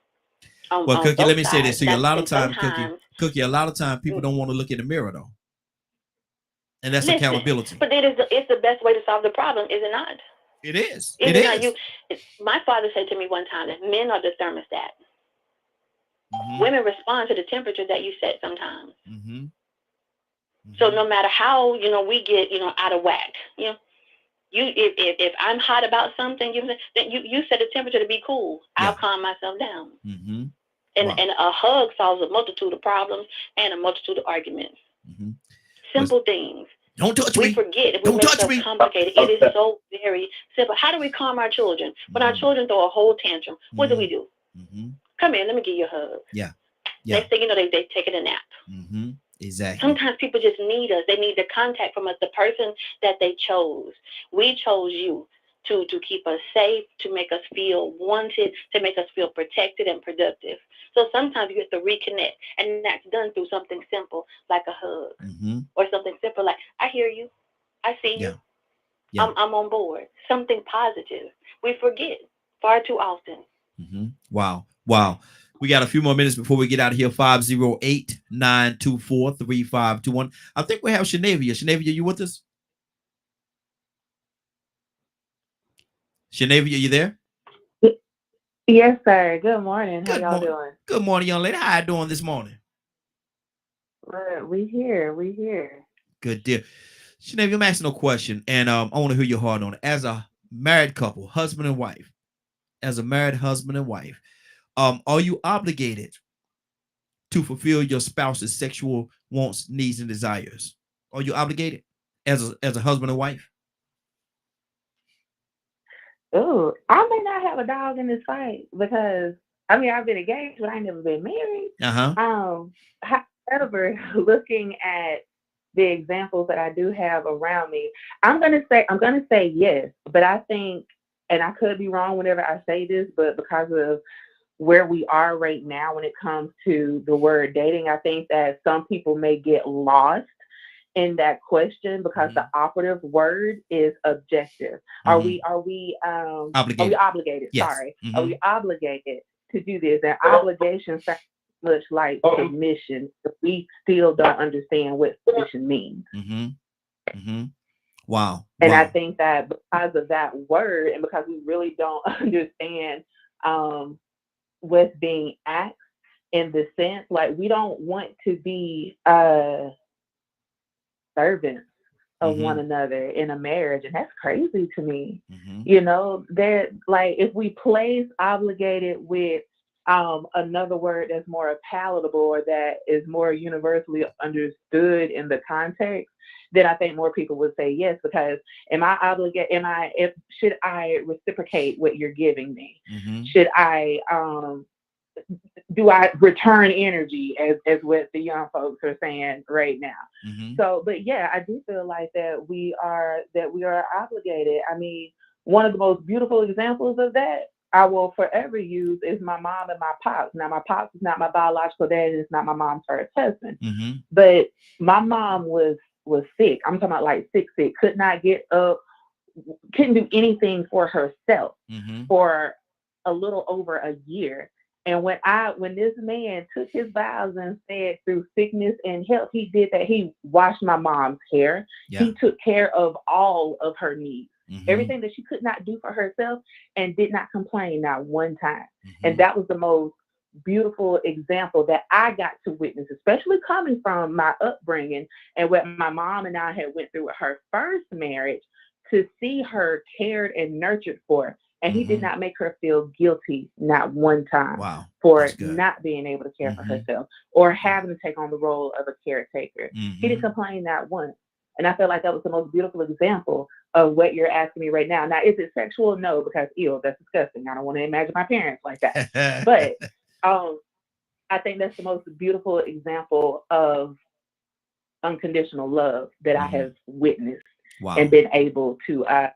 Well, on Cookie, let both me say this sides. to you. A lot of And time, Cookie, sometimes, a lot of time people mm, don't want to look in the mirror though, and that's listen, accountability. but it's the best way to solve the problem, is it not? It is. Is It it not? is. My father said to me one time that men are the thermostat. Mm-hmm. Women respond to the temperature that you set sometimes. Mm-hmm. So Mm-hmm. no matter how we get out of whack, you if I'm hot about something, then you set a temperature to be cool. I'll Yeah. calm myself down. Mm-hmm. And Wow. a hug solves a multitude of problems and a multitude of arguments. Mm-hmm. Simple things. Don't touch We me. forget if we Don't make touch stuff me. complicated. It is so very simple. How do we calm our children? When our Mm-hmm. children throw a whole tantrum, what do Mm-hmm. we do? Mm-hmm. Come here, let me give you a hug. Yeah. Yeah. Next thing you know, they taking a nap. Mm-hmm. Exactly. Sometimes people just need us. They need the contact from us, the person that they chose. We chose you to keep us safe, to make us feel wanted, to make us feel protected and productive. So sometimes you have to reconnect, and that's done through something simple like a hug, Mm-hmm. or something simple like, I hear you, I see Yeah. you, Yeah. I'm on board. Something positive. We forget far too often. Mm-hmm. Wow. Wow. We got a few more minutes before we get out of here. 508-924-3521. I think we have Shenavia. Shenavia, you with us? Shenavia, you there? Yes, sir. Good morning. How Good y'all morning. doing? Good morning, young lady. How you doing this morning? We here. We here. Good deal. Shenavia, I'm asking a question, and I want to hear your heart on it. As a married couple, husband and wife, as a married husband and wife, are you obligated to fulfill your spouse's sexual wants, needs, and desires? Are you obligated as a husband and wife? Ooh, I may not have a dog in this fight because I've been engaged, but I ain't never been married. Uh-huh. However, looking at the examples that I do have around me, I'm gonna say yes, but I think, and I could be wrong whenever I say this, but because of where we are right now when it comes to the word dating, I think that some people may get lost in that question because the operative word is objective. Are we Obligated? obligated? Yes. Sorry. Are Mm-hmm. we obligated to do this? And obligation sounds much like submission, but we still don't understand what submission means. Mm-hmm. Mm-hmm. Wow. And I Wow. think that because of that word and because we really don't understand what's being asked in the sense, like we don't want to be servants of one another in a marriage, and that's crazy to me. That, like, if we place obligated with another word that's more palatable or that is more universally understood in the context, then I think more people would say yes, because should I reciprocate what you're giving me? Should I do I return energy, as what the young folks are saying right now? So, but yeah, I do feel like that we are obligated. I mean, one of the most beautiful examples of that I will forever use is my mom and my pops. Now, my pops is not my biological dad, and it's not my mom's first husband. But my mom was sick. I'm talking about like sick, could not get up, couldn't do anything for herself for a little over a year. And when this man took his vows and said through sickness and health, he did that. He washed my mom's hair. Yeah. He took care of all of her needs. Mhm. Everything that she could not do for herself, and did not complain not one time. Mhm. And that was the most beautiful example that I got to witness, especially coming from my upbringing and what my mom and I had went through with her first marriage, to see her cared and nurtured for. And he did Mhm. not make her feel guilty not one time Wow. for That's good. not being able to care for Mhm. herself or having to take on the role of a caretaker. He didn't Mhm. complain not once. And I felt like that was the most beautiful example of what you're asking me right now. Now, is it sexual? No, because that's disgusting. I don't want to imagine my parents like that. But I think that's the most beautiful example of unconditional love that I Mhm. have witnessed Wow. and been able to have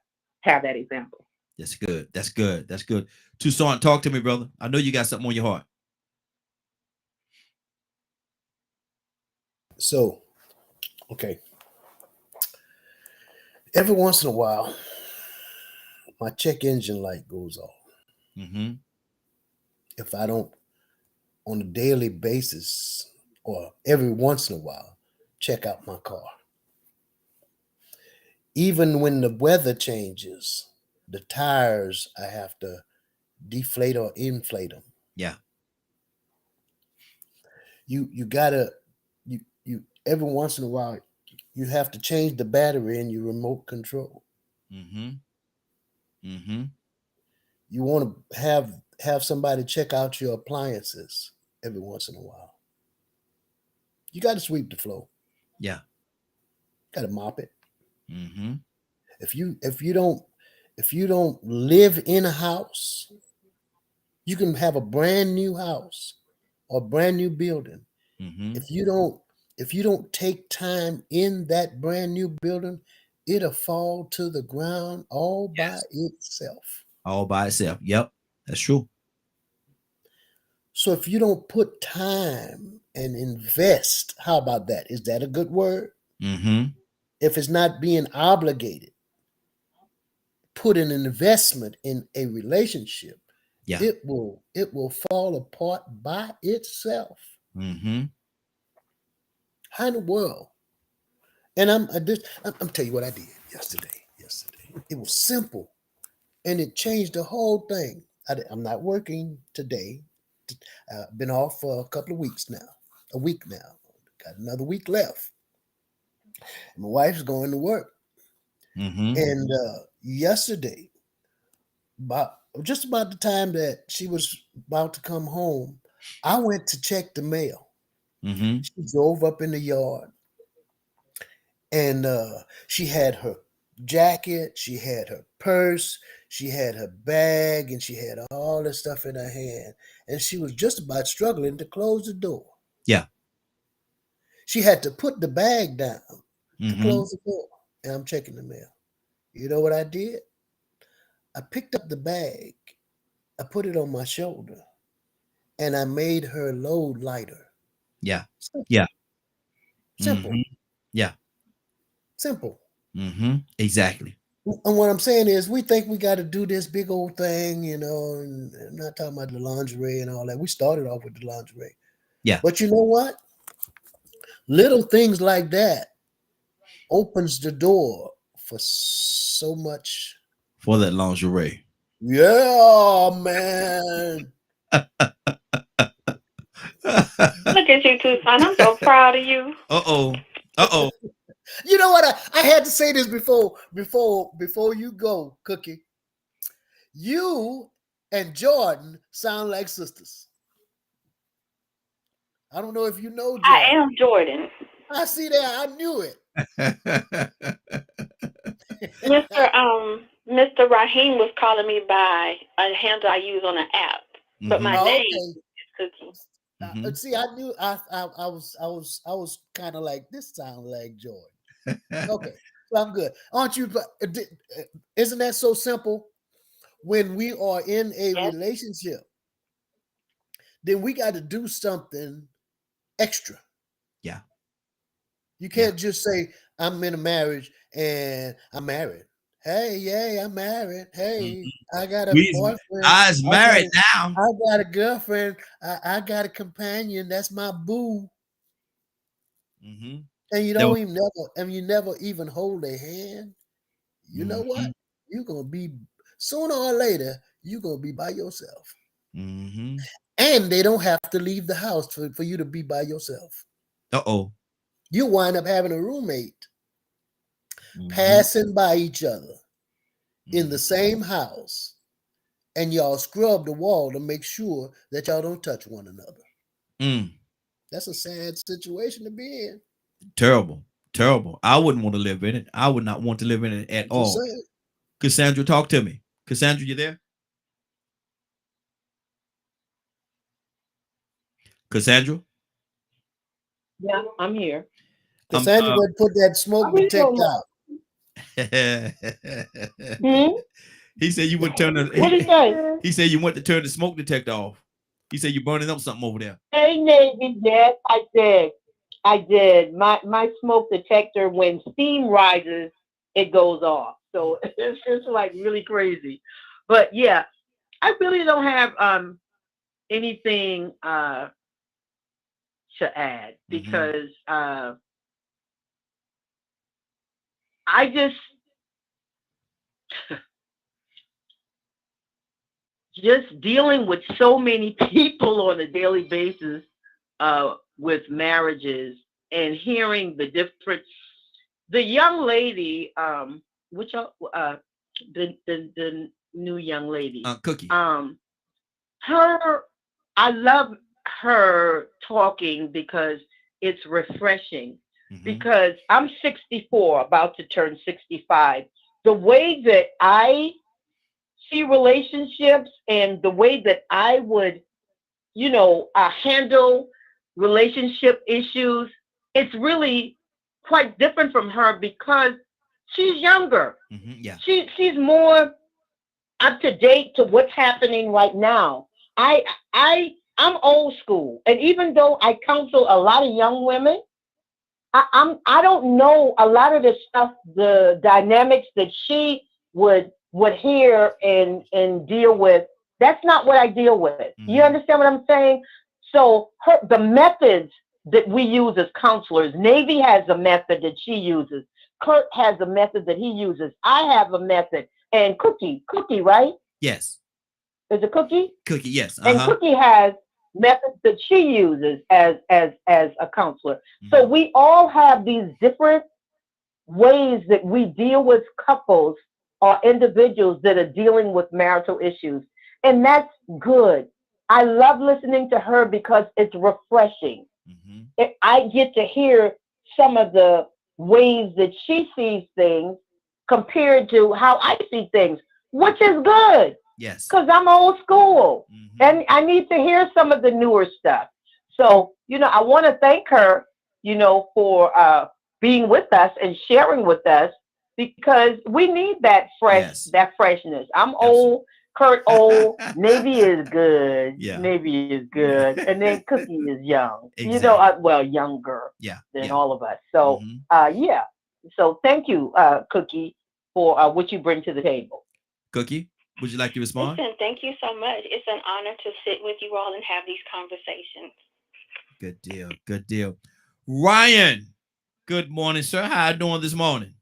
that example. That's good. That's good. That's good. Toussaint, talk to me, brother. I know you got something on your heart. So, okay. Every once in a while, my check engine light goes off. Mm-hmm. If I don't, on a daily basis or every once in a while, check out my car. Even when the weather changes, the tires, I have to deflate or inflate them. Yeah. You gotta you every once in a while you have to change the battery in your remote control. Mm-hmm. Mm-hmm. You want to have somebody check out your appliances every once in a while. You got to sweep the floor. Yeah. Got to mop it. Mm-hmm. If you don't live in a house, you can have a brand new house or brand new building. Mm-hmm. If you don't take time in that brand new building, it'll fall to the ground all by itself. All by itself. Yep. That's true. So if you don't put time and invest, how about that? Is that a good word? Mm-hmm. If it's not being obligated, put an investment in a relationship, Yeah. it will fall apart by itself. Mm-hmm. How in the world? And I'm tell you what I did yesterday. It was simple, and it changed the whole thing. I'm not working today. Been off for a couple of weeks now. A week now. Got another week left. My wife's going to work. Mm-hmm. And yesterday, just about the time that she was about to come home, I went to check the mail. Mm-hmm. She drove up in the yard, and she had her jacket, she had her purse, she had her bag, and she had all the stuff in her hand. And she was just about struggling to close the door. Yeah. She had to put the bag down to Mm-hmm. close the door. And I'm checking the mail. You know what I did? I picked up the bag, I put it on my shoulder, and I made her load lighter. Yeah. Simple. Yeah. Simple. Mm-hmm. Yeah. Simple. Mm-hmm. Exactly. And what I'm saying is, we think we got to do this big old thing, and I'm not talking about the lingerie and all that. We started off with the lingerie. Yeah. But you know what? Little things like that opens the door for so much. For that lingerie. Yeah, man. Look at you, Toussaint. I'm so proud of you. Uh-oh. Uh-oh. You know what? I had to say this before you go, Cookie. You and Jordan sound like sisters. I don't know if you know Jordan. I am Jordan. I see that. I knew it. Mr. Raheem was calling me by a handle I use on an app, but my name is Cookie. Mm-hmm. See, I knew. I was kind of like, this sound like Jordan. Okay, so I'm good. Aren't you? Isn't that so simple? When we are in a relationship, then we got to do something extra. Yeah. You can't just say, I'm in a marriage and I'm married. Hey, yay, I'm married. Hey, I got a We's boyfriend. I's I married got, now. I got a girlfriend. I got a companion. That's my boo. Mm-hmm. And you That don't was- even never, and you never even hold their hand. You know what? Mhm. You're gonna be sooner or later, you're gonna be by yourself. Mm-hmm. And they don't have to leave the house for you to be by yourself. Uh-oh. You wind up having a roommate Mhm. passing by each other in the Mhm. same house, and y'all scrub the wall to make sure that y'all don't touch one another. Mm. That's a sad situation to be in. Terrible. Terrible. I wouldn't want to live in it. I would not want to live in it at Just all. saying. Cassandra, talk to me. Cassandra, you there? Cassandra? Yeah, I'm here. Cassandra would put that smoke What are you detector talking out. He said you would turn the What did he say? he said you went to turn the smoke detector off. He said you're burning up something over there. Hey, Navy, yes, I did. I did. My smoke detector, when steam rises, it goes off. So it's just like really crazy. But yeah, I really don't have anything to add because I just dealing with so many people on a daily basis with marriages and hearing the different. The young lady, the new young lady, Cookie. Her, I love her talking because it's refreshing. Because I'm 64, about to turn 65. The way that I see relationships and the way that I would, handle relationship issues, it's really quite different from her because she's younger. Yeah. She's more up to date to what's happening right now. I'm old school, and even though I counsel a lot of young women, I don't know a lot of the stuff, the dynamics that she would hear and deal with. That's not what I deal with. You understand what I'm saying? So the methods that we use as counselors, Navy has a method that she uses. Kurt has a method that he uses. I have a method. And Cookie, right? Yes. Is it Cookie? Cookie, yes. And Cookie has methods that she uses as a counselor. So we all have these different ways that we deal with couples or individuals that are dealing with marital issues. And that's good. I love listening to her because it's refreshing. I get to hear some of the ways that she sees things compared to how I see things, which is good. Yes. Because I'm old school and I need to hear some of the newer stuff. So, I want to thank her, for being with us and sharing with us because we need that that freshness. I'm old, Kurt old, Navy is good. Yeah. Navy is good. And then Cookie is young. Exactly. Younger Yeah. than all of us. So yeah. So thank you, Cookie, for what you bring to the table. Cookie, would you like to respond? Listen, thank you so much. It's an honor to sit with you all and have these conversations. Good deal. Good deal. Ryan, good morning, sir. How you doing this morning?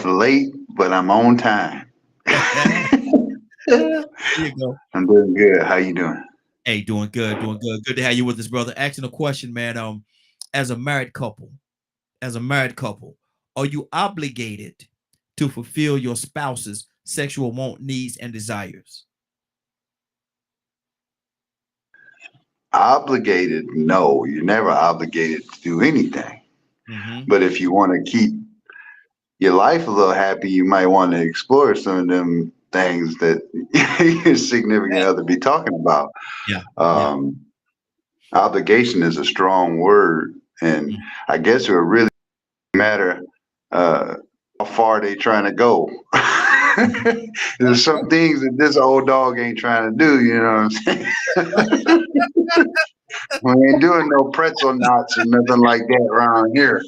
Late, but I'm on time. There you go. I'm doing good. How you doing? Hey, doing good, doing good. Good to have you with us, brother. Asking a question, man. As a married couple, are you obligated to fulfill your spouse's sexual want, needs, and desires? Obligated? No, you're never obligated to do anything. But if you want to keep your life a little happy, you might want to explore some of them things that your significant other be talking about. Yeah. Obligation is a strong word, and I guess it would really matter how far they trying to go. There's some things that this old dog ain't trying to do, you know what I'm saying? We ain't doing no pretzel knots or nothing like that around here.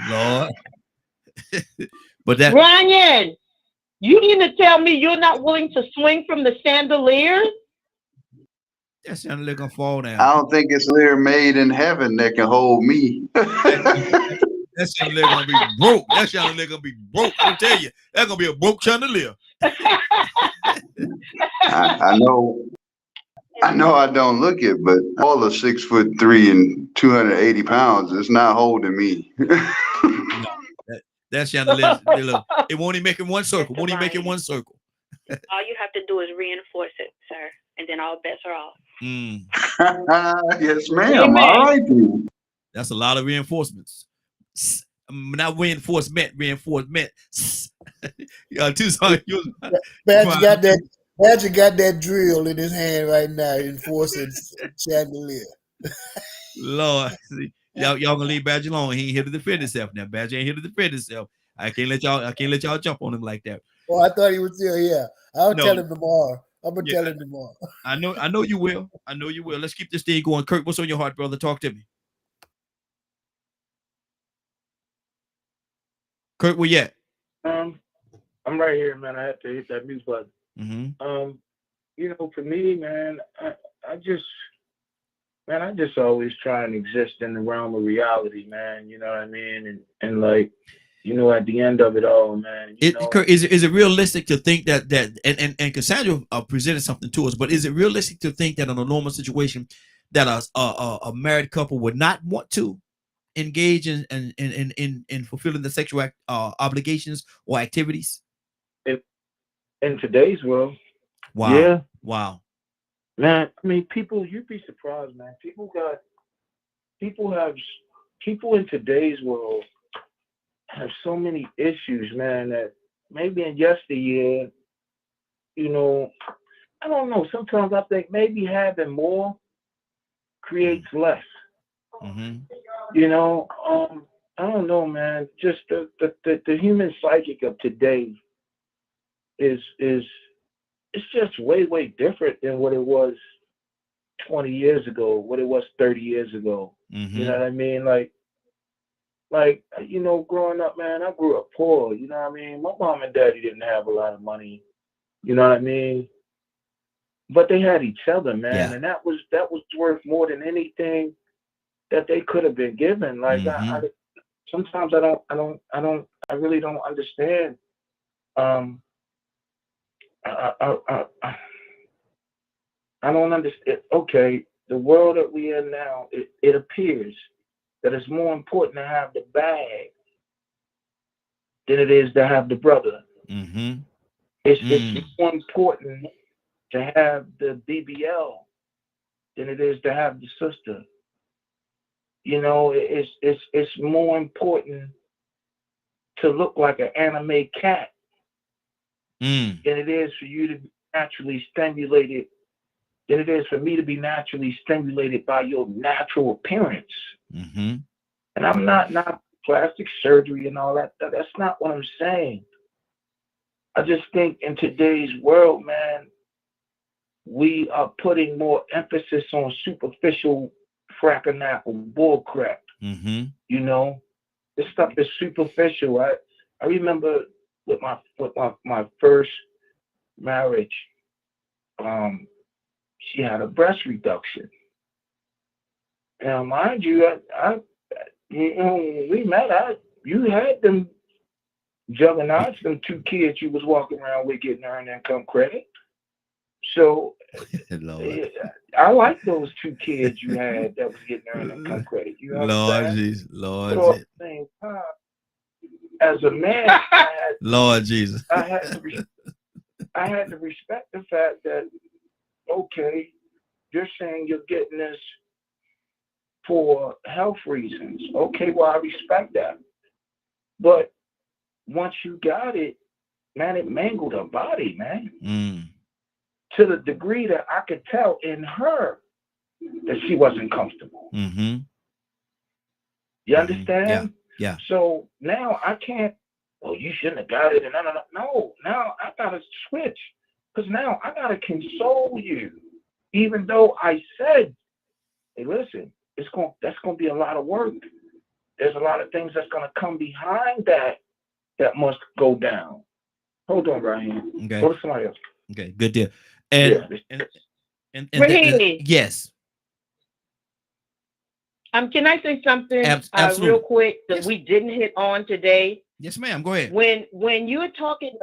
Lord. But that Ryan, you need to tell me you're not willing to swing from the chandelier? that chandelier gonna fall down. I don't think it's a chandelier made in heaven that can hold me. That chandelier gonna be broke. That chandelier gonna be broke. I'll tell you, that's gonna be a broke chandelier. I know I don't look it, but all of 6'3" and 280 pounds is not holding me. That chandelier, it won't even make it one circle. Won't even make it one circle. All you have to do is reinforce it, sir, and then all bets are off. Yes, ma'am. All right, then. That's a lot of reinforcements. Not reinforcement. Tucson, Badger got that drill in his hand right now, enforcing chandelier. Lord, see, y'all gonna leave Badger alone. He ain't here to defend himself. Now Badger ain't here to defend himself. I can't let y'all jump on him like that. Oh, I thought he was still here. I'll tell him tomorrow. I'm gonna tell him tomorrow. I know you will. I know you will. Let's keep this thing going. Kurt, what's on your heart, brother? Talk to me. Kurt, where you at? I'm right here, man. I had to hit that mute button. You know, for me, man, I just always try and exist in the realm of reality, man. You know what I mean? And like, you know, at the end of it all, man. Kurt, is it realistic to think that and Cassandra presented something to us, but is it realistic to think that in a normal situation that a married couple would not want to engage in fulfilling the sexual obligations or activities? In today's world. Wow. Yeah. Wow. Man, I mean, you'd be surprised, man. People in today's world have so many issues, man, that maybe in yesteryear, you know, I don't know. Sometimes I think maybe having more creates less. You know, I don't know, man. Just the human psychic of today is it's just way different than what it was 20 years ago, what it was 30 years ago. You know what I mean? Like, you know, growing up, man, I grew up poor. You know what I mean? My mom and daddy didn't have a lot of money. You know what I mean? But they had each other, man, and that was worth more than anything that they could have been given. Like, sometimes I really don't understand. I don't understand. Okay, the world that we in now, it appears that it's more important to have the bag than it is to have the brother. It's more important to have the BBL than it is to have the sister. You know, it's more important to look like an anime cat than it is for you to be naturally stimulated, than it is for me to be naturally stimulated by your natural appearance. And I'm not plastic surgery and all that. That's not what I'm saying. I just think in today's world, man, we are putting more emphasis on superficial fracking bull crap. You know, this stuff is superficial. I remember with my first marriage, she had a breast reduction. Now, mind you, you know, when we met, you had them juggernauts, them two kids you was walking around with getting earned income credit. So I like those two kids you had that was getting earned income credit. You know what I'm saying? So at the same time, as a man, I had to respect the fact that, okay, you're saying you're getting this for health reasons. Okay, well, I respect that. But once you got it, man, it mangled her body, man. To the degree that I could tell in her that she wasn't comfortable. You understand? Yeah. So now I can't, well, you shouldn't have got it. And no, now I got to switch. Because now I got to console you. Even though I said, hey, listen, that's going to be a lot of work. there's a lot of things that's gonna come behind that must go down. Hold on, Raheem. Okay. Go to somebody else. Okay, good deal. And Yeah. Raheem. Yes. Can I say something Absolutely. real quick that Yes. we didn't hit on today? Yes, ma'am. Go ahead. When you're talking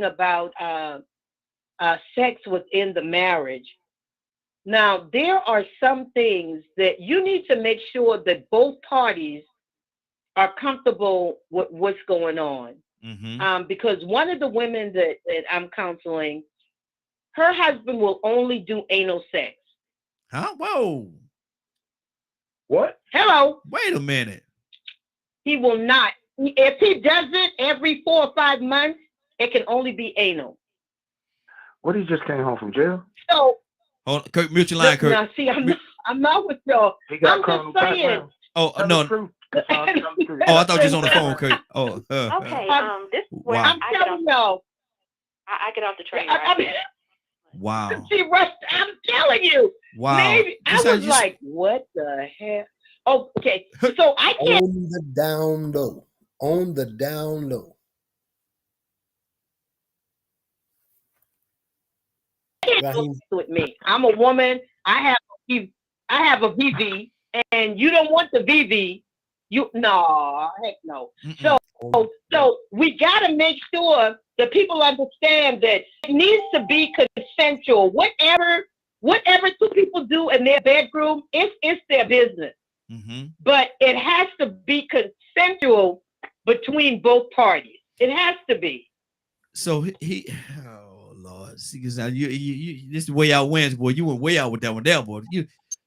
about sex within the marriage, now there are some things that you need to make sure that both parties are comfortable with what's going on. Because one of the women that I'm counseling, her husband will only do anal sex. Huh? Whoa. What? Hello. Wait a minute. He will not. If he does it every 4 or 5 months, it can only be anal. What, he just came home from jail? So, hold on, Kurt, mute your line, Kurt. Now, see, I'm not with y'all. I'm just saying. Oh, no. Oh, I thought you was on the phone, Kurt. Oh, okay. This is where I'm telling y'all. I get off the train. Wow. See, Russ, I'm telling you. Wow. Maybe I was like, what the hell? Oh, okay. So I can't. On the down low. On the down low. With me. I'm a woman. I have a VV, and you don't want the VV. Heck no. So we gotta make sure that people understand that it needs to be consensual. Whatever two people do in their bedroom, it's their business. But it has to be consensual between both parties. It has to be. So oh Lord, see, because now you this is way out wins, boy. You went way out with that one there, boy.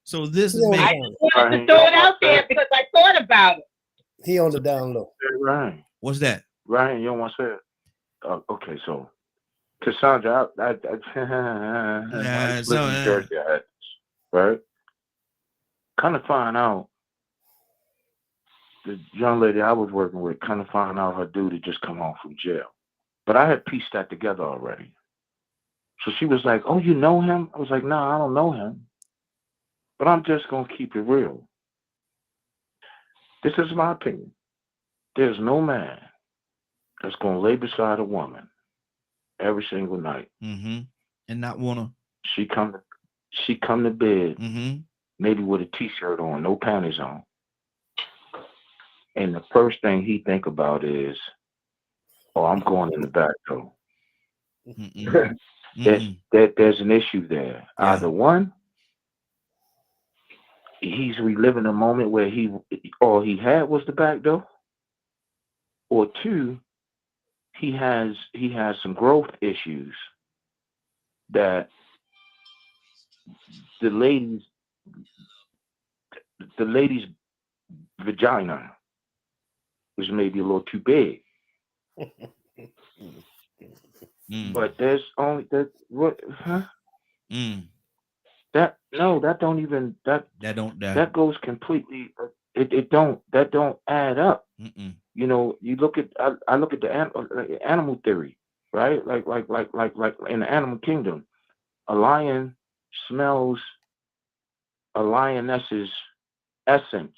So this is I just wanted to throw it out there because I thought about it. He on the down low. Ryan. What's that? Ryan, you don't want to say it? Okay, so Cassandra, right? Kind of find out the young lady I was working with, kind of find out her dude had just come home from jail. But I had pieced that together already. So she was like, "Oh, you know him?" I was like, "No, I don't know him. But I'm just going to keep it real. This is my opinion. There's no man that's going to lay beside a woman every single night and not want to. She come to bed maybe with a t-shirt on, no panties on, and the first thing he think about is, oh, I'm going in the back door. There's an issue there. Yeah. Either one, he's reliving a moment where all he had was the back door, or two, he has some growth issues that the lady's vagina was maybe a little too big. But there's only that. What? Huh? That goes completely. That don't add up. You know, you look at. I look at the animal theory, right? Like in the animal kingdom, a lion smells a lioness's essence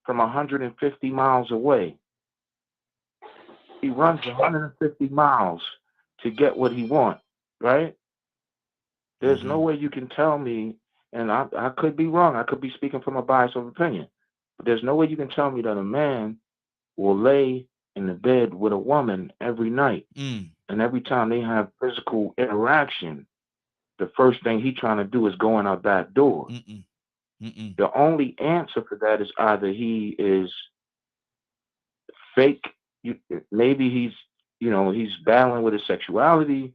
from 150 miles away. He runs 150 miles to get what he wants, right? There's no way you can tell me, and I could be wrong. I could be speaking from a bias of opinion, but there's no way you can tell me that a man will lay in the bed with a woman every night, and every time they have physical interaction, the first thing he's trying to do is go in our back door. The only answer for that is either he is fake, maybe he's battling with his sexuality,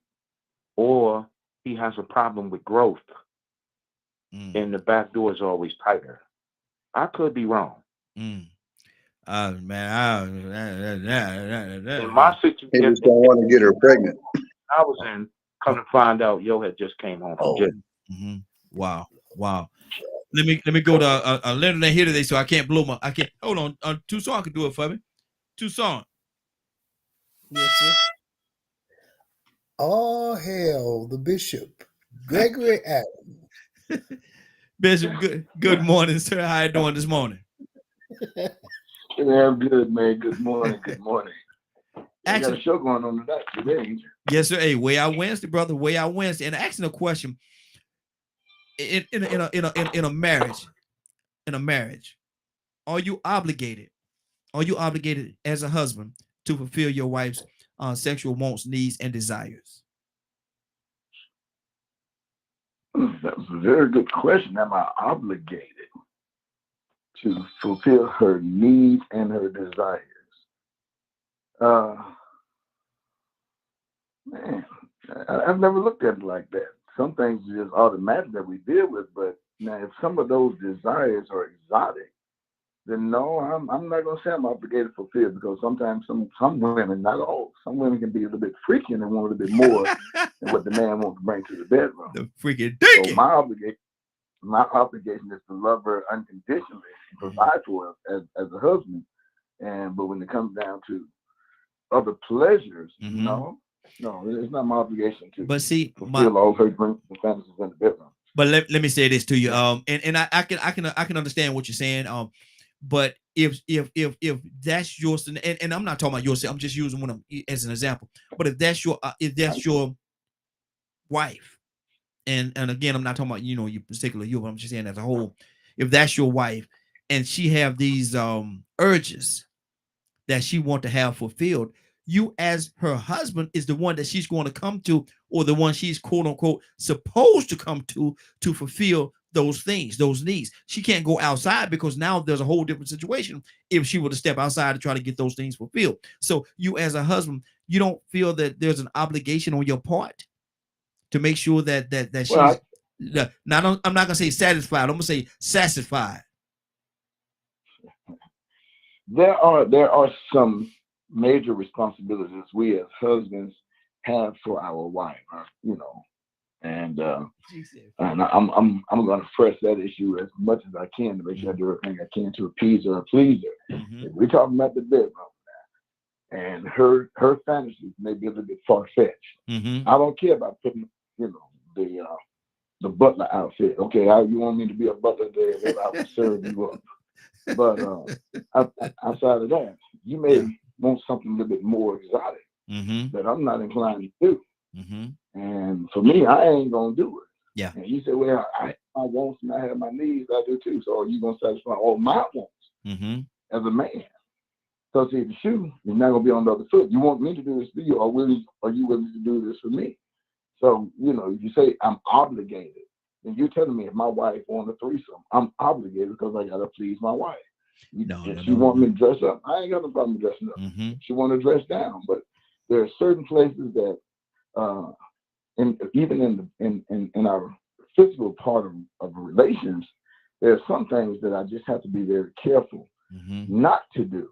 or he has a problem with growth, and the back door is always tighter. I could be wrong. In my situation, he just don't want to get her pregnant. I was in, come to find out, Yo had just came home from jail. Wow. Let me go to a letter that here today, so I can't blow I can't. Hold on, Tucson can do it for me. Tucson. Yes, sir. All hail the bishop, Gregory Adams. Bishop, good morning, sir. How you doing this morning? Yeah, I'm good, man. Good morning. Good morning. I got a show going on today, ain't you? Yes, sir. Hey, Way Out Wednesday, brother. Way Out Wednesday. And asking a question in a marriage, are you obligated? Are you obligated as a husband to fulfill your wife's sexual wants, needs, and desires? That was a very good question. Am I obligated to fulfill her needs and her desires? Man, I've never looked at it like that. Some things are just automatic that we deal with, but now if some of those desires are exotic, then no, I'm not gonna say I'm obligated to fulfill, because sometimes some women, not all, some women can be a little bit freaky and they want a little bit more than what the man wants to bring to the bedroom. The freaking dinky. So my obligation is to love her unconditionally and provide for her as a husband. But when it comes down to other pleasures, no, it's not my obligation to. But see, fulfill all her dreams and fantasies in the bedroom. But let me say this to you, and I can understand what you're saying, but if that's yours, and I'm not talking about yours, I'm just using one as an example. But if that's your wife, and again, I'm not talking about you particular you, but I'm just saying as a whole, if that's your wife and she have these urges that she want to have fulfilled, you as her husband is the one that she's going to come to, or the one she's quote unquote supposed to come to fulfill those things, those needs. She can't go outside, because now there's a whole different situation if she were to step outside to try to get those things fulfilled. So you as a husband, you don't feel that there's an obligation on your part to make sure that she's I'm not gonna say satisfied, I'm gonna say satisfied. There are some major responsibilities we as husbands have for our wife, and I'm going to press that issue as much as I can to make sure I do everything I can to appease her or please her. We're talking about the bedroom now, and her fantasies may be a little bit far-fetched. I don't care about putting, the butler outfit. Okay, how you want me to be a butler there? I will serve you up. But outside of that, you may want something a little bit more exotic that I'm not inclined to do. And for me, I ain't gonna do it. Yeah. And you say, well, I have my wants and I have my needs. I do too. So are you gonna satisfy all my wants as a man? So see, the shoe is not gonna be on the other foot. You want me to do this for you, or are you willing to do this for me? So you say I'm obligated, and you're telling me if my wife wants a threesome, I'm obligated because I gotta please my wife. If she want me to dress up, I ain't got no problem dressing up. She want to dress down, but there are certain places that, even in our physical part of relations, there are some things that I just have to be very careful not to do,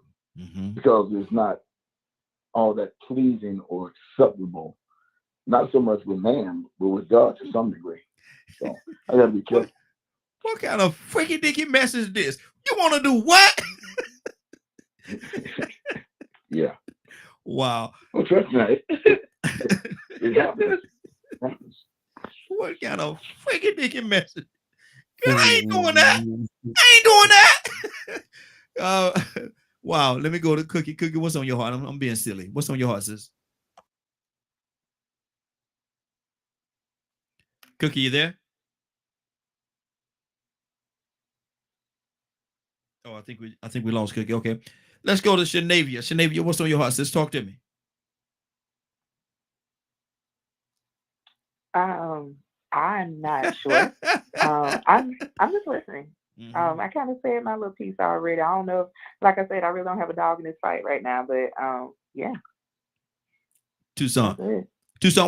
because it's not all that pleasing or acceptable. Not so much with man, but with God to some degree. So I gotta be careful. What kind of freaky dicky mess is this? You want to do what? Yeah. Wow. Well, trust me, it happens. What kind of freaky dicky mess? I ain't doing that. I ain't doing that. Wow. Let me go to Cookie. Cookie, what's on your heart? I'm being silly. What's on your heart, sis? Cookie, you there? Oh, I think we lost Cookie. Okay, let's go to Shanavia. Shanavia, what's on your heart, sis? Talk to me. I'm not sure. I'm just listening. I kind of said my little piece already. I don't know if, like I said, I really don't have a dog in this fight right now, but yeah. Tucson,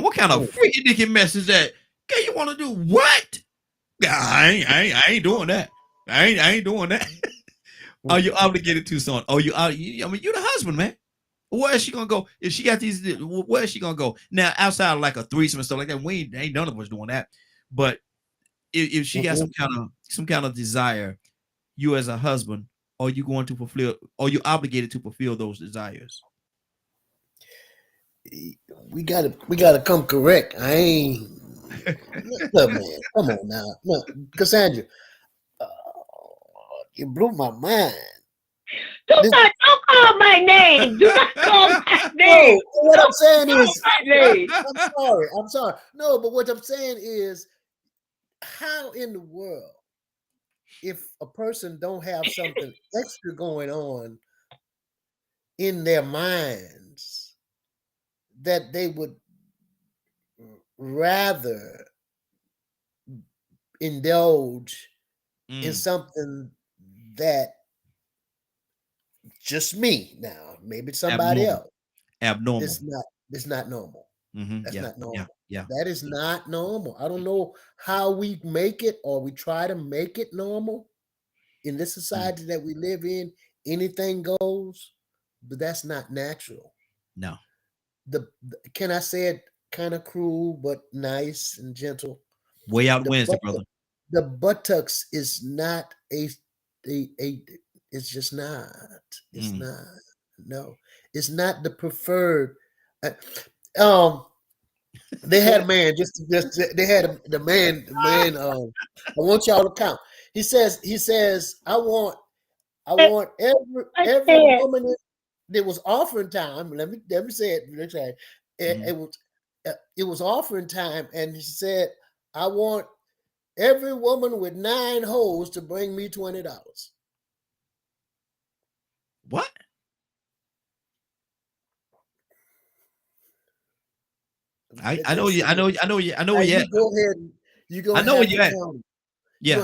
what kind of freaky dicky mess is that? Okay, you want to do what? I ain't doing that. I ain't doing that. Are you obligated, Tucson? You're the husband, man. Where is she gonna go? If she got these, where is she gonna go? Now, outside of like a threesome and stuff like that, ain't none of us doing that. But if she got some kind of desire, you as a husband, are you going to fulfill? Are you obligated to fulfill those desires? We gotta come correct. I ain't. Look, man, come on now. Look, Cassandra, you blew my mind. Don't call my name. Do not call my name. No, what I'm saying Call is, my name. I'm sorry. No, but what I'm saying is, how in the world, if a person don't have something extra going on in their minds, that they would rather indulge in something that just me now, maybe somebody else. Abnormal. It's not normal. That's Yeah, not normal. yeah. That is not normal. I don't know how we make it or we try to make it normal in this society that we live in. Anything goes, but that's not natural. No. Can I say it kind of cruel but nice and gentle? Way out Wednesday, brother. The buttocks is not it's just not. It's not. No, it's not the preferred. They had a man they had the man. I want y'all to count. He says I want every woman. It was offering time. Let me say it. It was offering time, and he said, I want every woman with 9 holes to bring me $20. What? I know you. I know where you at. Go ahead. You go. I know where you at. Yeah,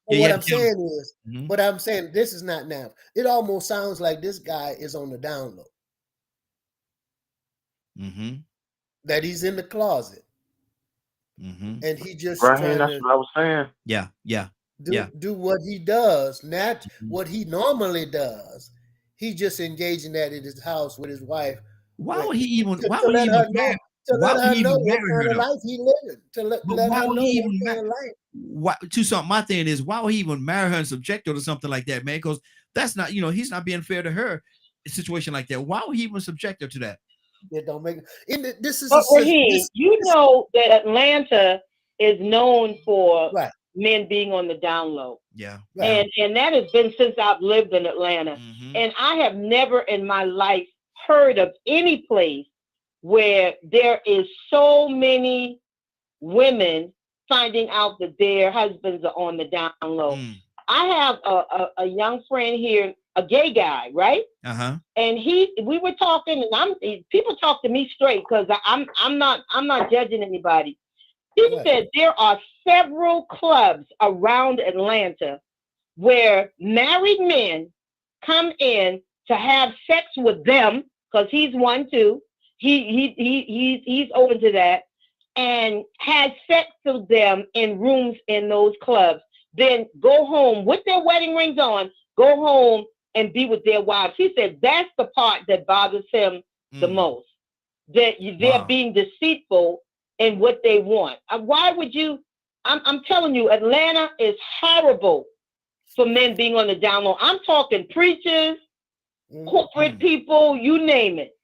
what I'm saying is, but I'm saying this is not now. It almost sounds like this guy is on the down low. That he's in the closet. And he just trying that's what I was saying. Yeah. Do what he does, not what he normally does. He just engaging that in his house with his wife. Why would he even? To let her know what kind of life he living. To let her know what kind of life. My thing is, why would he even marry her and subject her to something like that, man? Because that's not, he's not being fair to her. A situation like that. Why would he even subject her to that? It don't make this is. But you know that Atlanta is known for men being on the down low. Yeah. Right. And that has been since I've lived in Atlanta. And I have never in my life heard of any place where there is so many women finding out that their husbands are on the down low. I have a young friend here, a gay guy, right? And we were talking, and people talk to me straight because I'm not judging anybody. He said there are several clubs around Atlanta where married men come in to have sex with them, because he's one too. He's open to that, and has sex with them in rooms in those clubs. Then go home with their wedding rings on, go home and be with their wives. He said that's the part that bothers him the most. That they're being deceitful in what they want. Why would you? I'm telling you, Atlanta is horrible for men being on the down low. I'm talking preachers, corporate people, you name it.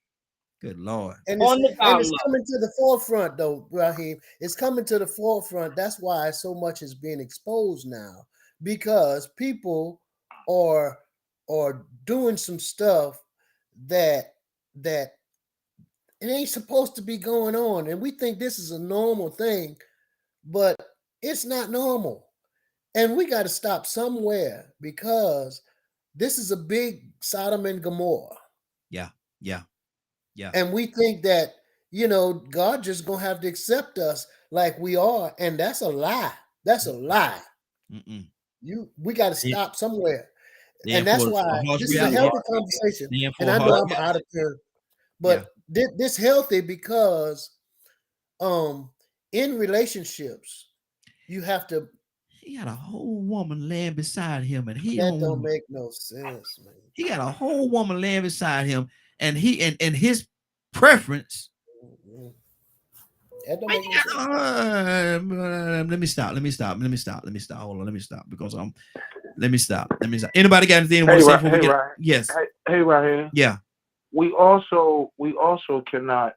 Good Lord. And it's coming to the forefront, though, Raheem. It's coming to the forefront. That's why so much is being exposed now, because people are doing some stuff that it ain't supposed to be going on. And we think this is a normal thing, but it's not normal. And we got to stop somewhere, because this is a big Sodom and Gomorrah. Yeah. And we think that, God just going to have to accept us like we are. And that's a lie. That's a lie. We got to stop somewhere. And that's why this is a healthy conversation. And I know I'm out of turn. But this healthy because in relationships, you have to. He got a whole woman laying beside him, and that don't make no sense, man. He got a whole woman laying beside him, and his preference. That don't make no sense. Let me stop. Hold on, let me stop because let me stop. Anybody got anything to say before we get? Yes. Hey, right here. Yeah. We also cannot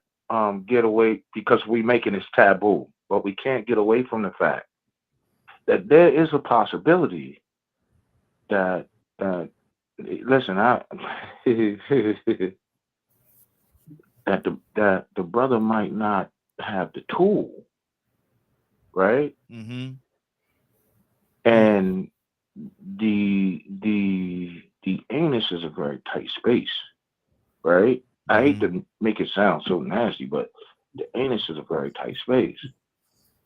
get away, because we making this taboo, but we can't get away from the fact that there is a possibility that listen, that the brother might not have the tool, right? Mm-hmm. And the anus is a very tight space, right? I hate to make it sound so nasty, but the anus is a very tight space.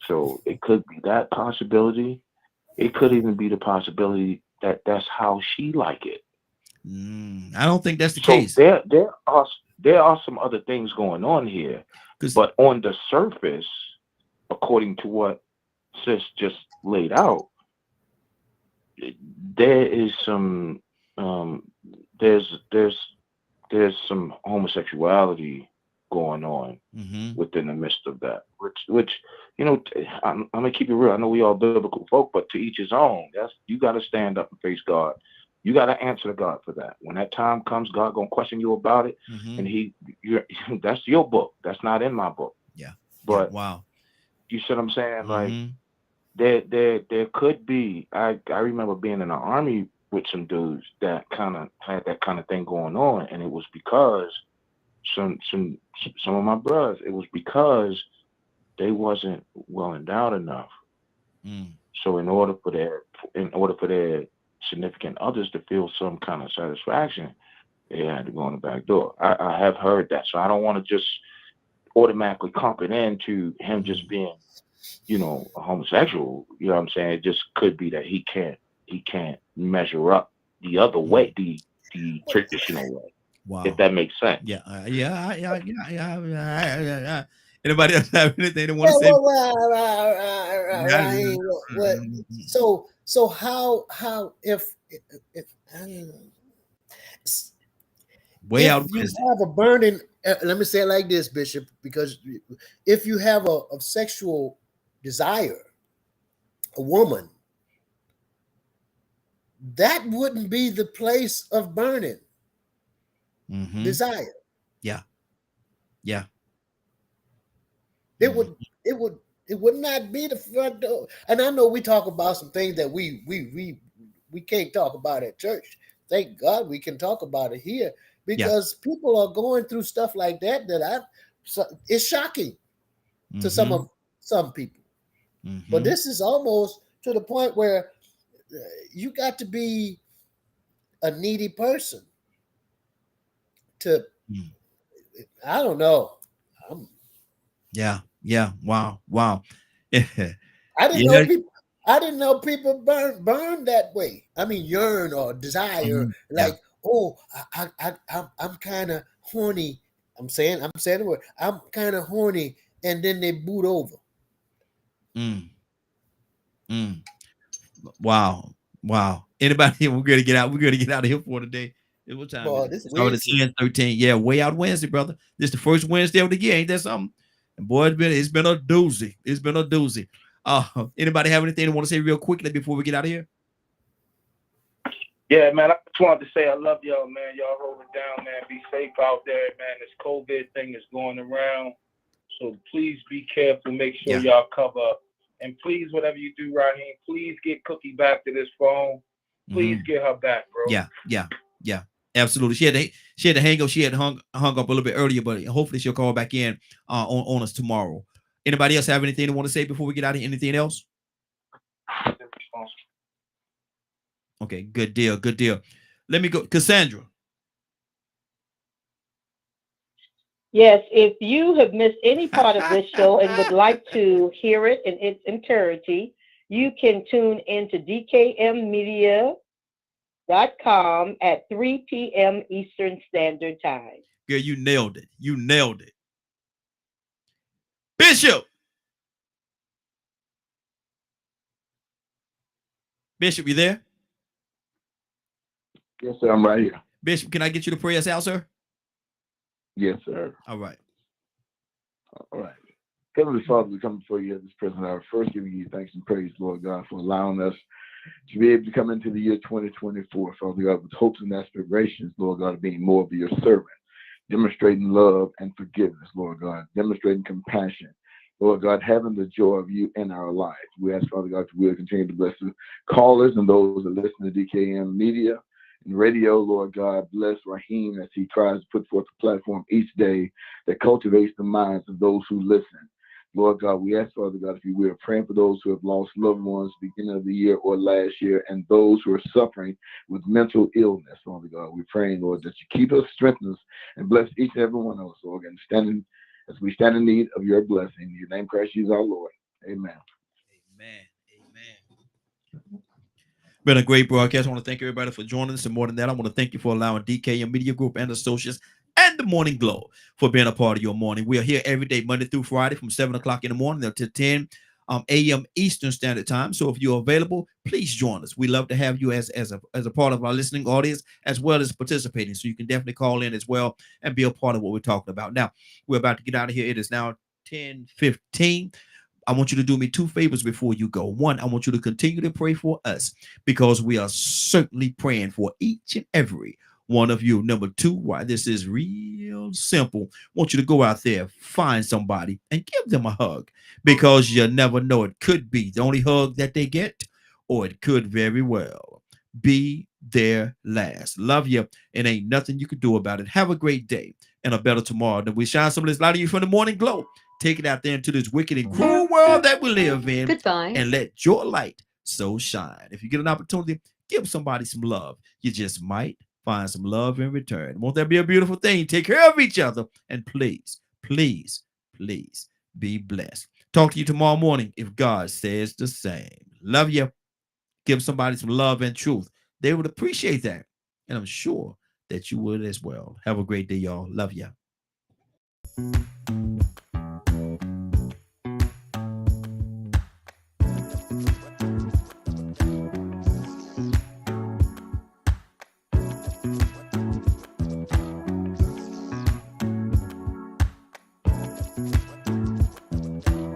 So it could be that possibility. It could even be the possibility that that's how she like it. I don't think that's the So case. There are some other things going on here, but on the surface, according to what Sis just laid out, there is some there's some homosexuality going on within the midst of that, which I'm gonna keep it real. I know we all biblical folk, but to each his own. You got to stand up and face God. You got to answer to God for that. When that time comes, God gonna question you about it, and that's your book. That's not in my book. Yeah. But wow, you see what I'm saying? Like there could be. I remember being in the army with some dudes that kind of had that kind of thing going on, and it was because some of my brothers. It was because they wasn't well endowed enough. So in order for their significant others to feel some kind of satisfaction, they had to go in the back door. I have heard that, so I don't want to just automatically comp it into him just being, a homosexual. You know what I'm saying? It just could be that he can't measure up the other way, the traditional way. Wow. If that makes sense. Yeah. Anybody else have anything they want to say? So how if way out you have a burning, let me say it like this, Bishop, because if you have a sexual desire, a woman, that wouldn't be the place of burning desire. Yeah. It would not be the front door. And I know we talk about some things that we can't talk about at church. Thank God we can talk about it here, because people are going through stuff like that it's shocking to some people. But this is almost to the point where you got to be a needy person to, I don't know. Yeah. Wow. I didn't know people burn that way. I mean, yearn or desire, I'm kind of horny. I'm saying the word. I'm kind of horny, and then they boot over. Wow. Anybody? We're gonna get out. We're gonna get out of here for today. What time? Boy, it's already 10:13. Yeah, way out Wednesday, brother. This is the first Wednesday of the year. Ain't that something? And boy, it's been a doozy. Anybody have anything they want to say real quickly before we get out of here? Yeah, man. I just wanted to say I love y'all, man. Y'all hold it down, man. Be safe out there, man. This COVID thing is going around, so please be careful. Make sure y'all cover up. And please, whatever you do, Raheem, please get Cookie back to this phone. Please get her back, bro. Yeah. Absolutely. She had to hang up. She had hung up a little bit earlier, but hopefully she'll call back in on us tomorrow. Anybody else have anything they want to say before we get out of here? Anything else? Okay, good deal. Let me go. Cassandra. Yes, if you have missed any part of this show and would like to hear it in its entirety, you can tune into DKMmedia.com at 3 p.m. Eastern Standard Time. Girl, you nailed it. Bishop, you there? Yes, sir. I'm right here. Bishop, can I get you to pray us out, sir? Yes, sir. All right. Heavenly Father, we come before you at this present hour. First, giving you thanks and praise, Lord God, for allowing us to be able to come into the year 2024, Father God, with hopes and aspirations, Lord God, of being more of your servant, demonstrating love and forgiveness, Lord God, demonstrating compassion, Lord God, having the joy of you in our lives. We ask, Father God, to really continue to bless the callers and those that listen to DKM Media, and radio, Lord God. Bless Raheem as he tries to put forth a platform each day that cultivates the minds of those who listen. Lord God, we ask, Father God, if you will, praying for those who have lost loved ones beginning of the year or last year, and those who are suffering with mental illness, Father God. We're praying, Lord, that you keep us, strengthen us, and bless each and every one of us, Lord, and as we stand in need of your blessing. In your name, Christ Jesus, our Lord. Amen. Amen. Been a great broadcast. I want to thank everybody for joining us. And more than that, I want to thank you for allowing DKM Media Group and Associates and the Morning Glow for being a part of your morning. We are here every day, Monday through Friday, from 7 o'clock in the morning until 10 a.m. Eastern Standard Time. So if you're available, please join us. We love to have you as a part of our listening audience, as well as participating. So you can definitely call in as well and be a part of what we're talking about. Now, we're about to get out of here. It is now 10:15. I want you to do me two favors before you go. One, I want you to continue to pray for us, because we are certainly praying for each and every one of you. Number two, why this is real simple, I want you to go out there, find somebody and give them a hug, because you never know. It could be the only hug that they get, or it could very well be their last. Love you, and ain't nothing you can do about it. Have a great day and a better tomorrow. Then we shine some of this light on you from the Morning Glow. Take it out there into this wicked and cruel world that we live in. Goodbye. And let your light so shine. If you get an opportunity, give somebody some love. You just might find some love in return. Won't that be a beautiful thing? Take care of each other. And please, please, please be blessed. Talk to you tomorrow morning if God says the same. Love you. Give somebody some love and truth. They would appreciate that. And I'm sure that you would as well. Have a great day, y'all. Love you.